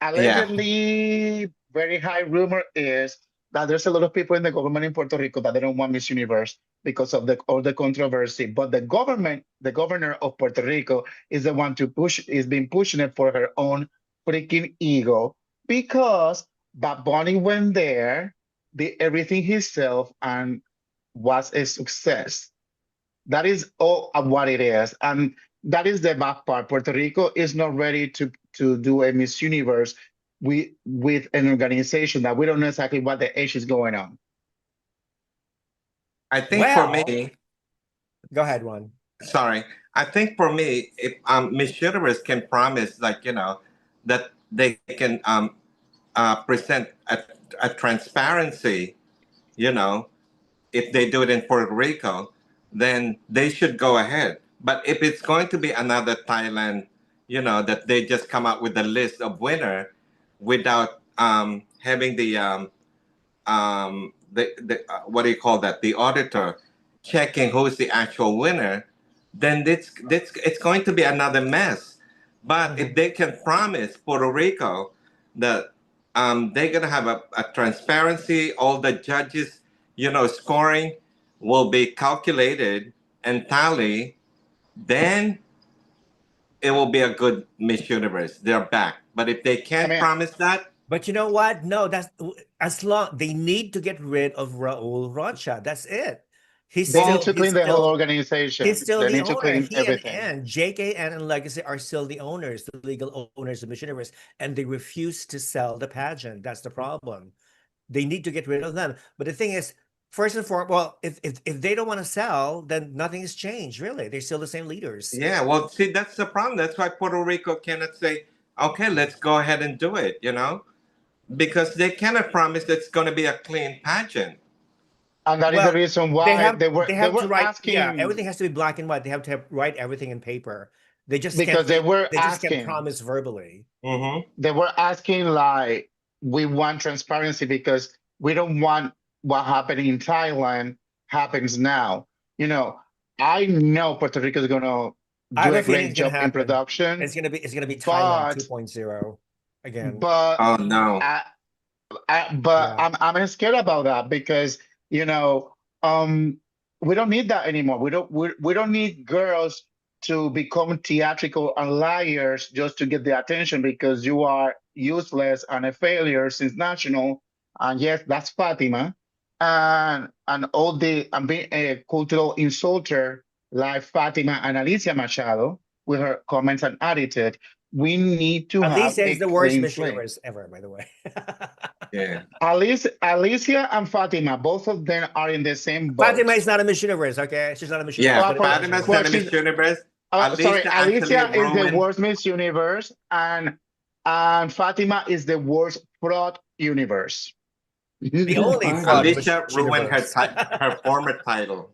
allegedly, very high rumor is that there's a lot of people in the government in Puerto Rico that they don't want Miss Universe because of all the controversy. But the government, the governor of Puerto Rico, is the one to push, is been pushing it for her own freaking ego because Bad Bunny went there, did everything himself, and was a success. That is all of what it is. And that is the bad part. Puerto Rico is not ready to do a Miss Universe with an organization that we don't know exactly what the age is going on. I think for well, me, go ahead, Ron. sorry. I think for me, if Miss Universe can promise, like, that they can present a transparency, you know, if they do it in Puerto Rico, then they should go ahead. But if it's going to be another Thailand, that they just come out with a list of winner without having the what do you call that? The auditor checking who's the actual winner, then it's going to be another mess. But if they can promise Puerto Rico that they're gonna have a transparency, all the judges, scoring will be calculated and tally, then it will be a good Miss Universe. They're back. But if they I can't mean, promise that, But you know what? No, that's as long they need to get rid of Raul Rocha. That's it. He's they need still to he's clean the whole still organization. he's still They the need to owner. clean He and everything. JKN and Legacy are still the owners, the legal owners of Miss Universe, and they refuse to sell the pageant. That's the problem. They need to get rid of them. But the thing is, first and foremost, well, if they don't want to sell, then nothing has changed, really. They're still the same leaders. yeah, well, see, that's the problem. That's why Puerto Rico cannot say, okay, let's go ahead and do it, because they cannot promise it's going to be a clean pageant. And that is the Well, reason they why have they were they they have to were write, yeah, everything asking has to be black and white. They have to write everything in paper. They just can't because say they just can't promise verbally. Mm-hmm. they were asking like, we want transparency because we don't want what happened in Thailand happens now. You know, I know Puerto Rico is gonna I do have a a feeling great it's gonna job in happen. production, It's gonna be Thailand but 2.0 again. but Oh, no. I, but Yeah. I'm scared about that because You know, we don't need that anymore. We don't need girls to become theatrical and liars just to get the attention because you are useless and a failure since national. And yes, that's Fatima. And all the and being a cultural insulter like Fatima and Alicia Machado with her comments and attitude. We need to have Alicia a is the worst clean Miss slate. Universe ever, by the way. Yeah. Alicia and Fatima, both of them are in the same boat. Fatima is not a Miss Universe, okay? She's not a Miss Universe. Yeah, Well, for- Fatima's well, not a Miss she's Universe. sorry, Alicia actually Alicia is the ruined. worst Miss Universe, and Fatima is the worst fraud universe. The only Are fraud they? Miss Alicia ruined Universe. her former title.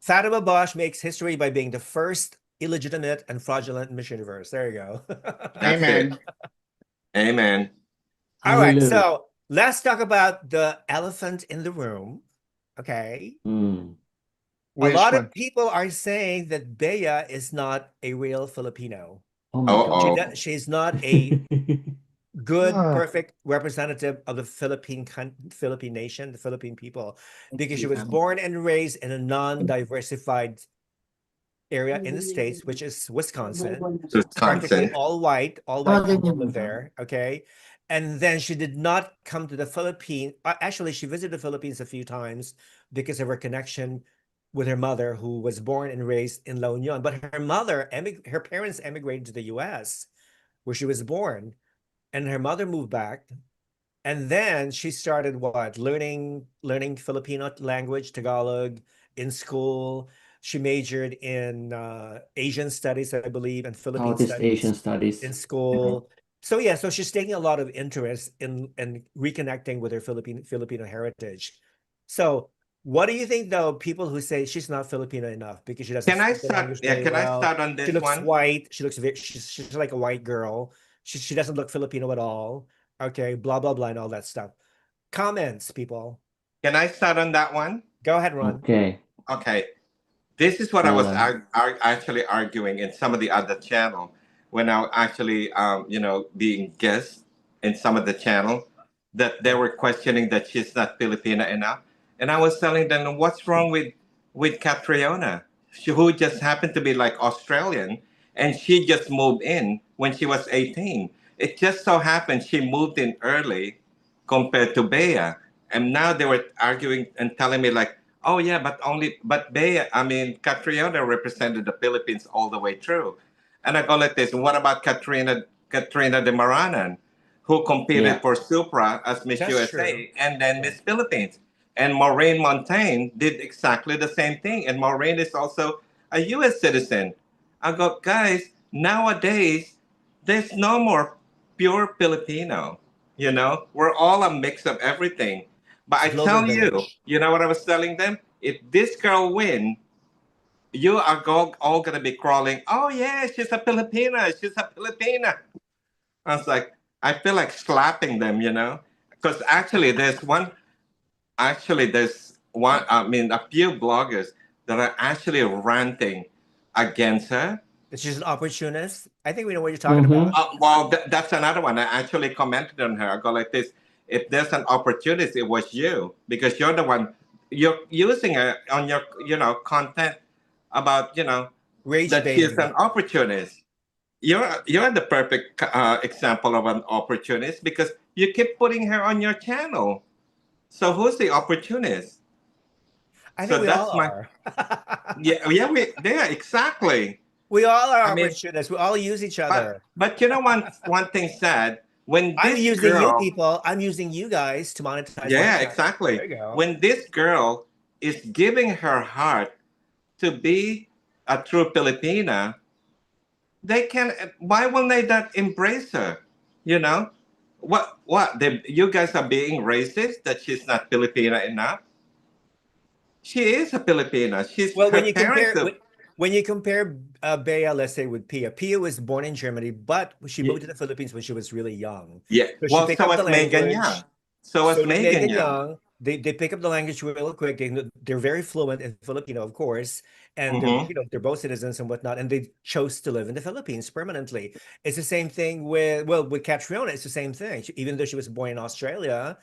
Fatima Bosch makes history by being the first illegitimate and fraudulent Miss Universe. There you go. That's it. Amen. Amen. All right, Hallelujah. so let's talk about the elephant in the room. Okay. Mm. A Which lot one? of people are saying that Bea is not a real Filipino. Oh my Uh-oh. God. She's not a good, Ah. perfect representative of the Philippine nation, the Philippine people, because she was born and raised in a non-diversified area in the States, which is Wisconsin. Practically Wisconsin. all white people live there. Okay. And then she did not come to the Philippines. Actually, she visited the Philippines a few times because of her connection with her mother, who was born and raised in La Union. But her parents emigrated to the US, where she was born, and her mother moved back. And then she started learning Filipino language, Tagalog, in school. She majored in Asian studies, I believe, and Philippine Southeast Asian studies in studies. school. So yeah, so she's taking a lot of interest in reconnecting with her Filipino heritage. So what do you think, though, people who say she's not Filipino enough because she doesn't Can I speak the start? language Yeah, very can I well? start on She this looks one? white. She's like a white girl. She doesn't look Filipino at all. Okay, blah blah blah and all that stuff. Comments, people. Can I start on that one? Go ahead, Ron. Okay. Okay. This is what I was Alan. actually arguing in some of the other channel when I actually, being guest in some of the channel that they were questioning that she's not Filipina enough, and I was telling them, what's wrong with Catriona, who just happened to be like Australian, and she just moved in when she was 18. It just so happened she moved in early compared to Bea, and now they were arguing and telling me like, oh yeah, but Catriona represented the Philippines all the way through. And I go like this, what about Katrina de Maranan, who competed Yeah. for Supra as Miss That's true. USA and then Yeah. Miss Philippines. And Maureen Montaigne did exactly the same thing. And Maureen is also a US citizen. I go, guys, nowadays there's no more pure Filipino. We're all a mix of everything. But I It's Global tell you, Village. you know what I was telling them? If this girl win, you are all gonna be crawling. Oh yeah, she's a Filipina. She's a Filipina. I was like, I feel like slapping them, because there's one. I mean, a few bloggers that are actually ranting against her. She's an opportunist. I think we know what you're talking Mm-hmm. about. Well, that's another one. I actually commented on her. I go like this: if there's an opportunity, it was you because you're the one. You're using her on your, content about, Rage that she's baiting. an opportunist. You're the perfect example of an opportunist because you keep putting her on your channel. So who's the opportunist? I So think we all that's my are. yeah, exactly. We all are I mean, opportunists. We all use each other. but one thing sad when I'm this using you girl. people. I'm using you guys to monetize my Yeah, channel. exactly. There you go. When this girl is giving her heart to be a true Filipina, why won't they not embrace her? You know? You guys are being racist that she's not Filipina enough? She is a Filipina. Well, Her parents are, when you compare Bea, let's say, with Pia, Pia was born in Germany, but she moved to the Philippines when she was really young. yeah. So she Well, picked so up the was Megan Young. language. So was So did Megan Megan Young. Young. They pick up the language real quick. They're very fluent in Filipino, of course, and Mm-hmm. they're both citizens and whatnot. And they chose to live in the Philippines permanently. It's the same thing with Catriona. It's the same thing. Even though she was born in Australia,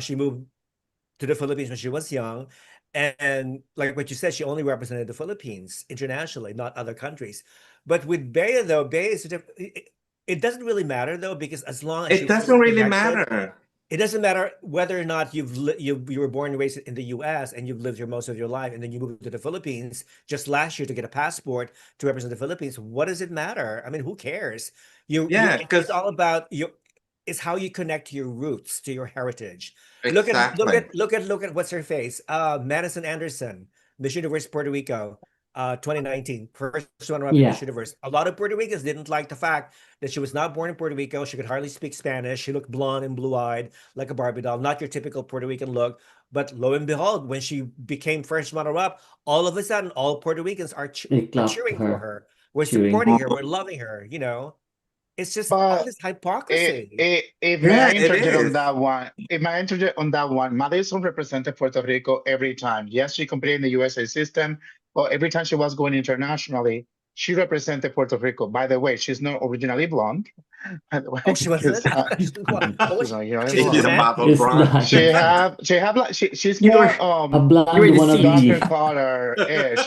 she moved to the Philippines when she was young. And like what you said, she only represented the Philippines internationally, not other countries. But with Bea, though, it doesn't really matter, though, because as long as It she's doesn't really connected, matter. it doesn't matter whether or not you were born and raised in the U.S. and you've lived here most of your life, and then you moved to the Philippines just last year to get a passport to represent the Philippines. What does it matter? I mean, who cares? Yeah, It's because all about you. It's how you connect to your roots, to your heritage. exactly. Look at what's her face? Madison Anderson, Miss Universe Puerto Rico, 2019, first runner-up in Miss Yeah. Universe. A lot of Puerto Ricans didn't like the fact that she was not born in Puerto Rico. She could hardly speak Spanish. She looked blonde and blue-eyed like a Barbie doll, not your typical Puerto Rican look. But lo and behold, when she became first runner-up, all of a sudden, all Puerto Ricans They are clapped cheering for her, her. We're cheering. supporting her. We're loving her. You know, it's just all But this hypocrisy. if may Yeah, I it interject on is. that one? If may I interject on that one, Madison represented Puerto Rico every time. Yes, she competed in the USA system, but every time she was going internationally, she represented Puerto Rico. By the way, she's not originally blonde. By the way, Oh, she wasn't. because What was she's not originally she's She's a blonde. Hispanic? model It's bronze. like She's You were more a you were blonde deceived. darker wannabe. color ish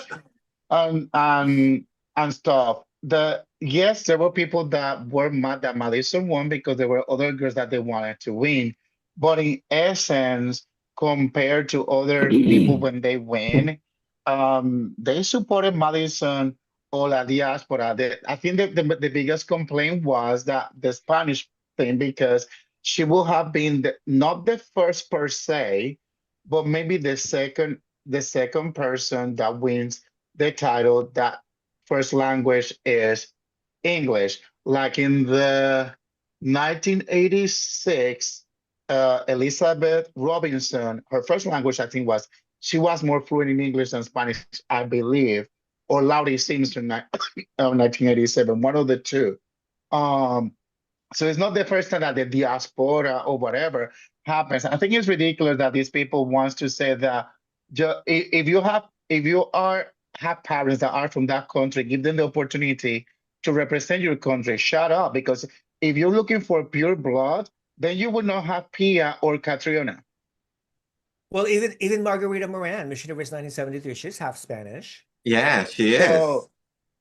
and stuff. Yes, there were people that were mad that Malaysia won because there were other girls that they wanted to win. But in essence, compared to other people when they win, they supported Madison or la diaspora. I think that the biggest complaint was that the Spanish thing because she would have been not the first per se, but maybe the second person that wins the title that first language is English. Like in the 1986, Elizabeth Robinson, her first language I think was she was more fluent in English than Spanish, I believe, or Laurie Simpson, 1987, one of the two. Um, so it's not the first time that the diaspora or whatever happens. I think it's ridiculous that these people wants to say that if you are have parents that are from that country, give them the opportunity to represent your country. Shut up, because if you're looking for pure blood, then you would not have Pia or Catriona. Well, even Margarita Moran, Miss Universe 1973, she's half Spanish. Yeah, she is. So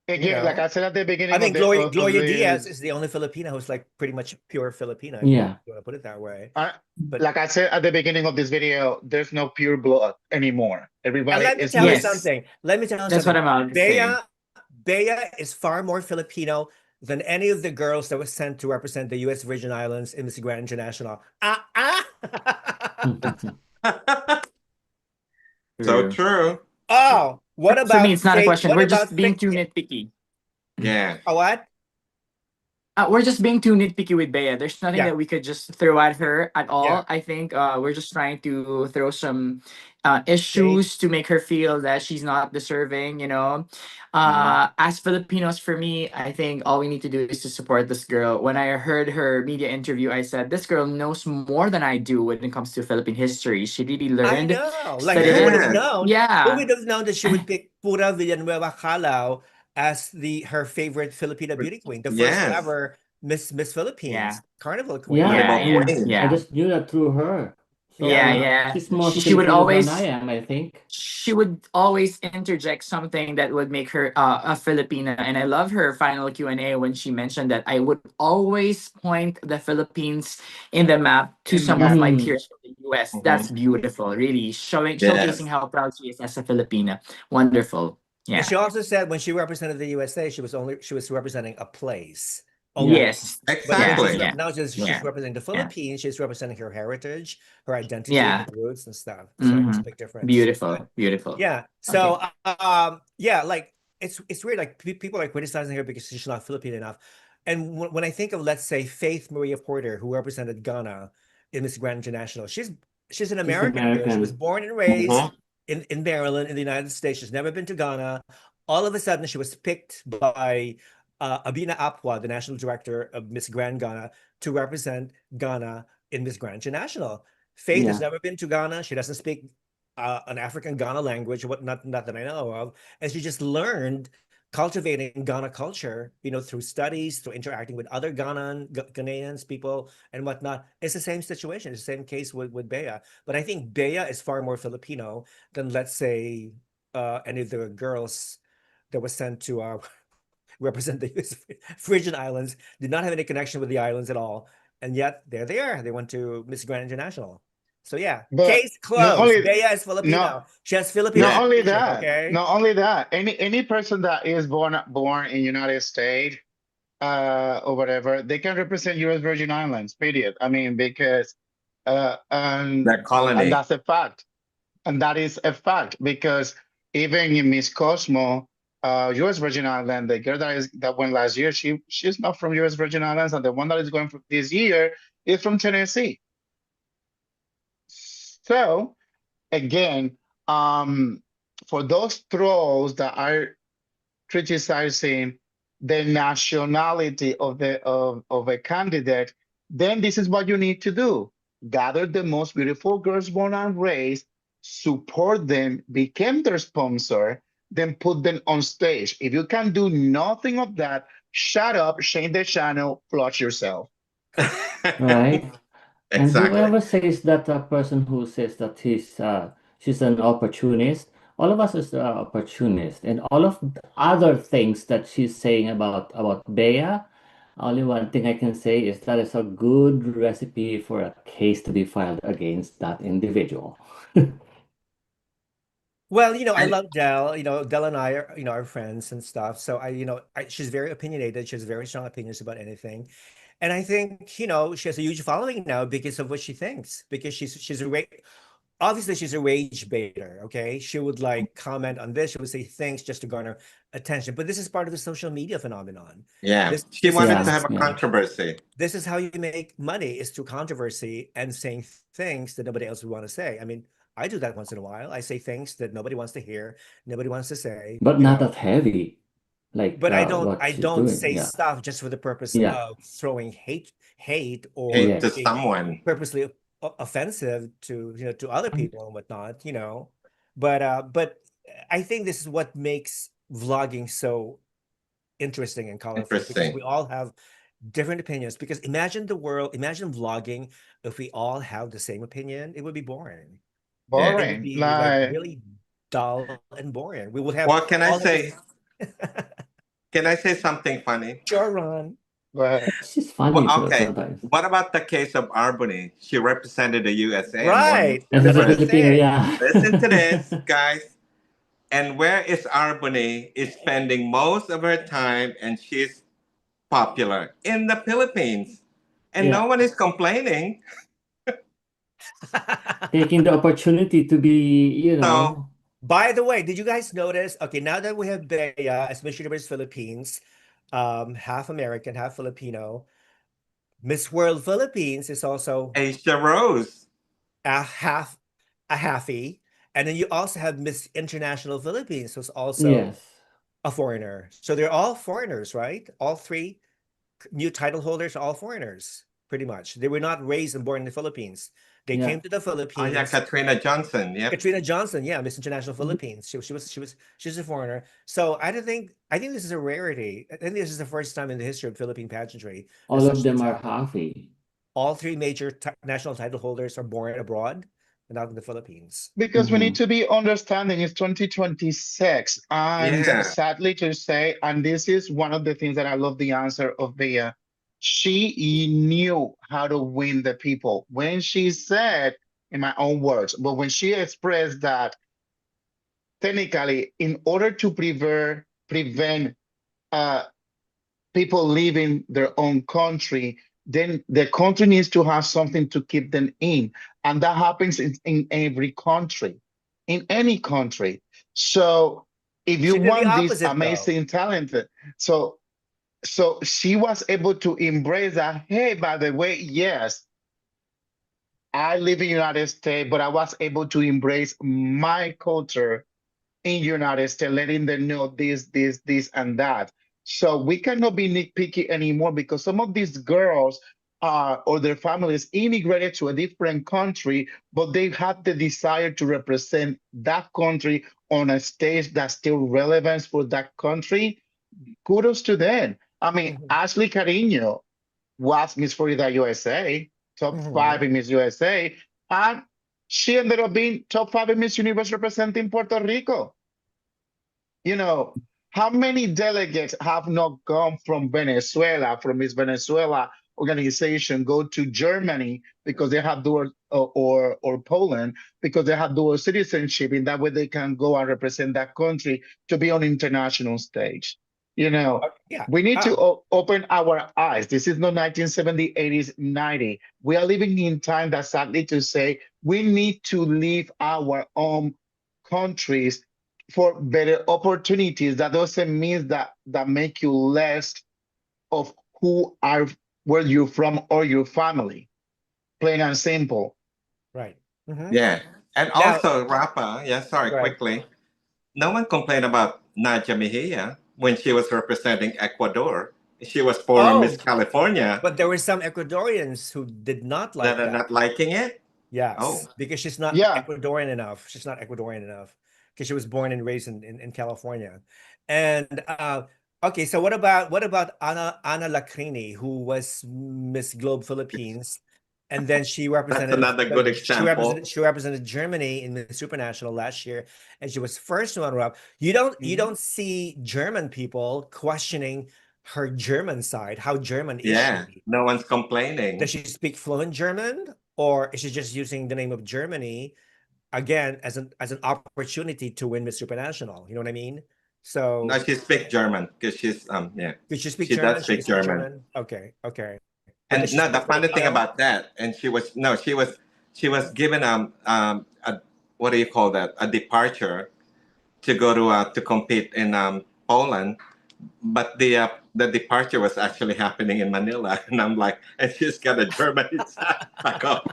You again, like know, I said at the I beginning mean, of the of Gloria Diaz this, is the only Filipina who's like pretty much pure Filipina, if Yeah. you want to put it that way. I, But like I said at the beginning of this video, there's no pure blood anymore. and Everybody let me is tell you mixed. Yes, something. Let me tell you that's what something. I'm about to say. Bea is far more Filipino than any of the girls that were sent to represent the U.S. Virgin Islands in Miss Grand International. So True. true. Oh, what For me, about it's not a Faith? question. What We're about just being Faith? too nitpicky. Yeah. A what? We're just being too nitpicky with Bea. There's nothing Yeah, that we could just throw at her at yeah. all. I think we're just trying to throw some Shade. issues to make her feel that she's not deserving, you know. Mhm. As Filipinos, for me, I think all we need to do is to support this girl. When I heard her media interview, I said, this girl knows more than I do when it comes to Philippine history. She really I learned, know. Like studied. Yes. who Yeah. would have known that she would pick Pura Villanueva Calao as her favorite Filipina beauty queen, the first Yes. ever Miss Yeah. Philippines Carnival Queen. Yeah, Yeah. Carnival Yeah. and Queen. I Yeah. just knew that through her. Yeah. So Yeah. Yeah. she's more She would Filipino than I always am, I think. she would always interject something that would make her a Filipina, and I love her final Q&A when she mentioned that I would always point the Philippines in the map to In the some of map. my Mm-hmm. peers from the US. That's Mhm. beautiful, really showcasing Yes. how proud she is as a Filipina. Wonderful. And Yeah. she also said when she represented the USA, she was representing a place only. Yeah. Yes. But when Yeah. Exactly. Yeah. now she's Yeah. representing the Yeah. Philippines, she's representing her heritage, her identity, her Yeah. roots and stuff. So it's a Hmm. big difference. But Beautiful. Beautiful. yeah, so Okay. yeah, like it's weird. Like people are criticizing her because she's not Filipino enough. And when I think of, let's say, Faith Maria Porter, who represented Ghana in Miss Grand International, she's an She's American girl. She was American. born and Mhm. raised in Maryland, in the United States. She's never been to Ghana. All of a sudden, she was picked by Abina Apwa, the national director of Miss Grand Ghana, to represent Ghana in Miss Grand International. Faith has Yeah. never been to Ghana. She doesn't speak an African Ghana language, not that I know of, and she just learned cultivating Ghana culture, through studies, through interacting with other Ghanaians, people and whatnot. It's the same situation. It's the same case with Bea. But I think Bea is far more Filipino than, let's say, any of the girls that were sent to represent the Virgin Islands, did not have any connection with the islands at all. And yet there they are. They went to Miss Grand International. So yeah, But case not closed. only Bea is Filipino. not She has Filipino not only citizenship, that, okay? not only that, any person that is born in United States or whatever, they can represent U.S. Virgin Islands. Period. I mean, because That and colony. that's a fact. And that is a fact because even in Miss Cosmo, U.S. Virgin Island, the girl that went last year, she's not from U.S. Virgin Islands, and the one that is going for this year is from Tennessee. So again, for those trolls that are criticizing the nationality of a candidate, then this is what you need to do: gather the most beautiful girls born and raised, support them, become their sponsor, then put them on stage. If you can do nothing of that, shut up, change the channel, flush yourself. Right? And Exactly. whoever says that, a person who says that she's an opportunist, all of us is opportunist, and all of the other things that she's saying about Bea, only one thing I can say is that is a good recipe for a case to be filed against that individual. Well, I And love Dell. Dell and I are friends and stuff. So she's very opinionated. She has very strong opinions about anything. And I think, she has a huge following now because of what she thinks, because obviously she's a rage baiter, okay? She would like comment on this, she would say things just to garner attention. But this is part of the social media phenomenon. yeah, she This wanted to Yeah, have a yeah. controversy. this is how you make money, is through controversy and saying things that nobody else would want to say. I mean, I do that once in a while. I say things that nobody wants to hear, nobody wants to say, But not that heavy, like but what I she's don't doing. say Yeah, stuff just for the purpose yeah, of throwing hate or Hate to yes. being someone. purposely offensive to to other people and whatnot. But I think this is what makes vlogging so interesting and colorful, because Interesting. we all have different opinions. Because imagine vlogging, if we all have the same opinion, it would be boring. Yeah. It would Boring. be like Like, really dull and boring. We would have Well, can I all of say this. can I say something funny? Sure, Ron. but She's Well, funny too okay. sometimes. What about the case of Arbony? She represented the USA and won Miss Right. And she's That's a what I'm Universe. Filipino, saying. yeah. Listen to this, guys. And where is Arbony is spending most of her time, and she's popular in the Philippines. And no Yeah. one is complaining. Taking the opportunity to be, So By the way, did you guys notice? Okay, now that we have Bea as Miss Universe Philippines, half American, half Filipino, Miss World Philippines is also Asia Rose. a half a halfie, and then you also have Miss International Philippines, who's also yes. a foreigner. So they're all foreigners, right? All three new title holders are all foreigners, pretty much. They were not raised and born in the Philippines. They Yeah. came to the Oh yeah, Philippines. Katrina Johnson. Yep. Katrina Johnson, yeah, Miss International Mhm. Philippines. She's a foreigner. So I think this is a rarity. I think this is the first time in the history of Philippine pageantry that All such of them things are happen. halfy. All three major national title holders are born abroad and not in the Philippines. because we need Mm-hmm. to be understanding it's 2026. And Yeah. sadly to say, and this is one of the things that I love the answer of Bea, she knew how to win the people. When she said, in my own words, but when she expressed that technically, in order to prevent uh, people leaving their own country, then the country needs to have something to keep them in. And that happens in every country, in any country. So if you She did the want this opposite though. amazing talent, so she was able to embrace that. Hey, by the way, yes, I live in the United States, but I was able to embrace my culture in United States, letting them know this, and that. So we cannot be nitpicky anymore because some of these girls or their families immigrated to a different country, but they had the desire to represent that country on a stage that's still relevant for that country. kudos to them. I mean, Mhm. Ashley Carino was Miss Florida USA, top five Mhm. in Miss USA, and she ended up being top five in Miss Universe representing Puerto Rico. You know, how many delegates have not gone from Venezuela, from Miss Venezuela organization, go to Germany because they have dual, or Poland because they have dual citizenship. In that way, they can go and represent that country to be on international stage. You know, Yeah. we need to open our eyes. This is not 1970, 80s, 90. We are living in time that's sadly to say we need to leave our own countries for better opportunities. That doesn't mean that make you less of who are where you're from or your family. Plain and simple. Right. Mhm. Yeah. And Now, also, Rafa, yeah, sorry, go ahead. quickly. No one complained about Nadia Mejia when she was representing Ecuador. She was former Miss Oh, California but there were some Ecuadorians who did not that like are that. not liking it. Oh, Yes, because she's not Yeah. Ecuadorian enough. She's not Ecuadorian enough because she was born and raised in California. And okay, so what about Ana Lacrini, who was Miss Globe Philippines, and then that's another good example. she represented Germany in Miss Supranational last year, and she was first runner-up. You don't see German people questioning her German side. How German is Yeah, she? no one's Does complaining. she speak fluent German, or is she just using the name of Germany again as an opportunity to win Miss Supranational? You know what I mean? No, So, she speaks German because she's yeah, did she speak she does German? She can speak speak German. German. Okay, okay. But does And she no, the speak funny thing Filipino? about that, and she was given a, what do you call that, a departure to go to compete in Poland, but the departure was actually happening in Manila, and I'm like, and she's got a German back up.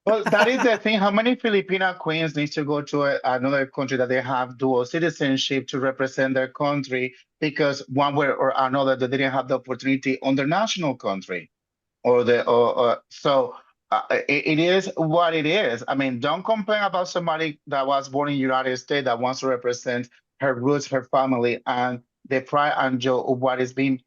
Well, that is the thing. How many Filipina queens need to go to another country that they have dual citizenship to represent their country because one way or another they didn't have the opportunity on their national country? It is what it is. I mean, don't complain about somebody that was born in United States that wants to represent her roots, her family, and the pride and joy of what is being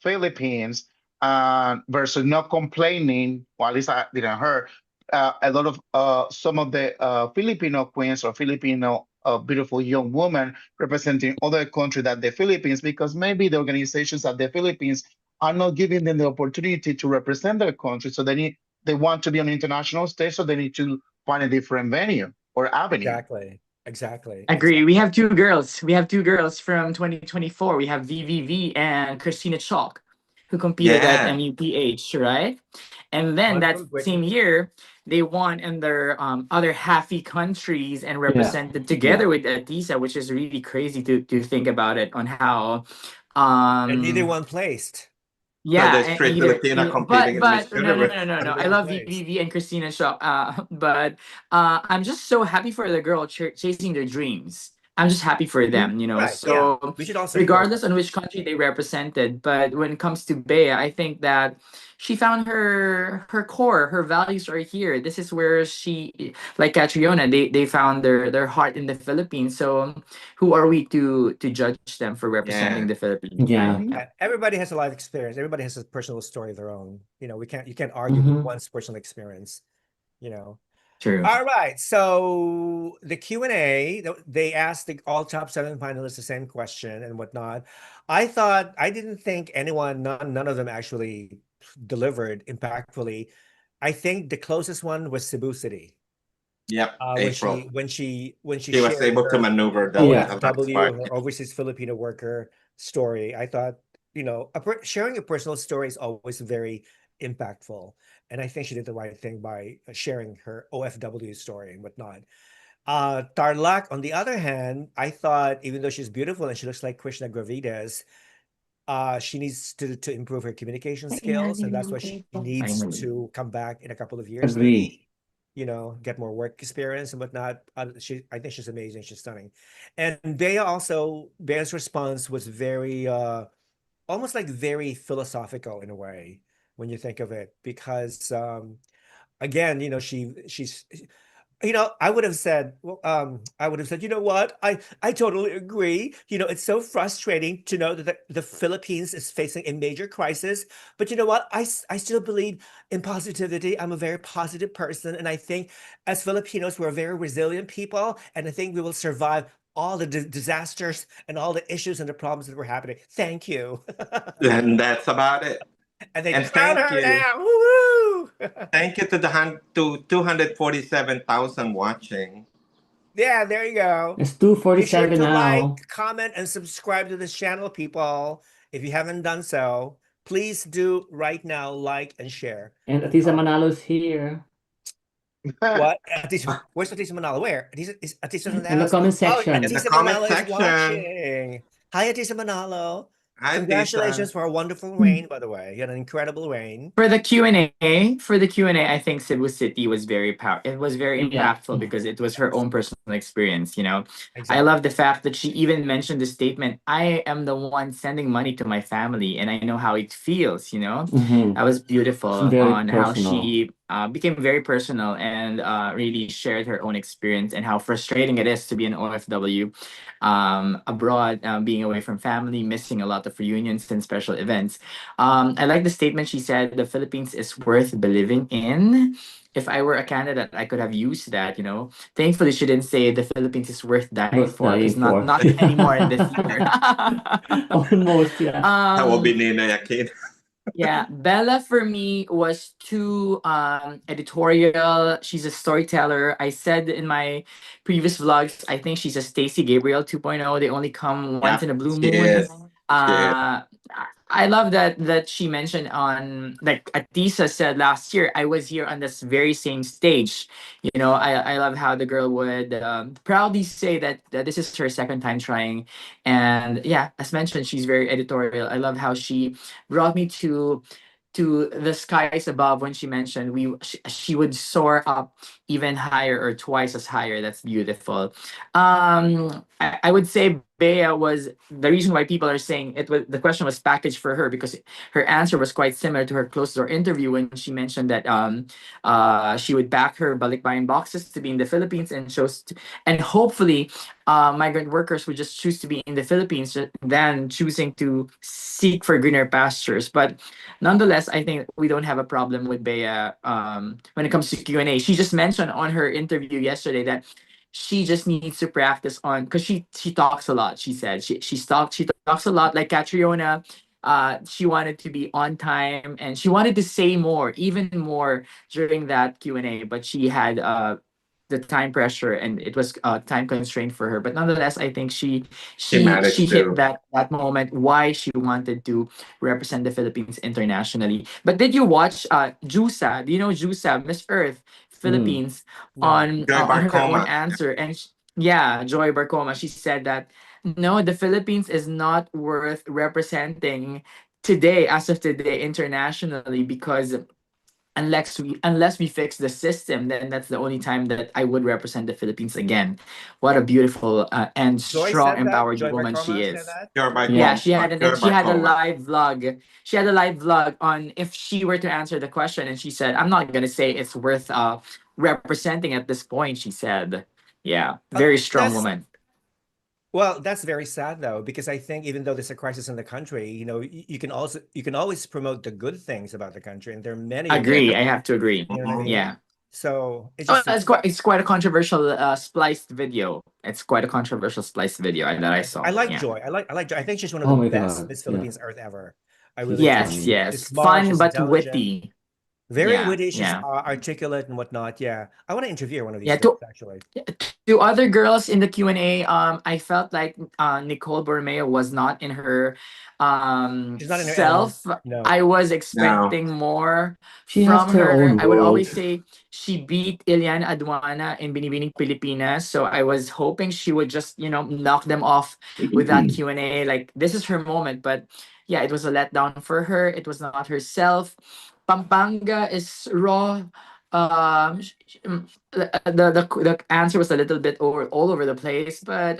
Philippines, versus not complaining. Well, at least I didn't hear a lot of some of the Filipino queens or Filipino beautiful young women representing other countries than the Philippines because maybe the organizations at the Philippines are not giving them the opportunity to represent their country. So they want to be on the international stage, so they need to find a different venue or avenue. Exactly. Exactly. Agree. Exactly. We have two girls. We have two girls from 2024. We have VVV and Christina Chalk, who competed at Yeah, MUPH, right? And then that Wonderful. Great. same year, they won in their other halfy countries and Yeah. represented together with Atisa, which is really crazy to think about it on how And neither um one placed. so yeah, there's three Filipina but competing in Miss no no Universe. no no no. Neither I one love placed. VVV and Christina Shaw. But I'm just so happy for the girl chasing their dreams. I'm just happy for them, you know. Right. Yeah. So We should all support regardless her. on which country they represented, but when it comes to Bea, I think that she found her core, her values are here. This is where she, like Catriona, they found their heart in the Philippines. So who are we to judge them for representing Yeah, the Philippines, Yeah. right? Yeah, everybody has a life experience. Everybody has a personal story of their own. You can't argue with Mhm. one's personal experience, you know. True. All right. So the Q&A, they asked all top seven finalists the same question and whatnot. I didn't think none of them actually delivered impactfully. I think the closest one was Cebu City. yep, April. When she She was shared able to her maneuver Yeah. the last OFW, part. her overseas Filipino worker story, I thought, sharing a personal story is always very impactful. And I think she did the right thing by sharing her OFW story and whatnot. Tarlac, on the other hand, I thought even though she's beautiful and she looks like Krishna Gravidas, she needs to improve her communication skills, and that's why she needs Finally. to come back in a couple of years, maybe, Agree. get more work experience and whatnot. I think she's amazing. She's stunning. And Bea's response was very, almost like very philosophical in a way when you think of it, because again, I would have said, well, I would have said, you know what? I totally agree. It's so frustrating to know that the Philippines is facing a major crisis. But you know what? I still believe in positivity. I'm a very positive person. And I think as Filipinos, we're a very resilient people. And I think we will survive all the disasters and all the issues and the problems that were happening. Thank you. And that's about it. And they And crown thank her you. now. Woo-hoo! Thank you to the to 247,000 watching. Yeah, there you go. It's Be sure 2:47 to like, now. comment, and subscribe to this channel, people. If you haven't done so, please do right now, like and share. And Atisa Manalo's here What? Where's Atisa Manalo? Where? Atisa in the Manalo's. comment Oh, section. In the Atisa comment Manalo is section. watching. Hi, Atisa Manalo. Hi, Congratulations Tisa. for a wonderful reign, by the way. You had an incredible reign. For the Q&A, I think Cebu City was very it was very Yeah. impactful because it was her own personal experience, I Exactly. love the fact that she even mentioned the statement, I am the one sending money to my family and I know how it feels, Mhm. That was beautiful It's very on how personal. she became very personal and really shared her own experience and how frustrating it is to be an OFW abroad, being away from family, missing a lot of reunions and special events. I like the statement she said, the Philippines is worth believing in. If I were a candidate, I could have used that. Thankfully, she didn't say the Philippines is worth dying Worth for, dying because not for. not anymore in this year. Almost, yeah. That will be Nina Yakin. Yeah, Bella for me was too editorial. She's a storyteller. I said in my previous vlogs, I think she's a Stacey Gabriel 2.0. They only come once Yeah, in a blue she moon. is. She is. I love that she mentioned on, like Atisa said last year, I was here on this very same stage. I love how the girl would proudly say that this is her second time trying. And yeah, as mentioned, she's very editorial. I love how she brought me to the skies above when she mentioned she would soar up even higher or twice as higher. That's beautiful. I would say Bea was the reason why people are saying the question was packaged for her, because her answer was quite similar to her closed door interview when she mentioned that she would pack her balikbayan boxes to be in the Philippines and hopefully migrant workers would just choose to be in the Philippines than choosing to seek for greener pastures. But nonetheless, I think we don't have a problem with Bea when it comes to Q&A. She just mentioned on her interview yesterday that she just needs to practice on, because she talks a lot. She said she talks a lot like Catriona. She wanted to be on time and she wanted to say more, even more during that Q&A, but she had the time pressure and it was time constraint for her. But nonetheless, I think she managed hit to. that moment why she wanted to represent the Philippines internationally. But did you watch Jusa? Do you know Jusa, Miss Earth Philippines, No. Joy on her own Barcoma. answer? And yeah, Joy Barcoma, she said that no, the Philippines is not worth representing today, as of today, internationally, because unless we fix the system, then that's the only time that I would represent the Philippines again. What a beautiful and Joy strong, said that? empowered Joy woman she Barcoma said is. that? Joy Yeah, Yeah. Barcoma. Joy she had a Barcoma. live vlog. She had a live vlog on if she were to answer the question, and she said, "I'm not gonna say it's worth representing at this point." She said, "Yeah, very strong That's woman." Well, that's very sad though, because I think even though there's a crisis in the country, you can always promote the good things about the country, and there are many of them. Agree. I have to agree. You know what I mean? Yeah. So it's Oh, just it's quite a controversial spliced video. It's quite a controversial spliced video that I saw. I like Yeah. Joy. I like Joy. I think she's one of Oh the my best God. Miss Yeah. Philippines Earth ever. I She's really do. Yes, funny. She's yes. smart. Fun She's but intelligent. witty. Very Yeah, witty. She's yeah. articulate and whatnot. Yeah, I want to interview her one of these Yeah, days, actually. to other girls in the Q&A, I felt like Nicole Borromeo was not in her She's not in her element. self. No. I was No. expecting more She has from her her. own I would world. always say she beat Iliana Aduana in Binibining Pilipinas, so I was hoping she would just knock them off with that Q&A. Like, this is her moment, but yeah, it was a letdown for her. It was not herself. Pampanga is raw. The answer was a little bit all over the place, but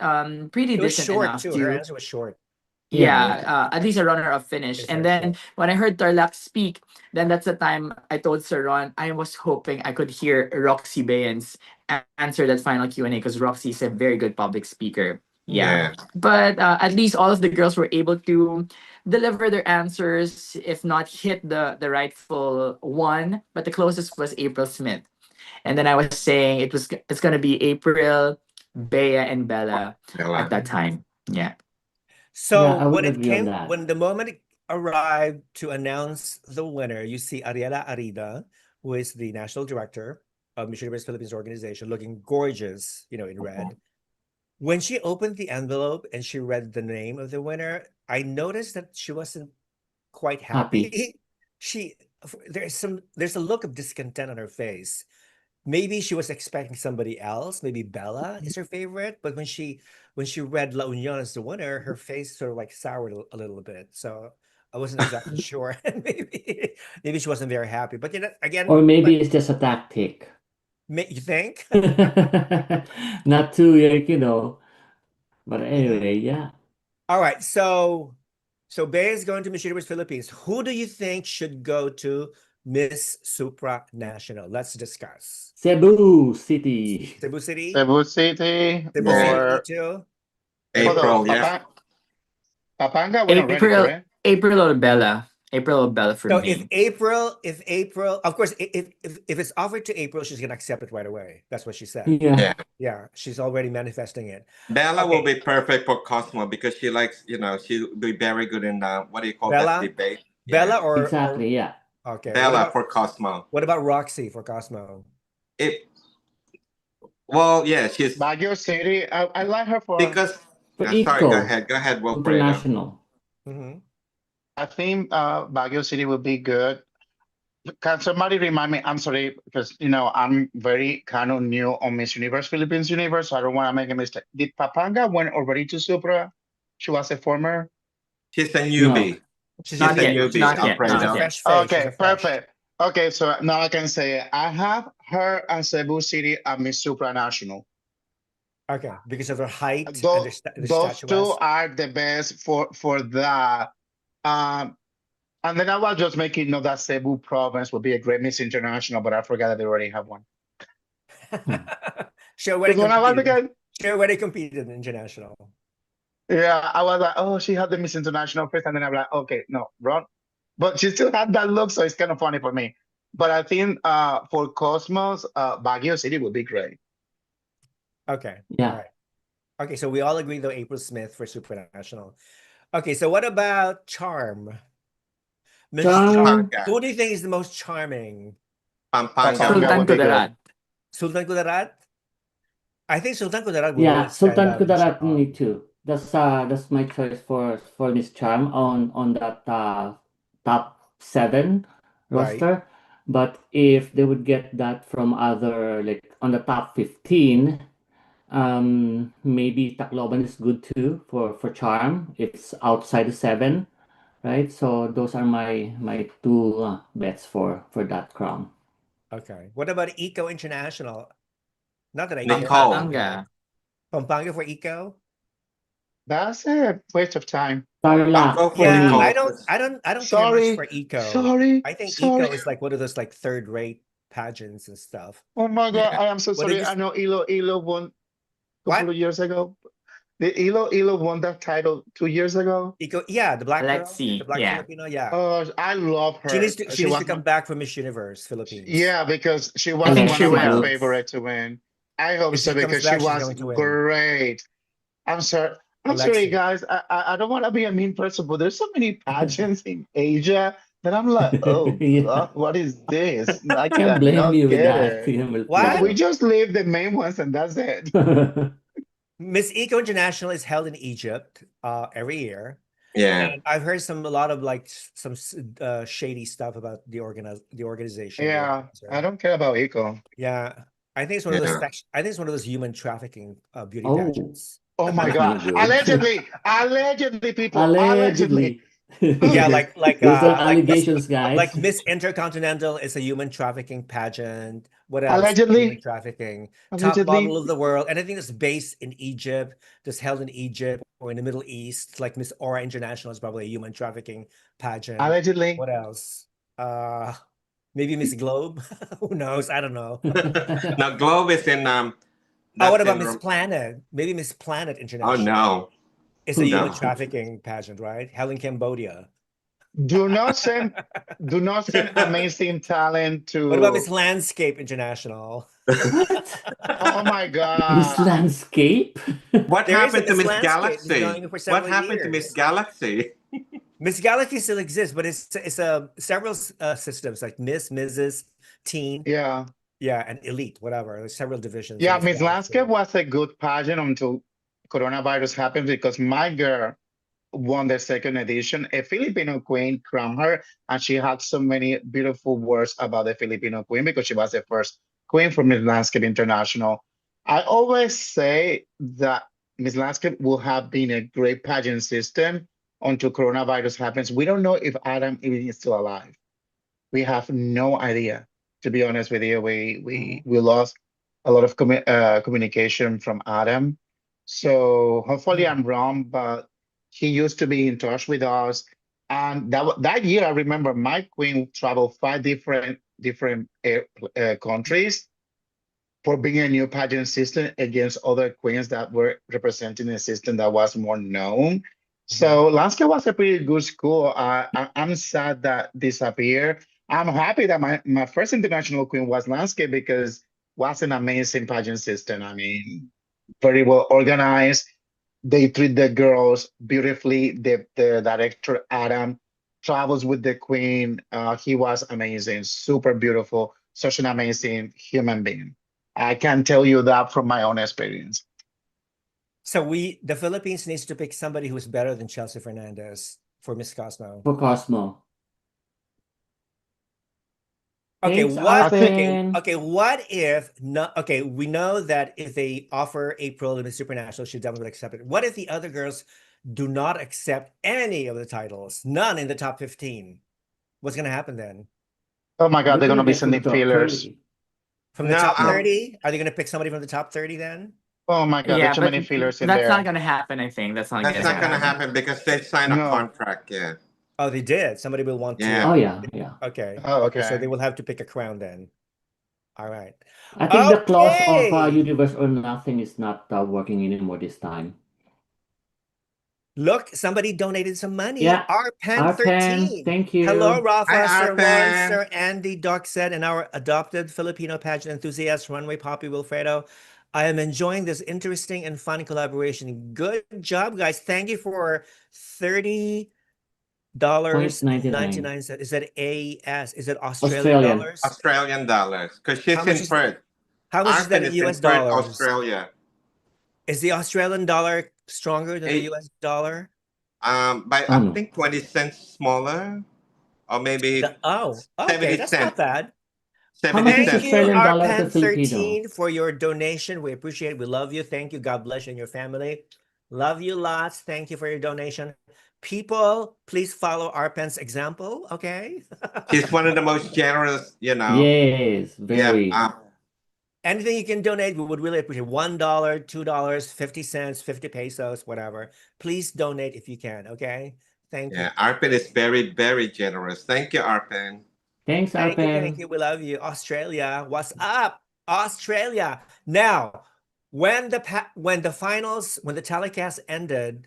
pretty It was decent short enough too. Her to, answer was short. yeah, at least a runner-up finish. It's And very then short. when I heard Tarlac speak, then that's the time I told Sir Ron I was hoping I could hear Roxy Bayan's answer that final Q&A because Roxy is a very good public speaker. Yeah. But at least all of the girls were able to deliver their answers, if not hit the rightful one. But the closest was April Smith. And then I was saying it's gonna be April, Bea, and Bella at that time. Yeah. So I would when it agree on came, that. when the moment it arrived to announce the winner, you see Ariela Arida, who is the national director of Miss Universe Philippines organization, looking gorgeous, you know, in red. When she opened the envelope and she read the name of the winner, I noticed that she wasn't quite happy. She there's a look of discontent on her face. Maybe she was expecting somebody else. Maybe Bella is her favorite, but when she read La Union as the winner, her face sort of like soured a little bit. So I wasn't exactly sure. Maybe she wasn't very happy. But you know, again, Or maybe it's just a tactic. you think? Not to, like, you know. But anyway, yeah. All right, so Bea is going to Miss Universe Philippines. Who do you think should go to Miss Supranational? Let's discuss. Cebu City. Cebu City? Cebu City Cebu Yeah. City, or too? April, yeah. Papanga went already, April, correct? April or Bella. April or Bella for So me. if April, of course, if it's offered to April, she's gonna accept it right away. That's what she said. Yeah. Yeah, she's already manifesting it. Bella will Okay. be perfect for Cosmo because she likes, she'll be very good in what do you call Bella? that debate? Bella Yeah. or Exactly, yeah. okay. Bella for Cosmo. What about Roxy for Cosmo? Well, yeah, she's Baguio City. I like her for. because For sorry, go Eco, ahead, Wilfredo. international. Mm-hmm. I think Baguio City would be good. Can somebody remind me? I'm sorry because I'm very kind of new on Miss Universe Philippines Universe, so I don't want to make a mistake. Did Papanga went already to Supra? She was a former. She's a No. newbie. She's Not a yet, newbie. not yet, She's not a yet. fresh face. She's Okay, a fresh. perfect. Okay, so now I can say I have her at Cebu City at Miss Supranational. Okay, because of her height and Those the those two statuesque. are the best for that. And then I was just making note that Cebu province would be a great Miss International, but I forgot that they already have one. She already Because when I was competed. again, She already competed in international. yeah, I was like, oh, she had the Miss International first, and then I'm like, okay, no, wrong. But she still had that look, so it's kind of funny for me. But I think for Cosmos, Baguio City would be great. Okay. Yeah. All right. Okay, so we all agree though April Smith for Supranational. Okay, so what about Charm? Miss Charm. Who do you think is the most charming? Pampanga. Pampanga Sultan would be good. Kudarat. Sultan Kudarat? I think Sultan Kudarat will Yeah, really stand Sultan out in Kudarat Charm. me too. That's my choice for Miss Charm on that top 7 roster. But if they would get that from other, like on the top 15, maybe Tacloban is good too for Charm. It's outside the 7, right? So those are my two bets for that crown. Okay. What about Eco International? Not that I Nicole. care. Pampanga. Pampanga for Eco? That's a waste of time. Tarlac Go for for Yeah, me. Nicole. I don't care much Sorry, for Eco. sorry, I think sorry. Eco is like one of those like third-rate pageants and stuff. Oh my God, Yeah. I am so What did sorry. you I know Ilo won a What? couple of years ago. The Ilo won that title 2 years ago. Eco, yeah, the black girl, Lexi, the black yeah. Filipino, yeah. Oh, I love She her. needs to She was come back from Miss Universe Philippines. yeah, because she was I think one she of my will. favorite to win. I hope If so she comes because she back, she's was going to win. great. I'm sorry. I'm sorry, Alexi. guys. I don't want to be a mean person, but there's so many pageants in Asia that I'm like, oh Yeah. God, what is this? I Can't blame cannot you with get that. it. What? We just leave the main ones and that's it. Miss Eco International is held in Egypt every year. Yeah. And I've heard a lot of like some shady stuff about the organization. the Yeah, organizer. I don't care about eco. Yeah, I think it's one of those. Yeah. I think it's one of those human trafficking beauty Oh. pageants. Oh my That's God. not good. Allegedly, people, allegedly. Yeah, like Those are like allegations, guys. like Miss Intercontinental is a human trafficking pageant. What else? Human Allegedly. trafficking. Top Allegedly. model of the world. Anything that's based in Egypt, that's held in Egypt or in the Middle East, like Miss Aura International is probably a human trafficking pageant. Allegedly. What else? Maybe Miss Globe? Who knows? I don't know. Now, Globe is in Oh, that's what about in Miss Planet? Maybe Miss Planet oh International. no, It's a human no. trafficking pageant, right? Hell in Cambodia. Do not send amazing talent What about Miss to. Landscape International? What? Oh my Miss God. Landscape? What There is a happened to Miss Miss Landscape. It's Galaxy? going for What several happened to Miss years. Galaxy? Miss Galaxy still exists, but it's a several systems like Miss, Mrs., Teen, Yeah. yeah, and Elite, whatever. There's several divisions of Yeah, Miss Miss Galaxy. Landscape was a good pageant until coronavirus happened because my girl won the second edition. A Filipino queen crowned her, and she had so many beautiful words about the Filipino queen because she was the first queen from Miss Landscape International. I always say that Miss Landscape will have been a great pageant system until coronavirus happens. We don't know if Adam even is still alive. We have no idea. To be honest with you, we lost a lot of communication from Adam. So hopefully I'm wrong, but he used to be in touch with us. And that year, I remember my queen traveled five different countries for being a new pageant system against other queens that were representing a system that was more known. So Lanska was a pretty good school. I'm sad that disappeared. I'm happy that my first international queen was Lanska because was an amazing pageant system. I mean, very well organized. They treat the girls beautifully. The director Adam travels with the queen. He was amazing, super beautiful, such an amazing human being. I can tell you that from my own experience. So the Philippines needs to pick somebody who's better than Chelsea Fernandez for Miss Cosmo. For Cosmo. Okay, Thanks, what Arpen. okay, what if not okay, we know that if they offer April to Miss Supernatural, she definitely would accept it. What if the other girls do not accept any of the titles? None in the top 15. What's gonna happen then? Oh my God, They're they're gonna gonna be get to the sending top feelers. 30. From the No, top No. 30? Are they gonna pick somebody from the top 30 then? Oh my God, Yeah, there's too but many feelers in that's not there. gonna happen. I think that's not that's gonna not gonna happen. happen because they signed a No. contract. Yeah, Oh, they did. Somebody will want yeah. Oh to. yeah, yeah. Okay. Oh, Okay, so okay. they will have to pick a crown then. All right. I think the clause of Okay. universe or nothing is not working anymore this time. Look, somebody donated some money. Yeah, Arpen Arpen, 13. thank Hello, you. Rafa, Hi, Sir Ron, Arpen. Sir Andy, Doc said, and our adopted Filipino pageant enthusiast, Runwaypapii Wilfredo. I am enjoying this interesting and fun collaboration. Good job, guys. Thank you for $30.99. Is that AS? Is it Australian Australian. dollars? Australian dollars because she's How in much is Perth. how much is that Arpen in is in US Perth, dollars? Australia. Is the Australian dollar stronger than the Eight, US dollar? by Oh I no. think 20 cents smaller, or maybe Oh, okay, 70 that's not cents. bad. How 70 much is Thank cents. you, Australian dollar to Filipino? Arpen13, for your donation. We appreciate it. We love you. Thank you. God bless you and your family. Love you lots. Thank you for your donation. People, please follow Arpen's example, okay? She's one of the most generous, Yes, Yeah. very. Anything you can donate, we would really appreciate. $1, $2, 50 cents, 50 pesos, whatever. Please donate if you can, okay? Thank you. Yeah. Arpen is very, very generous. Thank you, Arpen. Thanks, Thank you, thank Arpen. you. We love you. Australia, what's up? Australia. Now, when the telecast ended,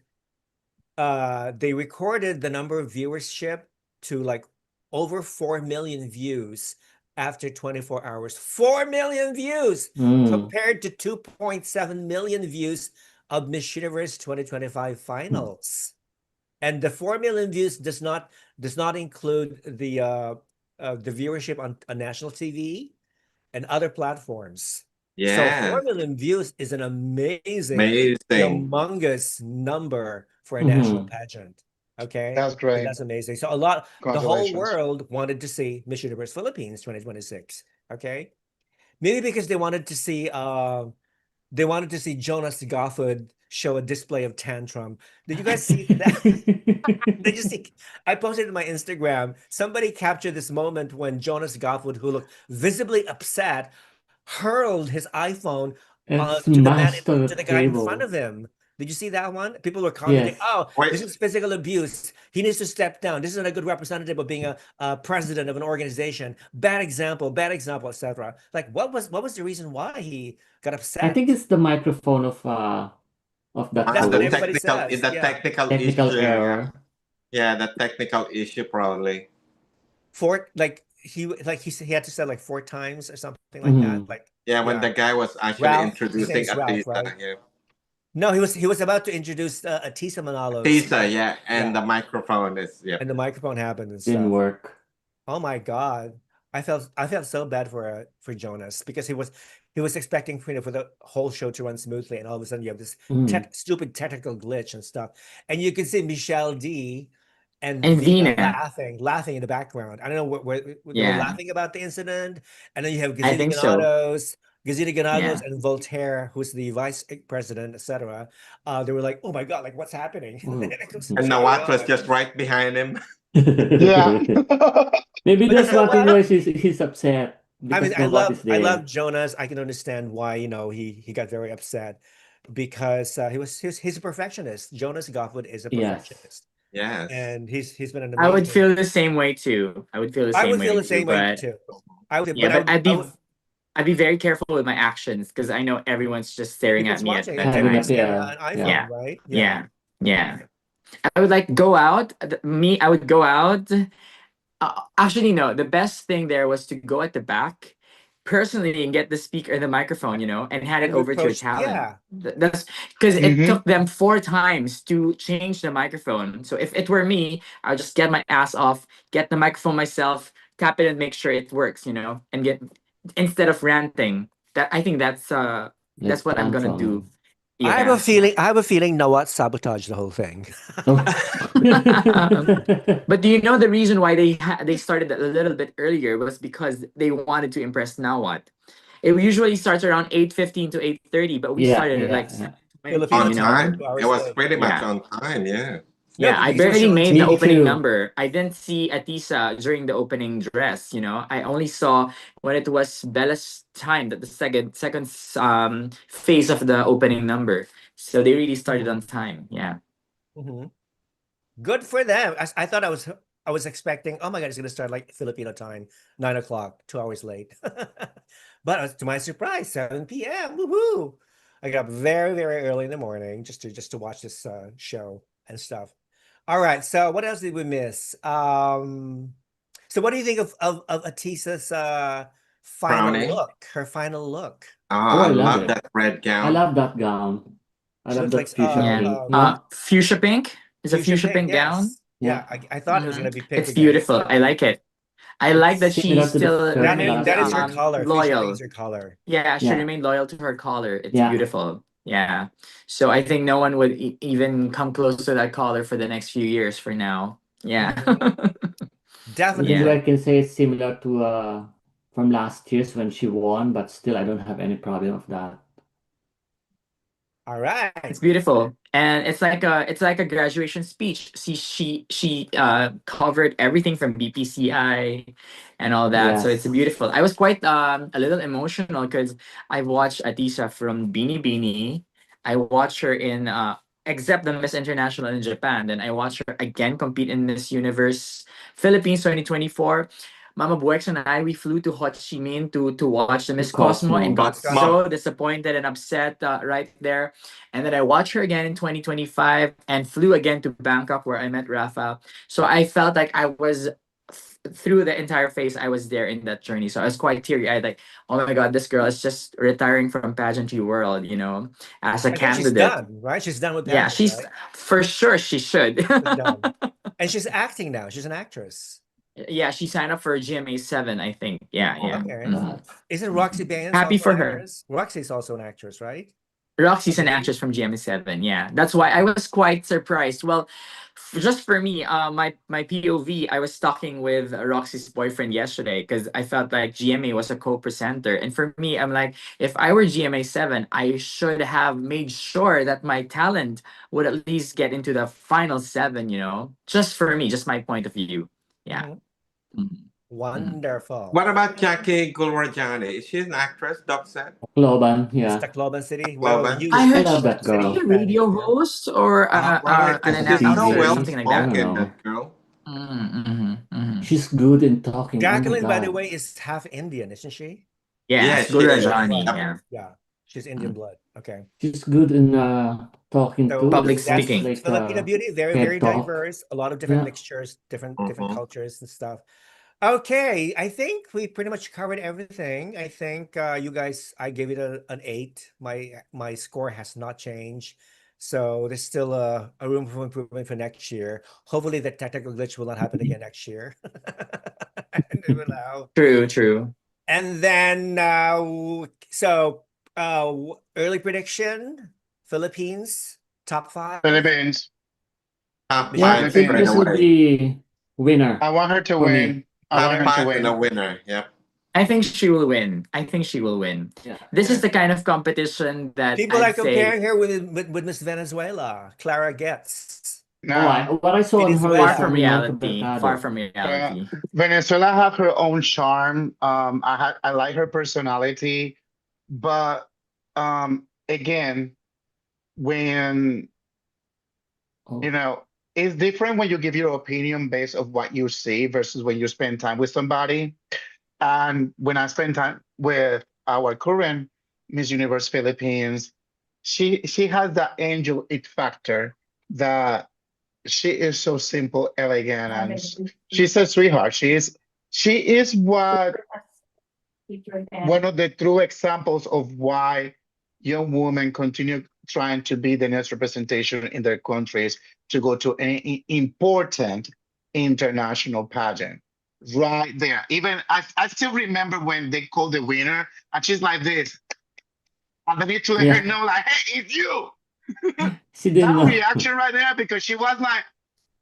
they recorded the number of viewership to like over 4 million views after 24 hours. 4 million views compared to 2.7 million views of Miss Universe 2025 finals. And the 4 million views does not include the viewership on national TV and other platforms. So 4 Yeah. million views is an amazing, Amazing. humongous number for a national Mm-hmm. pageant. Okay, That's so great. that's amazing. So the whole Congratulations. world wanted to see Miss Universe Philippines 2026. Okay, maybe because they wanted to see Jonas Garfield show a display of tantrum. Did you guys see that? Did you see? I posted in my Instagram. Somebody captured this moment when Jonas Garfield, who looked visibly upset, hurled his iPhone And to the smashed the guy in front table. of him. Did you see that one? People were commenting, Yes. "Oh, Wait. this is physical abuse. He needs to step down. This isn't a good representative of being a president of an organization. Bad example, etc." Like, what was the reason why he got upset? I think it's the microphone of that That's what The host. everybody technical, says. the Yeah. technical Technical issue. error. Yeah, the technical issue probably. He had to say like 4 times or something like that. Mhm. Like, Yeah, when yeah. the guy was actually Ralph, his introducing name's Ralph, Atisa. right? Yeah. No, he was about to introduce Atisa Manalos. Atisa, yeah, and Yeah. the microphone is And the microphone happened and Didn't stuff. work. Oh my God. I felt so bad for Jonas because he was expecting for the whole show to run smoothly, and all of a sudden you have this Mhm. stupid technical glitch and stuff. And you can see Michelle D and And Vina Vina. laughing in the background. I don't know what they were Yeah. laughing about the incident. And then you have I Gazina think so. Ganados Yeah. and Voltaire, who's the vice president, etc. They were like, "Oh my God, like what's happening?" Oh. And Nawat was just right behind him. Yeah. Maybe But that's you know what it what? was. He's upset I because mean, Nawat is I there. love Jonas. I can understand why, he got very upset because he's a perfectionist. Jonas Goffwood is a Yes. perfectionist, Yes. and he's been an I would amazing. feel the same way too. I would feel the I same would feel way the same too. way But too. I would, yeah, but I but would, I'd be very careful with my actions because I know everyone's just staring at people's me at watching, and Having a bedtime. texting yeah. an iPhone, Yeah. right? Yeah. Yeah. I would like go out. I would go out. Actually, no. The best thing there was to go at the back personally and get the speaker, the microphone, and hand it And over to your reproach, talent. yeah. That's because it Mhm. took them 4 times to change the microphone. So if it were me, I'll just get my ass off, get the microphone myself, tap it, and make sure it works. And get instead of ranting. I think that's Like what I'm gonna do. tantrum. I have Yeah. a feeling Nawat sabotaged the whole thing. Oh. But do you know the reason why they started a little bit earlier was because they wanted to impress Nawat. It usually starts around 8:15 to 8:30, but we Yeah, started at yeah, like yeah. 7:20, Filipino On you know? time, time. 2 It hours was late. pretty much Yeah. on time, yeah. No, Yeah, I because it was barely shown on made the Me TV. opening too. number. I didn't see Atisa during the opening dress. I only saw when it was Bella's time, that the second phase of the opening number. So they really started on time. Yeah. Mhm. Good for them. I thought I was expecting, oh my God, it's gonna start like Filipino time, 9 o'clock, 2 hours late. But to my surprise, 7 p.m. Woohoo! I got up very, very early in the morning just to watch this show and stuff. All right, so what else did we miss? So what do you think of Atisa's final Crowning. look? Her final look. Oh, Oh, I I love love it. that red I gown. love that gown. I She love looks like that fuchsia Yeah. pink. Fuchsia pink? Is a fuchsia fuchsia pink. pink gown? Yes, yeah. Yeah. I thought it was gonna be pink It's again. beautiful. I like it. I like It's that she similar to the still skirt remained last That is her year. color. Fuchsia pink is loyal. her color. Yeah, she Yeah. remained loyal to her color. It's Yeah. beautiful. Yeah. So I think no one would even come close to that color for the next few years for now. Yeah. Definitely. Even though Yeah. I can say it's similar to from last year's when she won, but still I don't have any problem of that. All right. It's beautiful, and it's like a graduation speech. She covered everything from BPCI and all that. So it's Yes. beautiful. I was quite a little emotional because I watched Atisa from Beanie Beanie. I watched her in except the Miss International in Japan. Then I watched her again compete in Miss Universe Philippines 2024. Mama Buex and I, we flew to Ho Chi Minh to watch the To Miss Cosmo and Cosmo. got Cosmo. so disappointed and upset right there. And then I watched her again in 2025 and flew again to Bangkok where I met Rafa. So I felt like I was through the entire phase, I was there in that journey. So I was quite teary eyed, like, oh my God, this girl is just retiring from pageantry world, as a I think she's candidate. done, right? She's done with Yeah, pageant, she's right? for sure she should. She's done. And she's acting now. She's an actress. Yeah, she signed up for GMA 7, I think. Yeah, Oh yeah. my Mhm. God. Isn't Roxy Baines Happy also for an her. actress? Roxy's also an actress, right? Roxy's I an believe. actress from GMA7. Yeah, that's why I was quite surprised. Well, just for me, my POV, I was talking with Roxy's boyfriend yesterday because I felt like GMA was a co-presenter, and for me, I'm like, if I were GMA7, I should have made sure that my talent would at least get into the final 7. Just for me, just my point of view. Yeah. Mhm. Mhm. Wonderful. What about Jackie Gulrajani? Is she an actress, Doc said? Tacloban, It's yeah. Tacloban City. Well, Tacloban. you I I heard love she's that girl. a radio host or Right. an She's so announcer, well TV. something like I that. don't spoken, know. that girl. She's good in talking. Oh my Jacqueline, by the God. way, is half Indian, isn't she? Yes, Yes, she is. Gurajani, Blood. yeah. Yeah, she's Indian blood. Okay. She's good in talking So too. Public It's that's speaking. like Filipino beauty. Very, TED very Talk. diverse. A lot of different Yeah. mixtures, different Mhm. cultures and stuff. Okay, I think we pretty much covered everything. I think you guys, I gave it an 8. My score has not changed. So there's still a room for improvement for next year. Hopefully the technical glitch will not happen again next year. And it will allow. True. And then early prediction, Philippines, top 5. Philippines. Top Mission Yeah, five straight Philippines will away. be winner I want her to for win. me. I want Top her to 5 and a win. winner. Yep. I think she will win. I think she will win. Yeah. This is the kind of competition that People are I'd say comparing her with Miss Venezuela, Clara Getz. No. What I saw on her Venezuela. far is from reality. Mercado. Far from reality. Venezuela have her own charm. I like her personality, but again, when Oh. you know, it's different when you give your opinion based of what you see versus when you spend time with somebody. And when I spend time with our current Miss Universe Philippines, she has that angel it factor that she is so simple, elegant, and she's a sweetheart. She is one of the true examples of why young women continue trying to be the next representation in their countries to go to an important international pageant. Right there. Even I still remember when they called the winner and she's like this. And then to let her Yeah. know, like, hey, it's you. She didn't That know. reaction right there, because she was like,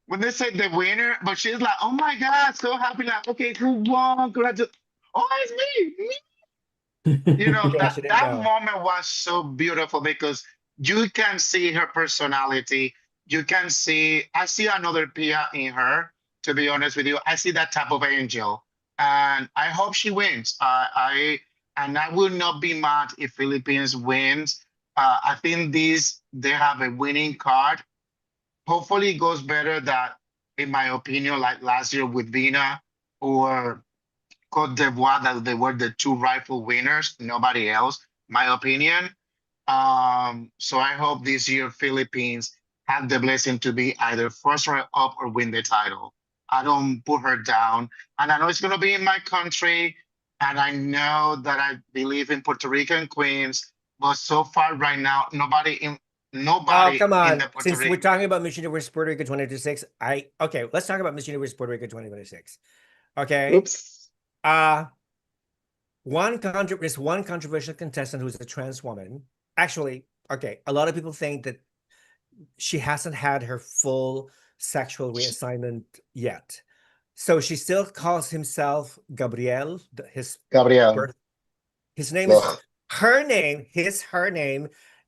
when they said the winner, but she's like, oh my God, so happy. Like, okay, who won? Congratulations. Oh, it's me. You know, Yeah, she didn't that know. moment was so beautiful because you can see her personality. You can see, I see another Pia in her, to be honest with you. I see that type of angel. And I hope she wins. I will not be mad if Philippines wins. I think they have a winning card. Hopefully it goes better that, in my opinion, like last year with Vina or Cote d'Ivoire, that they were the two rightful winners, nobody else, my opinion. So I hope this year Philippines have the blessing to be either first runner up or win the title. I don't put her down. And I know it's gonna be in my country, and I know that I believe in Puerto Rican queens, but so far right now, nobody Oh, come in on. the Puerto Since we're Rican. talking about Miss Universe Puerto Rico 2026, okay, let's talk about Miss Universe Puerto Rico 2026. Okay. Oops. There's one controversial contestant who's a trans woman. Actually, okay, a lot of people think that she hasn't had her full sexual reassignment yet. So she still calls himself Gabriel. Gabriel. His name is Ugh. her name is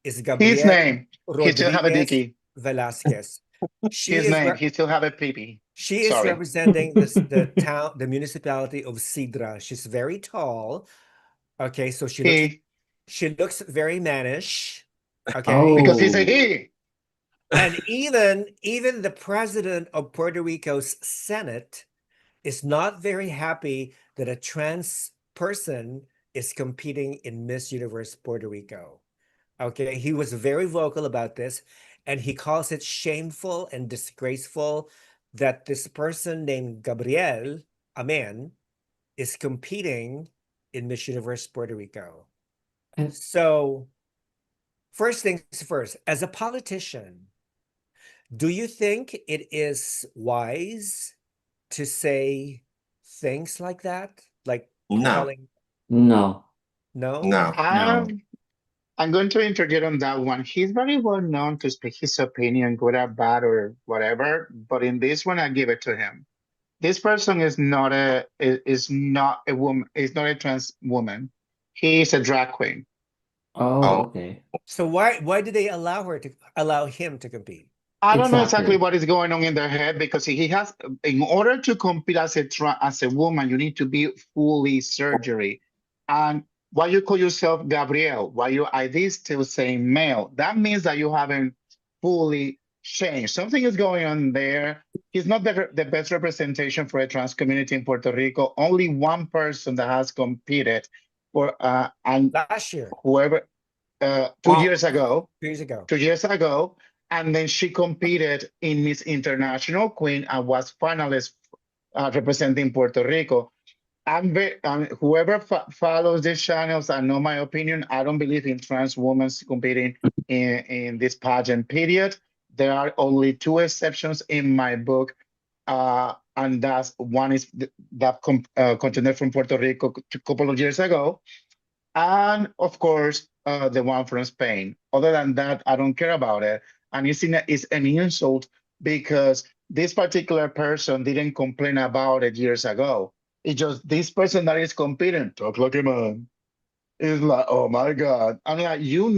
His Gabriel name. He still have a Rodriguez dicky. Velasquez. She His is name. He still have a pee-pee. she is Sorry. representing the municipality of Sidra. She's very tall. Okay, so she looks very mannish. Okay. Because he's a Oh. he. And even the president of Puerto Rico's Senate is not very happy that a trans person is competing in Miss Universe Puerto Rico. Okay, he was very vocal about this, and he calls it shameful and disgraceful that this person named Gabriel, a man, is competing in Miss Universe Puerto Rico. And- So, first things first, as a politician, do you think it is wise to say things like that? Like No. calling, No. no? No. I'm going to interject on that one. He's very well known to speak his opinion, good or bad or whatever. But in this one, I give it to him. This person is not a woman. Is not a trans woman. He is a drag queen. Oh, Oh. okay. So why did they allow him to compete? I don't know exactly Exactly. what is going on in their head because he has, in order to compete as a woman, you need to be fully surgery. And why you call yourself Gabriel, why your ID still saying male, that means that you haven't fully changed. Something is going on there. He's not the best representation for a trans community in Puerto Rico. Only one person that has competed for, and Last year, whoever, Well, 2 years ago. 2 years ago, and then she competed in Miss International Queen and was finalist representing Puerto Rico. Whoever follows these channels, I know my opinion. I don't believe in trans women competing in this pageant period. There are only two exceptions in my book, and that's one is that contender from Puerto Rico a couple of years ago, and of course, the one from Spain. Other than that, I don't care about it. And it's an insult because this particular person didn't complain about it years ago. It's just this person that is competing, talk like a man. It's like, oh my God. I'm like, you're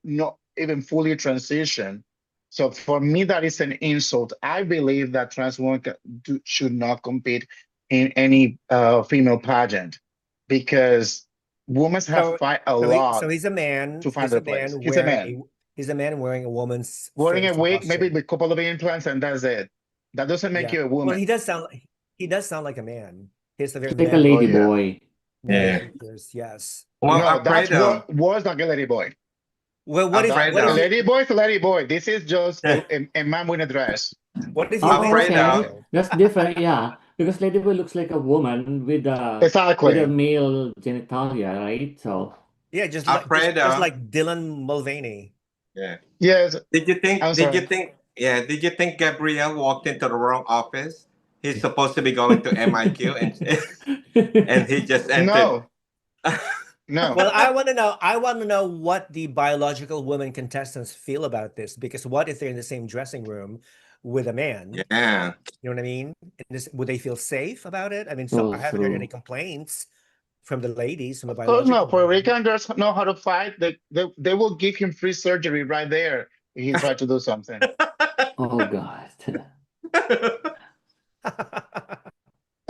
not even fully transitioned. So for me, that is an insult. I believe that trans women should not compete in any female pageant because women have So, fight a so lot he's a man. to find He's their a place. man He's a wearing man. he's a man wearing a woman's Wearing a face and wig, maybe costume. with a couple of implants, and that's it. That doesn't make Yeah. you a Well, woman. he does sound like a man. He's a very Like a manly, lady Oh, yeah. boy. manly yeah. features. Yes. Well, No, that's Alfredo, worse than a lady boy. Well, what Alfredo, is he? Lady boy is a lady boy. This is just a man with a dress. What is he Oh, wearing? Alfredo, okay. That's different, yeah. Because Ladyboy looks like a woman with a Exactly. male genitalia, right? So Yeah, just Alfredo. like Dylan Mulvaney. Yeah. Yes, Did you think? I'm Did you sorry. think? Yeah. Did you think Gabriel walked into the wrong office? He's supposed to be going to MIQ, and he just entered. No, no. Well, I want to know what the biological women contestants feel about this, because what if they're in the same dressing room with a man? Yeah. You know what I mean? Would they feel safe about it? I mean, so I so haven't heard any true. complaints from the ladies, from the Of course, no. biological Puerto women. Rican girls know how to fight. They will give him free surgery right there if he tried to do something. Oh God.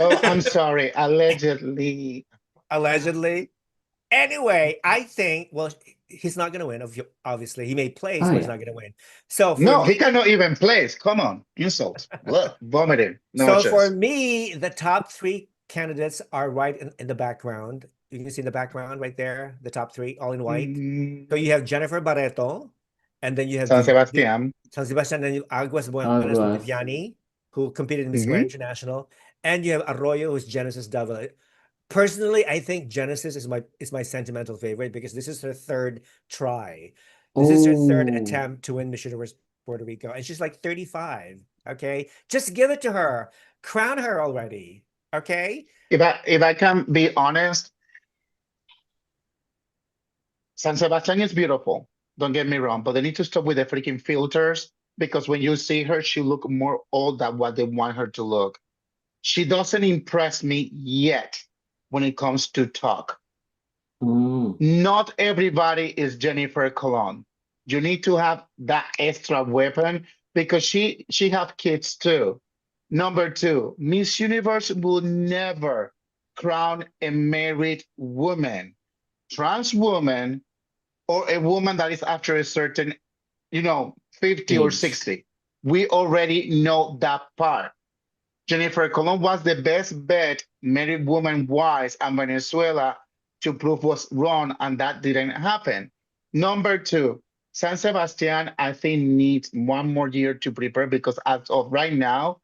Oh, I'm sorry. Allegedly. Allegedly. Anyway, I think, well, he's not going to win, obviously. He may place, Oh but he's yeah. not going to win. So for No, he me, cannot even place. Come on. Insult. Look, vomiting. so for Nauseous. me, the top three candidates are right in the background. You can see in the background right there, the top three, all in white. So you have Jennifer Barreto, and then you have San Sebastian. San Sebastian, and then you Aguas Buenas from Aguas. Viviani, who competed in Miss Grand Mhm. International, and you have Arroyo, who's Genesis Davila. Personally, I think Genesis is my sentimental favorite because this is her third try. This is her third Oh. attempt to win Miss Universe Puerto Rico, and she's like 35. Okay, just give it to her, crown her already. Okay, If I can be honest, San Sebastian is beautiful. Don't get me wrong, but they need to stop with the freaking filters because when you see her, she look more old than what they want her to look. She doesn't impress me yet when it comes to talk. Mm. Not everybody is Jennifer Colon. You need to have that extra weapon because she have kids too. Number two, Miss Universe will never crown a married woman, trans woman, or a woman that is after a certain, 50 or Age. 60. We already know that part. Jennifer Colon was the best bet married woman wise and Venezuela to prove was wrong, and that didn't happen. Number two, San Sebastian, I think, needs one more year to prepare because as of right now,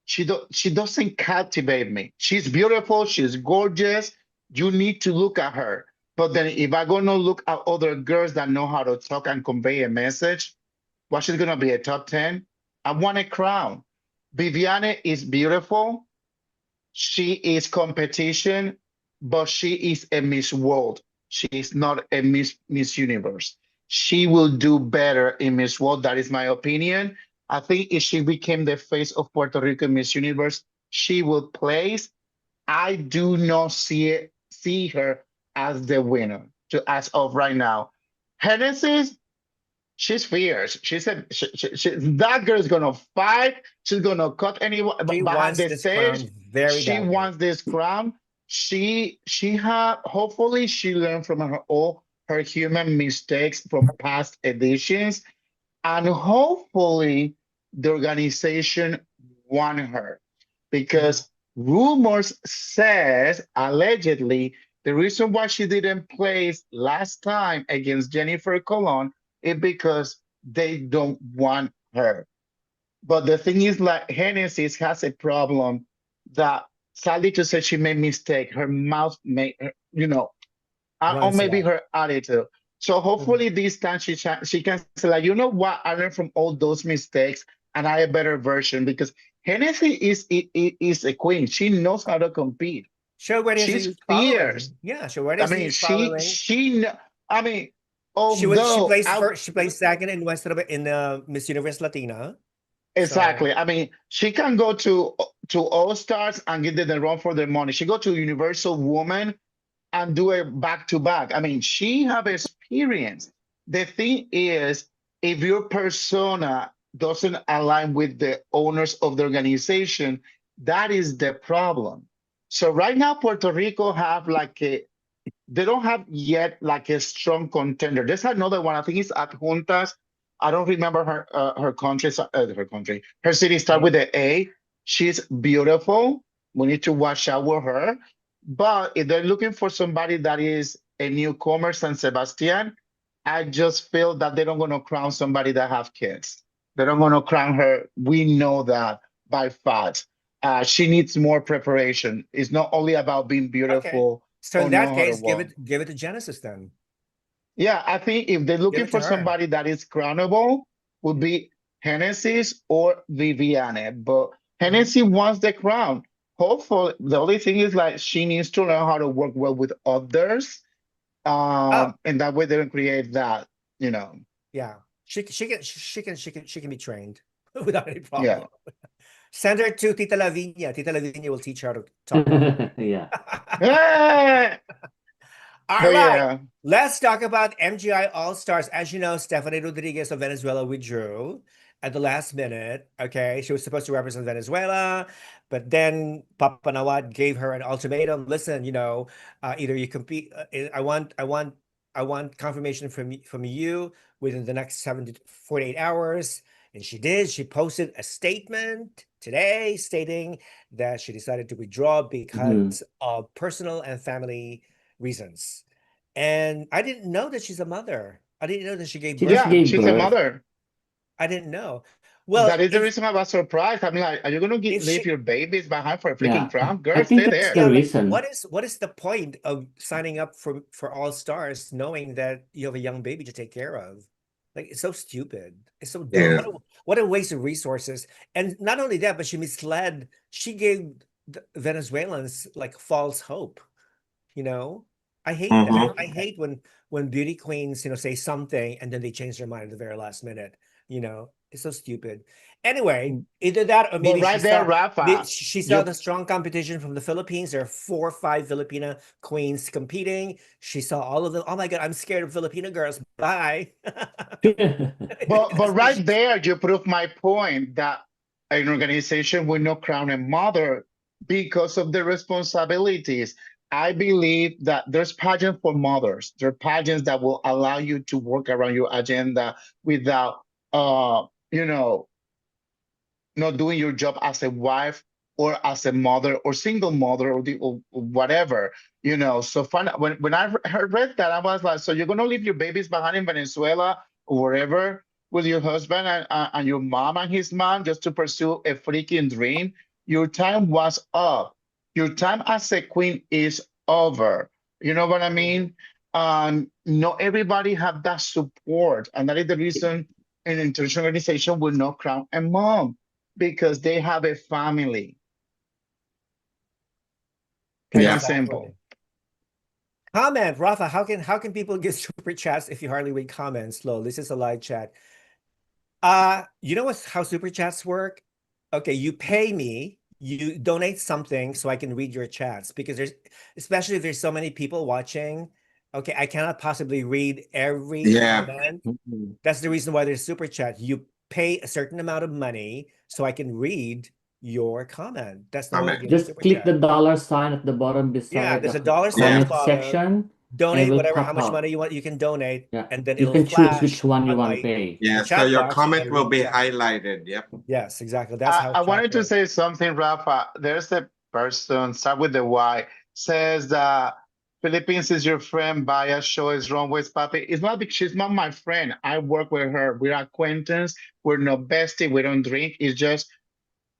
she doesn't captivate me. She's beautiful, she's gorgeous. You need to look at her. But then if I'm gonna look at other girls that know how to talk and convey a message, what she's gonna be a top 10? I want a crown. Viviane is beautiful. She is competition, but she is a Miss World. She is not a Miss Universe. She will do better in Miss World. That is my opinion. I think if she became the face of Puerto Rico Miss Universe, she will place. I do not see her as the winner to as of right now. Genesis, she's fierce. She said that girl is gonna fight. She's gonna cut anyone She behind wants the this stage. crown very She badly. wants this crown. She had hopefully she learned from all her human mistakes from past editions, and hopefully the organization won her because rumors says allegedly the reason why she didn't place last time against Jennifer Colon is because they don't want her. But the thing is, like Hennessy has a problem that sadly to say she made mistake. Her mouth made her, or Runs a maybe lot. her attitude. So hopefully this time she can say like, you know what, I learned from all those mistakes and I have a better version because Hennessy is a queen. She knows how to compete. Show what is She's he fierce. following? Yeah, show what I is mean, he following? I mean, She although placed first. She placed second in in the Miss Universe Latina. So exactly. I mean, she can go to All Stars and get the run for their money. She go to Universal Woman and do it back to back. I mean, she have experience. The thing is, if your persona doesn't align with the owners of the organization, that is the problem. So right now, Puerto Rico have like they don't have yet like a strong contender. There's another one. I think it's at Juntas. I don't remember her country. Her city start okay. with the A. She's beautiful. We need to watch out with her. But if they're looking for somebody that is a newcomer, San Sebastian, I just feel that they don't want to crown somebody that have kids. They don't want to crown her. We know that by fact. She needs more preparation. It's not only about being Okay. beautiful So in or that know how to case, walk. give it to Genesis then. Yeah, I think if they're Give looking it to for her. somebody that is crownable, would be Genesis or Viviane. But Hennessy wants the crown. Hopefully, the only thing is like she needs to learn how to work well with others. Oh, And that way they don't create that, yeah. She can be trained without any yeah. problem. Send her to Tita Lavinia. Tita Lavinia will teach her how to talk properly. Yeah. Ah, All but right. yeah, Let's talk about MGI All-Stars. As you know, Stephanie Rodriguez of Venezuela withdrew at the last minute. Okay. She was supposed to represent Venezuela, but then Papa Nawad gave her an ultimatum. Listen, either you compete. I want confirmation from you within the next 48 hours. And she did. She posted a statement today stating that she decided to withdraw because of personal and family reasons. And I didn't know that she's a mother. I didn't know that she gave She birth just to yeah, a gave she's a birth. mother. I didn't know. That Well, is the if reason I was surprised. I'm like, are you gonna if leave she your babies behind for a freaking Yeah. crown? I Girl, think stay that's there. the yeah, like reason. what is the point of signing up for All Stars knowing that you have a young baby to take care of? Like it's so stupid. It's so dumb. Yeah. What a waste of resources. And not only that, but she misled. She gave the Venezuelans like false hope. You know, I hate that. Mhm. I hate when beauty queens, say something and then they change their mind at the very last minute. It's so stupid. Anyway, either that or But maybe right there, Rafa, she saw you the strong competition from the Philippines. There are 4 or 5 Filipina queens competing. She saw all of them. Oh my God, I'm scared of Filipina girls. Bye. but right there you prove my point that an organization will not crown a mother because of the responsibilities. I believe that there's pageants for mothers. There are pageants that will allow you to work around your agenda without you know not doing your job as a wife or as a mother or single mother or whatever, So when I read that, I was like, so you're gonna leave your babies behind in Venezuela or wherever with your husband and your mom and his mom just to pursue a freaking dream? Your time was up. Your time as a queen is over. You know what I mean? Not everybody have that support, and that is the reason an international organization will not crown a mom because they have a family. Plain Yeah. and Exactly. simple. Comment, Rafa. How can people get super chats if you hardly read comments? Lol, this is a live chat. You know how super chats work? Okay, you pay me, you donate something so I can read your chats because especially if there's so many people watching, Okay, I cannot possibly read every Yeah. comment. Mhm. That's the reason why there's super chat. You pay a certain amount of money so I can read your comment. That's the whole Comment. idea of Just super click the chat. dollar sign at the bottom Yeah, beside there's a the dollar sign at the comment bottom. section, and it Donate will whatever, how pop much up. money you want, you can donate, Yeah, and then you it'll can choose which flash one you on want to my pay. Yeah. So chat your box. comment will be Chat. highlighted. Yep. Yes, exactly. That's how I chat wanted to works. say something, Rafa. There's a person, start with the Y, says that Philippines is your friend, bias show is Runwaypapii. It's not because she's not my friend. I work with her. We're acquaintance. We're not bestie. We don't drink. It's just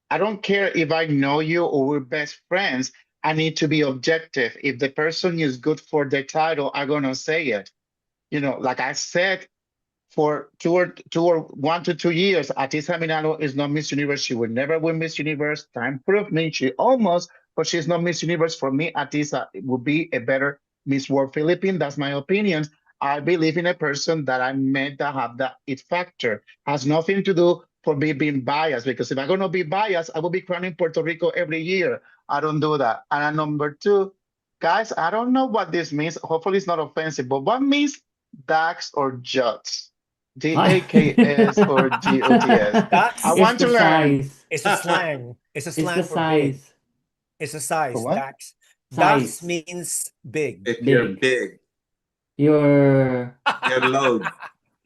I don't care if I know you or we're best friends. I need to be objective. If the person is good for the title, I'm gonna say it. You know, like I said, for 1 to 2 years, Atisa Minalo is not Miss Universe. She will never win Miss Universe. Time proved me she almost, but she's not Miss Universe. For me, Atisa would be a better Miss World Philippines. That's my opinion. I believe in a person that I met that have that it factor. Has nothing to do for me being biased, because if I'm gonna be biased, I will be crowning Puerto Rico every year. I don't do that. And number two, guys, I don't know what this means. Hopefully it's not offensive, but what means DAX or JUTS? DAKS or GOTS. That's I It's want the to learn. size. it's a slang. It's a It's slang the for big. size. It's a For size. what? Dax. Dax Size. means big. If you're Big. big, Your your load.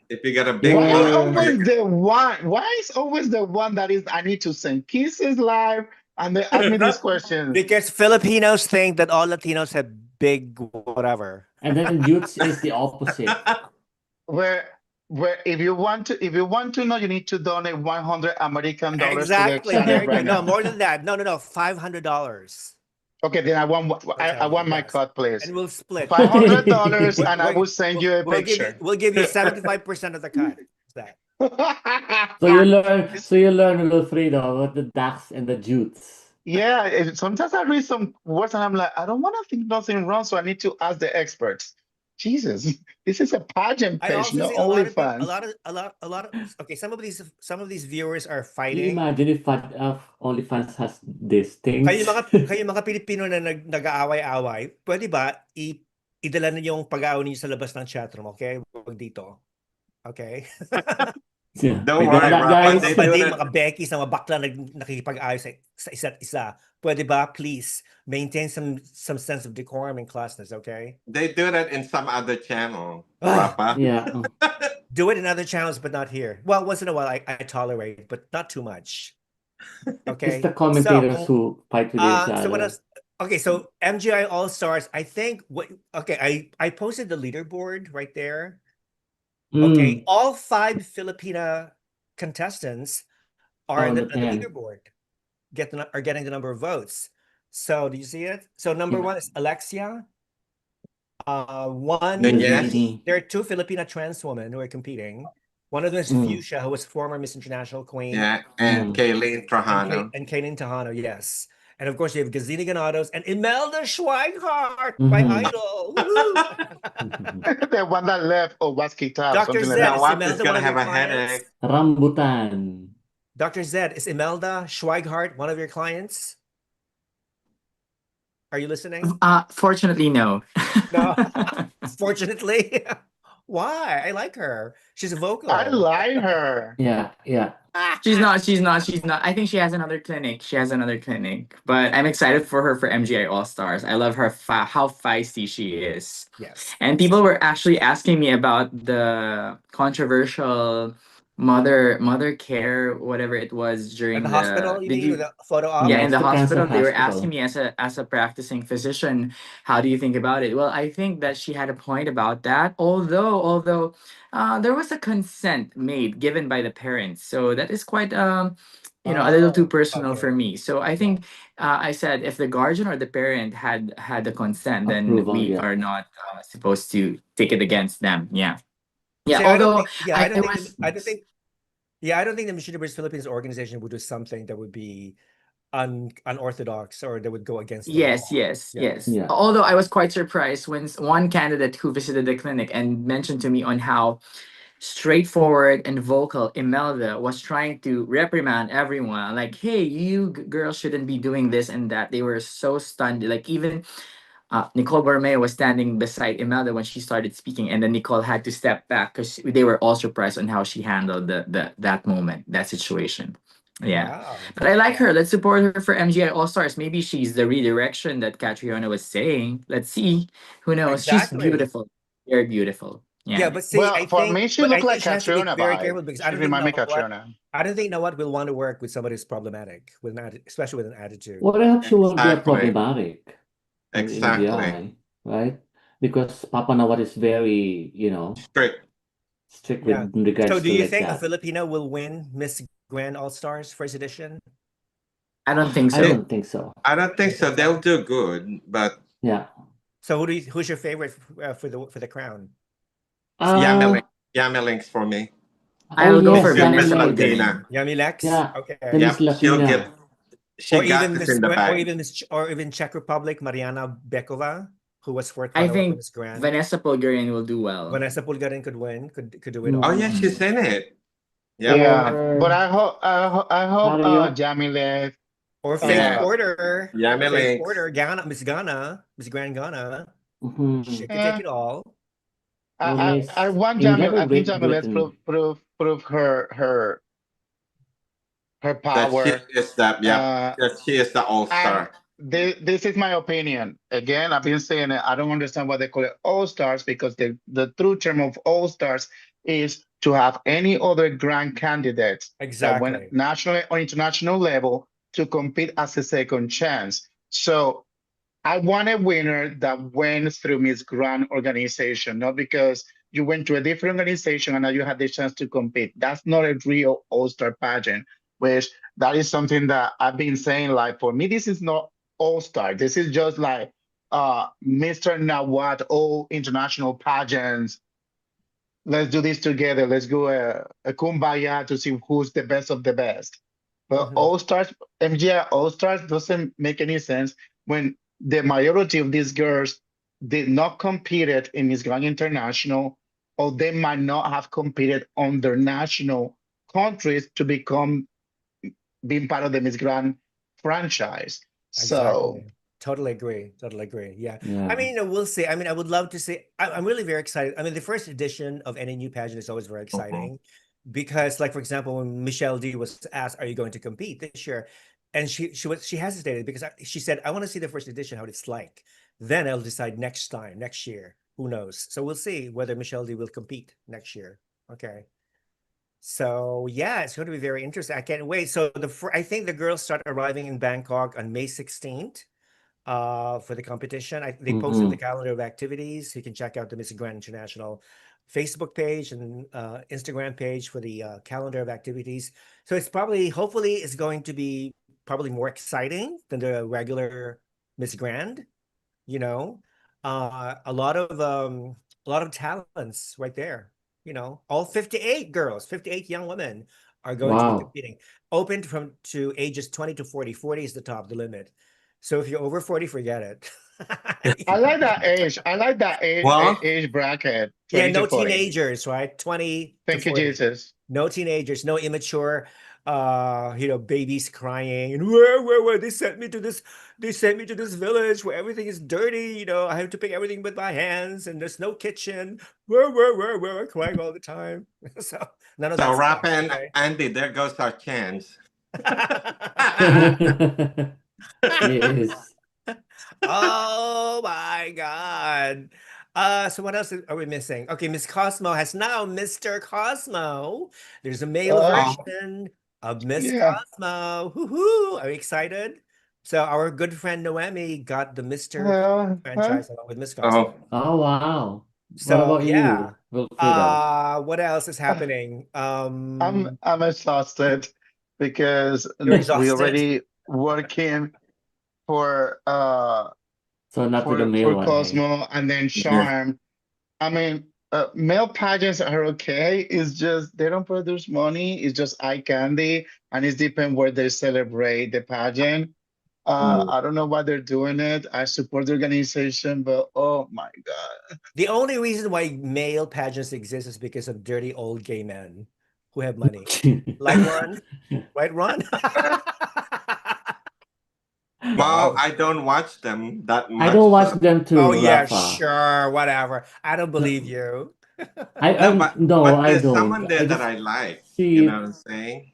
If you got a big Why is load, your or you always the one? Why is always the one that is I need to send kisses live and they ask me these questions? Because Filipinos think that all Latinos have big whatever. and then Jutes is the opposite. Where if you want to know, you need to donate $100 to the Exactly. channel There you go. right No, now. more than that. No. $500 Okay, then per I channel. want my Yes. cut, please. And we'll split. $500 We're, and I we're, will send you a we'll give you picture. we'll give you 75% of the cut. Is that? So you learn Wilfredo about the Dax and the Jutes. Yeah, sometimes I read some words and I'm like, I don't want to think nothing wrong, so I need to ask the experts. Jesus, this is a pageant I page, also not see a lot of people, OnlyFans. okay, some of these viewers are Can you fighting. imagine if OnlyFans has these things? Kayo mga Pilipino na nag-aaway-away, pwede ba idala niyo yung pag-aaway niyo sa labas ng chatroom, okay? Huwag dito. Okay? Yeah. don't We got worry, that, Rafa. guys. They Mga do bading, it. mga Becky, mga bakla nakikipag-ayos sa isa't isa. Pwede ba, please, maintain some sense of decorum and classness, okay? They do that in some other channel, Ah, Rafa. Yeah. do it in other channels, but not here. Well, once in a while, I tolerate, but not too much. It's Okay? the commentators who fight with each So what other. else? Okay, so MGI All Stars. I think I posted the leaderboard right there. Okay, all 5 Filipina contestants are On the on the 10. leaderboard. Are getting the number of votes. So do you see it? So number Yeah. 1 is Alexia. One Nunez. there are 2 Filipina trans women who are competing. One of them is Fuchsia, who was former Miss International Queen. Yeah, and Kayleen Trajano. And Kainin Tejano, yes. And of course, you have Gazini Ganados and Imelda Schweighardt, my idol. The one that left or was kicked out, Dr. something like Zed, Now is that. what is Imelda one gonna of your have a clients? headache? Rambutan. Dr. Zed, is Imelda Schweighardt one of your clients? Are you listening? Fortunately, no. No. Fortunately. Why? I like her. She's vocal. I like her. Yeah. She's not. I think she has another clinic. But I'm excited for her for MGI All Stars. I love her how feisty she is. Yes. And people were actually asking me about the controversial mother care, whatever it was during At the hospital, you Did mean, you? with the photo op? Yeah, Yeah, in it's the the cancer hospital, they were hospital. asking me as a practicing physician, how do you think about it? Well, I think that she had a point about that. Although, there was a consent made given by the parents, so that is quite a little too Oh, personal for okay. me. So I think I said if the guardian or the parent had the consent, then Approval, we yeah. are not supposed to take it against them. Yeah. See, Although I don't was. think the Miss Universe Philippines organization would do something that would be unorthodox or that would go against the law. Yes. Yeah. Although I was quite surprised when one candidate who visited the clinic and mentioned to me on how straightforward and vocal Imelda was trying to reprimand everyone, like, "Hey, you girls shouldn't be doing this and that." They were so stunned. Like even Nicole Borromeo was standing beside Imelda when she started speaking, and then Nicole had to step back because they were all surprised on how she handled that moment, that situation. Yeah. Wow. But I like her. Let's support her for MGI All Stars. Maybe she's the redirection that Catriona was saying. Let's see. Who knows? She's Exactly. beautiful. Very beautiful. Yeah, Yeah. but see, Well, for me, she looked I think like she has to be Catriona very vibe. careful because She remind me Catriona. I don't think Nawat will want to work with somebody who's problematic, especially with an attitude. Well, perhaps she won't be a Exactly. problematic in Exactly. MGI, right? Because Papa Nawat is very, Strict. strict Yeah. with regards So do to you like think a that. Filipino will win Miss Grand All Stars first edition? I don't think I so. don't think so. I don't think so. They'll do good, but Yeah. So who's your favorite for the crown? Yamiling, Yamiling's for me. I will go yes, for She'll get Vanessa Yami. Latina. Bulgarin. Yami Lex? Yeah, Okay. the Miss Yep, she'll Latina. get. She got this in the bag. Or even Czech Republic, Mariana Bekova, who was fourth I runner-up for think Miss Grand. Vanessa Bulgarin will do well. Vanessa Pulgarin could win, could do it Mm. Oh all. yeah, she's in it. Yep. Yeah, Or but I hope Mario. Jamile. Or Faith Yeah. Porter. Yami Faith Links. Porter, Miss Grand Ghana. Mhm. She could take it all. Or Miss I want England Jamil. or I think Great Jamilet's Britain. prove her That she power. is that. Yep. That she is the all And star. this is my opinion. Again, I've been saying it. I don't understand why they call it all stars because the true term of all stars is to have any other grand candidate that went Exactly. national or international level to compete as a second chance. So I want a winner that went through Miss Grand organization, not because you went to a different organization and now you had the chance to compete. That's not a real all-star pageant, which that is something that I've been saying. Like for me, this is not all-star. This is just like Mr. Nawat, all international pageants. Let's do this together. Let's go a kumbaya to see who's the best of the best. But Mhm. All Stars, MGI All Stars doesn't make any sense when the majority of these girls did not competed in Miss Grand International, or they might not have competed on their national countries to become being part of the Miss Grand franchise. So Exactly. Totally agree. Totally agree. Yeah. Yeah. I mean, we'll see. I mean, I would love to see. I'm really very excited. I mean, the first edition of any new pageant is always very exciting because, like, for example, when Michelle D was asked, "Are you going to compete this year?" and she hesitated because she said, "I want to see the first edition, how it's like. Then I'll decide next time, next year. Who knows?" So we'll see whether Michelle D will compete next year. Okay. So yeah, it's going to be very interesting. I can't wait. So I think the girls start arriving in Bangkok on May 16th for the competition. They posted the Mhm. calendar of activities. You can check out the Miss Grand International Facebook page and Instagram page for the calendar of activities. So it's hopefully, it's going to be probably more exciting than the regular Miss Grand. You know, a lot of talents right there. You know, all 58 girls, 58 young women are going to be Wow. competing. Open to ages 20 to 40. 40 is the limit. So if you're over 40, forget it. I like that age. I like that Well, age bracket, Yeah, 20 no to 40. teenagers, right? 20 to Thank you, 40. Jesus. No teenagers, no immature babies crying and where they sent me to this village where everything is dirty, I have to pick everything with my hands and there's no kitchen. Where crying all the time. So none of so that stuff. Rafa and Okay. Andy, there goes our chance. Yes. Oh my God. So what else are we missing? Okay, Miss Cosmo has now Mr. Cosmo. There's a male Uh, version of Miss yeah. Cosmo. Woohoo! Are you excited? So our good friend Noemi got the Mr. Cosmo Huh? franchise along with Miss Cosmo. Oh, Oh, wow. What So about yeah. you, Wilfredo? What else is happening? I'm exhausted because You're we exhausted? already working for So not with the male for one, hey? Cosmo and then Yeah. Charm. I mean, male pageants are okay. It's just they don't produce money. It's just eye candy, and it's depend where they celebrate the pageant. I don't know why they're doing it. I support the organization, but oh my God. The only reason why male pageants exist is because of dirty old gay men who have money. Like Ron, right, Ron? Well, Wow. I don't watch them that I much. don't watch So. them too, Oh yeah, Rafa. sure, whatever. I don't believe you. No, but No, I there's don't. someone there I that just I like. You see know it, what I'm saying?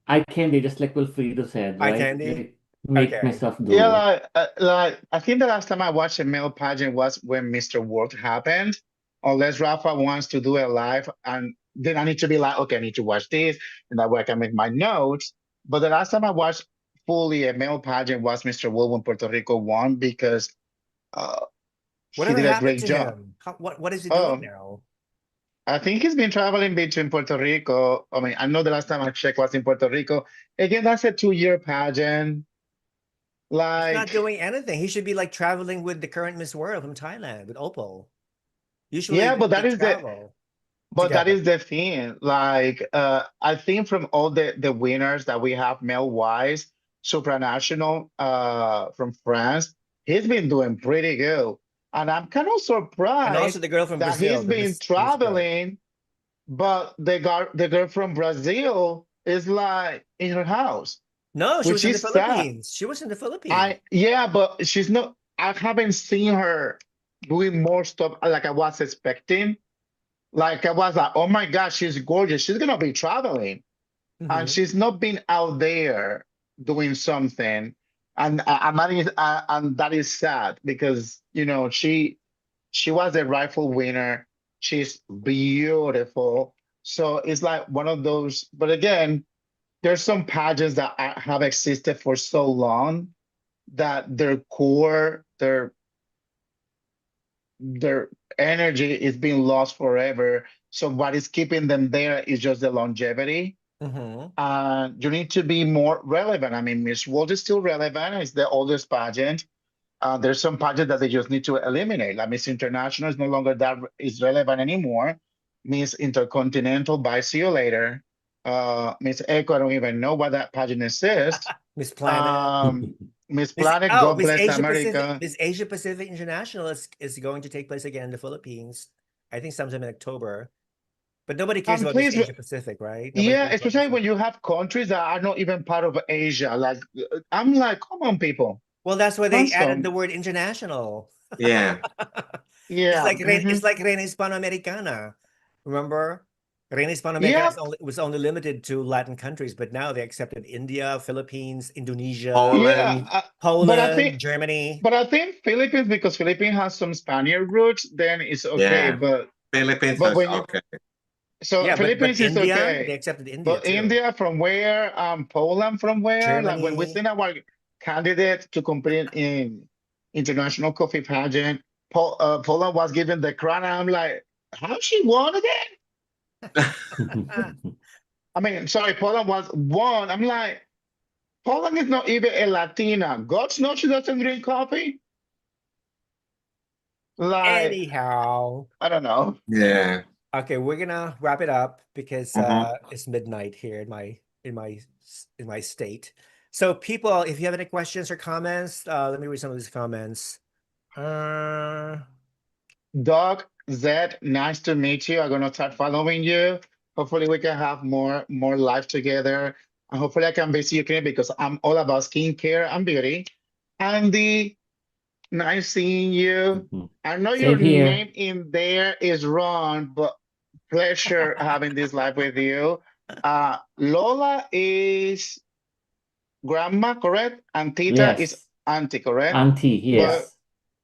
I can be just like Wilfredo said, Eye right? candy? Like, make Okay. myself Yeah, do it. like I think the last time I watched a male pageant was when Mr. World happened. Unless Rafa wants to do it live, and then I need to be like, okay, I need to watch this, and that way I can make my notes. But the last time I watched fully a male pageant was Mr. World when Puerto Rico won because uh, he Whatever did a happened great to job. him? What is he doing Oh, now? I think he's been traveling between Puerto Rico. I mean, I know the last time I checked was in Puerto Rico. Again, that's a 2-year pageant. He's not Like, doing anything. He should be like traveling with the current Miss World from Thailand with Opal. Usually yeah, but they travel that together. is the thing. Like, I think from all the winners that we have male wise, supranational, from France, he's been doing pretty good, and I'm kind of And also surprised the girl from that Brazil, he's been the Miss World. traveling, but the girl from Brazil is like in her house, No, she was which in the is sad. Philippines. She was in the Philippines. Yeah, but she's not. I haven't seen her doing more stuff like I was expecting. Like I was like, oh my God, she's gorgeous. She's gonna be traveling, and Mhm. she's not been out there doing something, and that is sad because she was a rightful winner. She's beautiful. So it's like one of those. But again, there's some pageants that have existed for so long that their core, their energy is being lost forever. So what is keeping them there is just the longevity. Mhm. You need to be more relevant. I mean, Miss World is still relevant. It's the oldest pageant. There's some pageants that they just need to eliminate. Like Miss International is no longer that is relevant anymore. Miss Intercontinental, bye, see you later. Miss Echo, I don't even know what that pageant exists. Miss Planet. Miss Planet, God Miss bless Asia Pacific. America. Miss Asia Pacific International is going to take place again in the Philippines. I think sometime in October. But nobody cares And about Miss please, Asia Pacific, right? Nobody yeah, cares about Miss especially when you have countries that are not even part of Asia. Like, I'm like, come on, people. Well, that's why Find they added the some. word international. Yeah. Yeah. It's like Reina Hispanoamericana. Remember? Reina Hispanoamericana Yeah. was only limited to Latin countries, but now they accepted India, Philippines, Indonesia, Yeah. Poland. But Poland, Germany. I think Philippines, because Philippines has some Spaniard roots, then it's okay. Yeah. But Philippines but is when you okay. so Yeah, but Philippines is India, they okay. accepted India But too. India from where? Poland from where? Like when we Germany. send our candidate to compete in international coffee pageant, Poland was given the crown. And I'm like, how she won again? I mean, sorry, Poland was one. I'm like, Poland is not even a Latina. God knows she doesn't drink coffee. Like, Anyhow, I don't know. Yeah. okay, we're gonna wrap it up because Mhm. it's midnight here in my state. So people, if you have any questions or comments, let me read some of these comments. Uh, Doc, Zed, nice to meet you. I'm gonna start following you. Hopefully, we can have more life together. And hopefully, I can visit you clinic because I'm all about skincare and beauty. Andy, nice seeing you. I know your Same here. name in there is wrong, but pleasure having this live with you. Lola is grandma, correct? And Tita is Yes. auntie, correct? Auntie, But yes.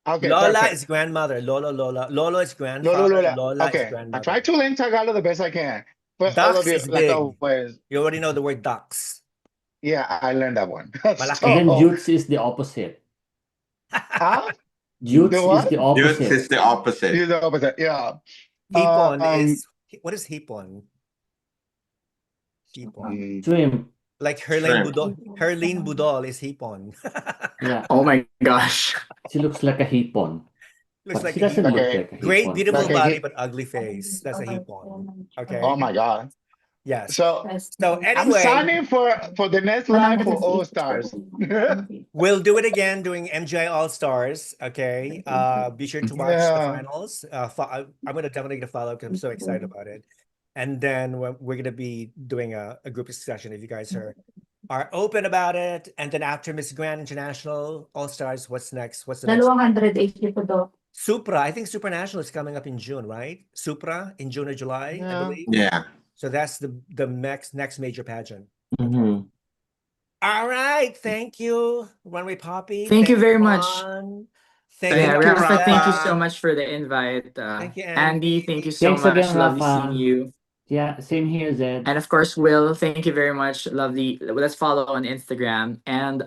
okay, Lola perfect. is grandmother. Lolo is Lola, grandfather. Lola. Lola is Okay, I try grandmother. to learn Tagalog the best I can. But all of Ducks you, is like big. always, You already know the word ducks. yeah, I learned that one. And then Malaki. So, Jutes is the opposite. ah, the Jutes is what? the Yours opposite. is the opposite. You know, but yeah. Hipon Um, is what is hipon? Hipon. mm, Shrimp. Like Shrimp. Herlene Budol is hipon. Yeah. Oh my gosh. She looks like a hipon. Looks But like she a doesn't like hipon. look a like a Great, hipon. beautiful like a body, hip. but ugly face. That's a hipon. Oh Okay. my God. Yes. So So I'm anyway, signing for the next live for All Stars. we'll do it again doing MGI All Stars. Okay. Be sure to watch the Yeah. finals. I'm gonna definitely get a follow because I'm so excited about it. And then we're gonna be doing a group discussion if you guys are are open about it. And then after Miss Grand International All Stars, what's next? What's the next? 280 po daw. Supra. I think Supranational is coming up in June, right? Supra in June or July, I Yeah. believe. Yeah. So that's the next major pageant. Mhm. All right. Thank you, Runwaypapii. Thank you very much. Ron. Thank Thank Yeah, you, you, Rafa, thank you Rafa. so much for the invite. Thank you, Andy, Andy. thank you so Thanks much. again, Lovely Rafa. seeing you. Yeah, same here, Zed. And of course, Will, thank you very much. Lovely. Let's follow on Instagram. And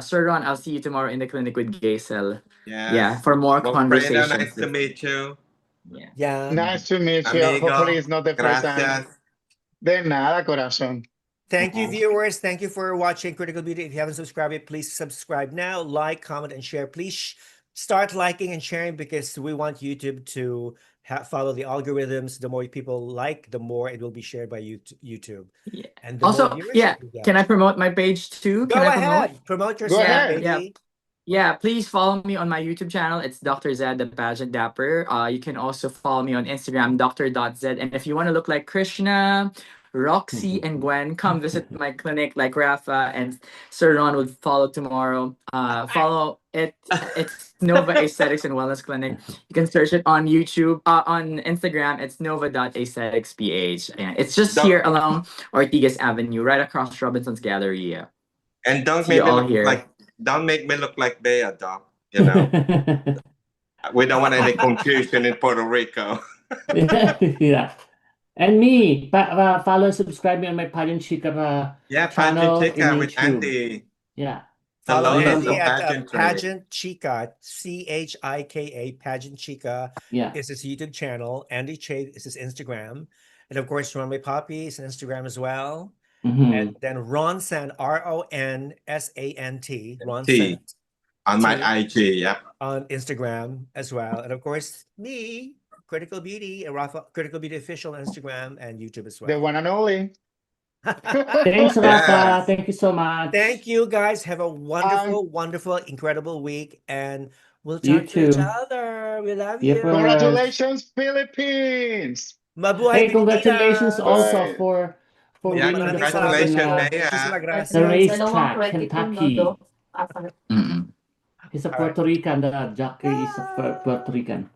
Sir Ron, I'll see you tomorrow in the clinic with Gaisel. Yes. Yeah, for more Wilfredo, conversations. nice to meet you. Yeah. Yeah. Nice to meet you. Amigo, Hopefully it's not the first time. gracias. De nada, corazón. Thank you, viewers. Thank you for watching Critical Beauty. If you haven't subscribed yet, please subscribe now. Like, comment, and share. Please start liking and sharing because we want YouTube to follow the algorithms. The more people like, the more it will be shared by YouTube. Yeah. And the Also, more viewers yeah, we get. can I promote my page too? Go Can I ahead. Promote Go yourself, ahead. baby. Yeah, please follow me on my YouTube channel. It's Dr. Zed, the pageant dapper. You can also follow me on Instagram, Dr.Zed. And if you want to look like Krishna, Roxy, and Gwen, come visit my clinic like Rafa and Sir Ron would follow tomorrow. Follow it. It's Nova Aesthetics and Wellness Clinic. You can search it on YouTube. On Instagram, it's nova.aestheticsph. Yeah, it's just Don't- here along Ortigas Avenue, right across Robinson's Galleria. And don't See make you me all look here. don't make me look like Bea, Doc. You know, we don't want any confusion in Puerto Rico. Yeah. And me, follow and subscribe me on my Pageant Chica Yeah, channel Pageant in Chica with YouTube. Andy. Yeah. The Follow Lotus Andy of at Pageantry. Pageant Chica, Chika, Pageant Chica Yeah. is his YouTube channel. Andy Chafe is his Instagram. And of course, Runwaypapii is an Instagram as well. Mhm. And then Ron Sant, RONSANT, Ron T. Sant On my T. IG, yeah. on Instagram as well. And of course, me, Critical Beauty, and Rafa, Critical Beauty Official on Instagram and YouTube as The well. one and only. Thanks, Rafa. Yes. Thank you so much. Thank you guys. Have a wonderful, wonderful, incredible week. And we'll You talk to each too. other. We love Yep. you. Congratulations, Philippines. Mabuhay Hey, congratulations Pilipinas! also Right. for Yeah, winning the congratulations, first Bea. Muchísimas the gracias. racetrack, 22 Kentucky. no, do. Mm-mm. He's a All right. Puerto Rican. The jockey is a Puerto Rican.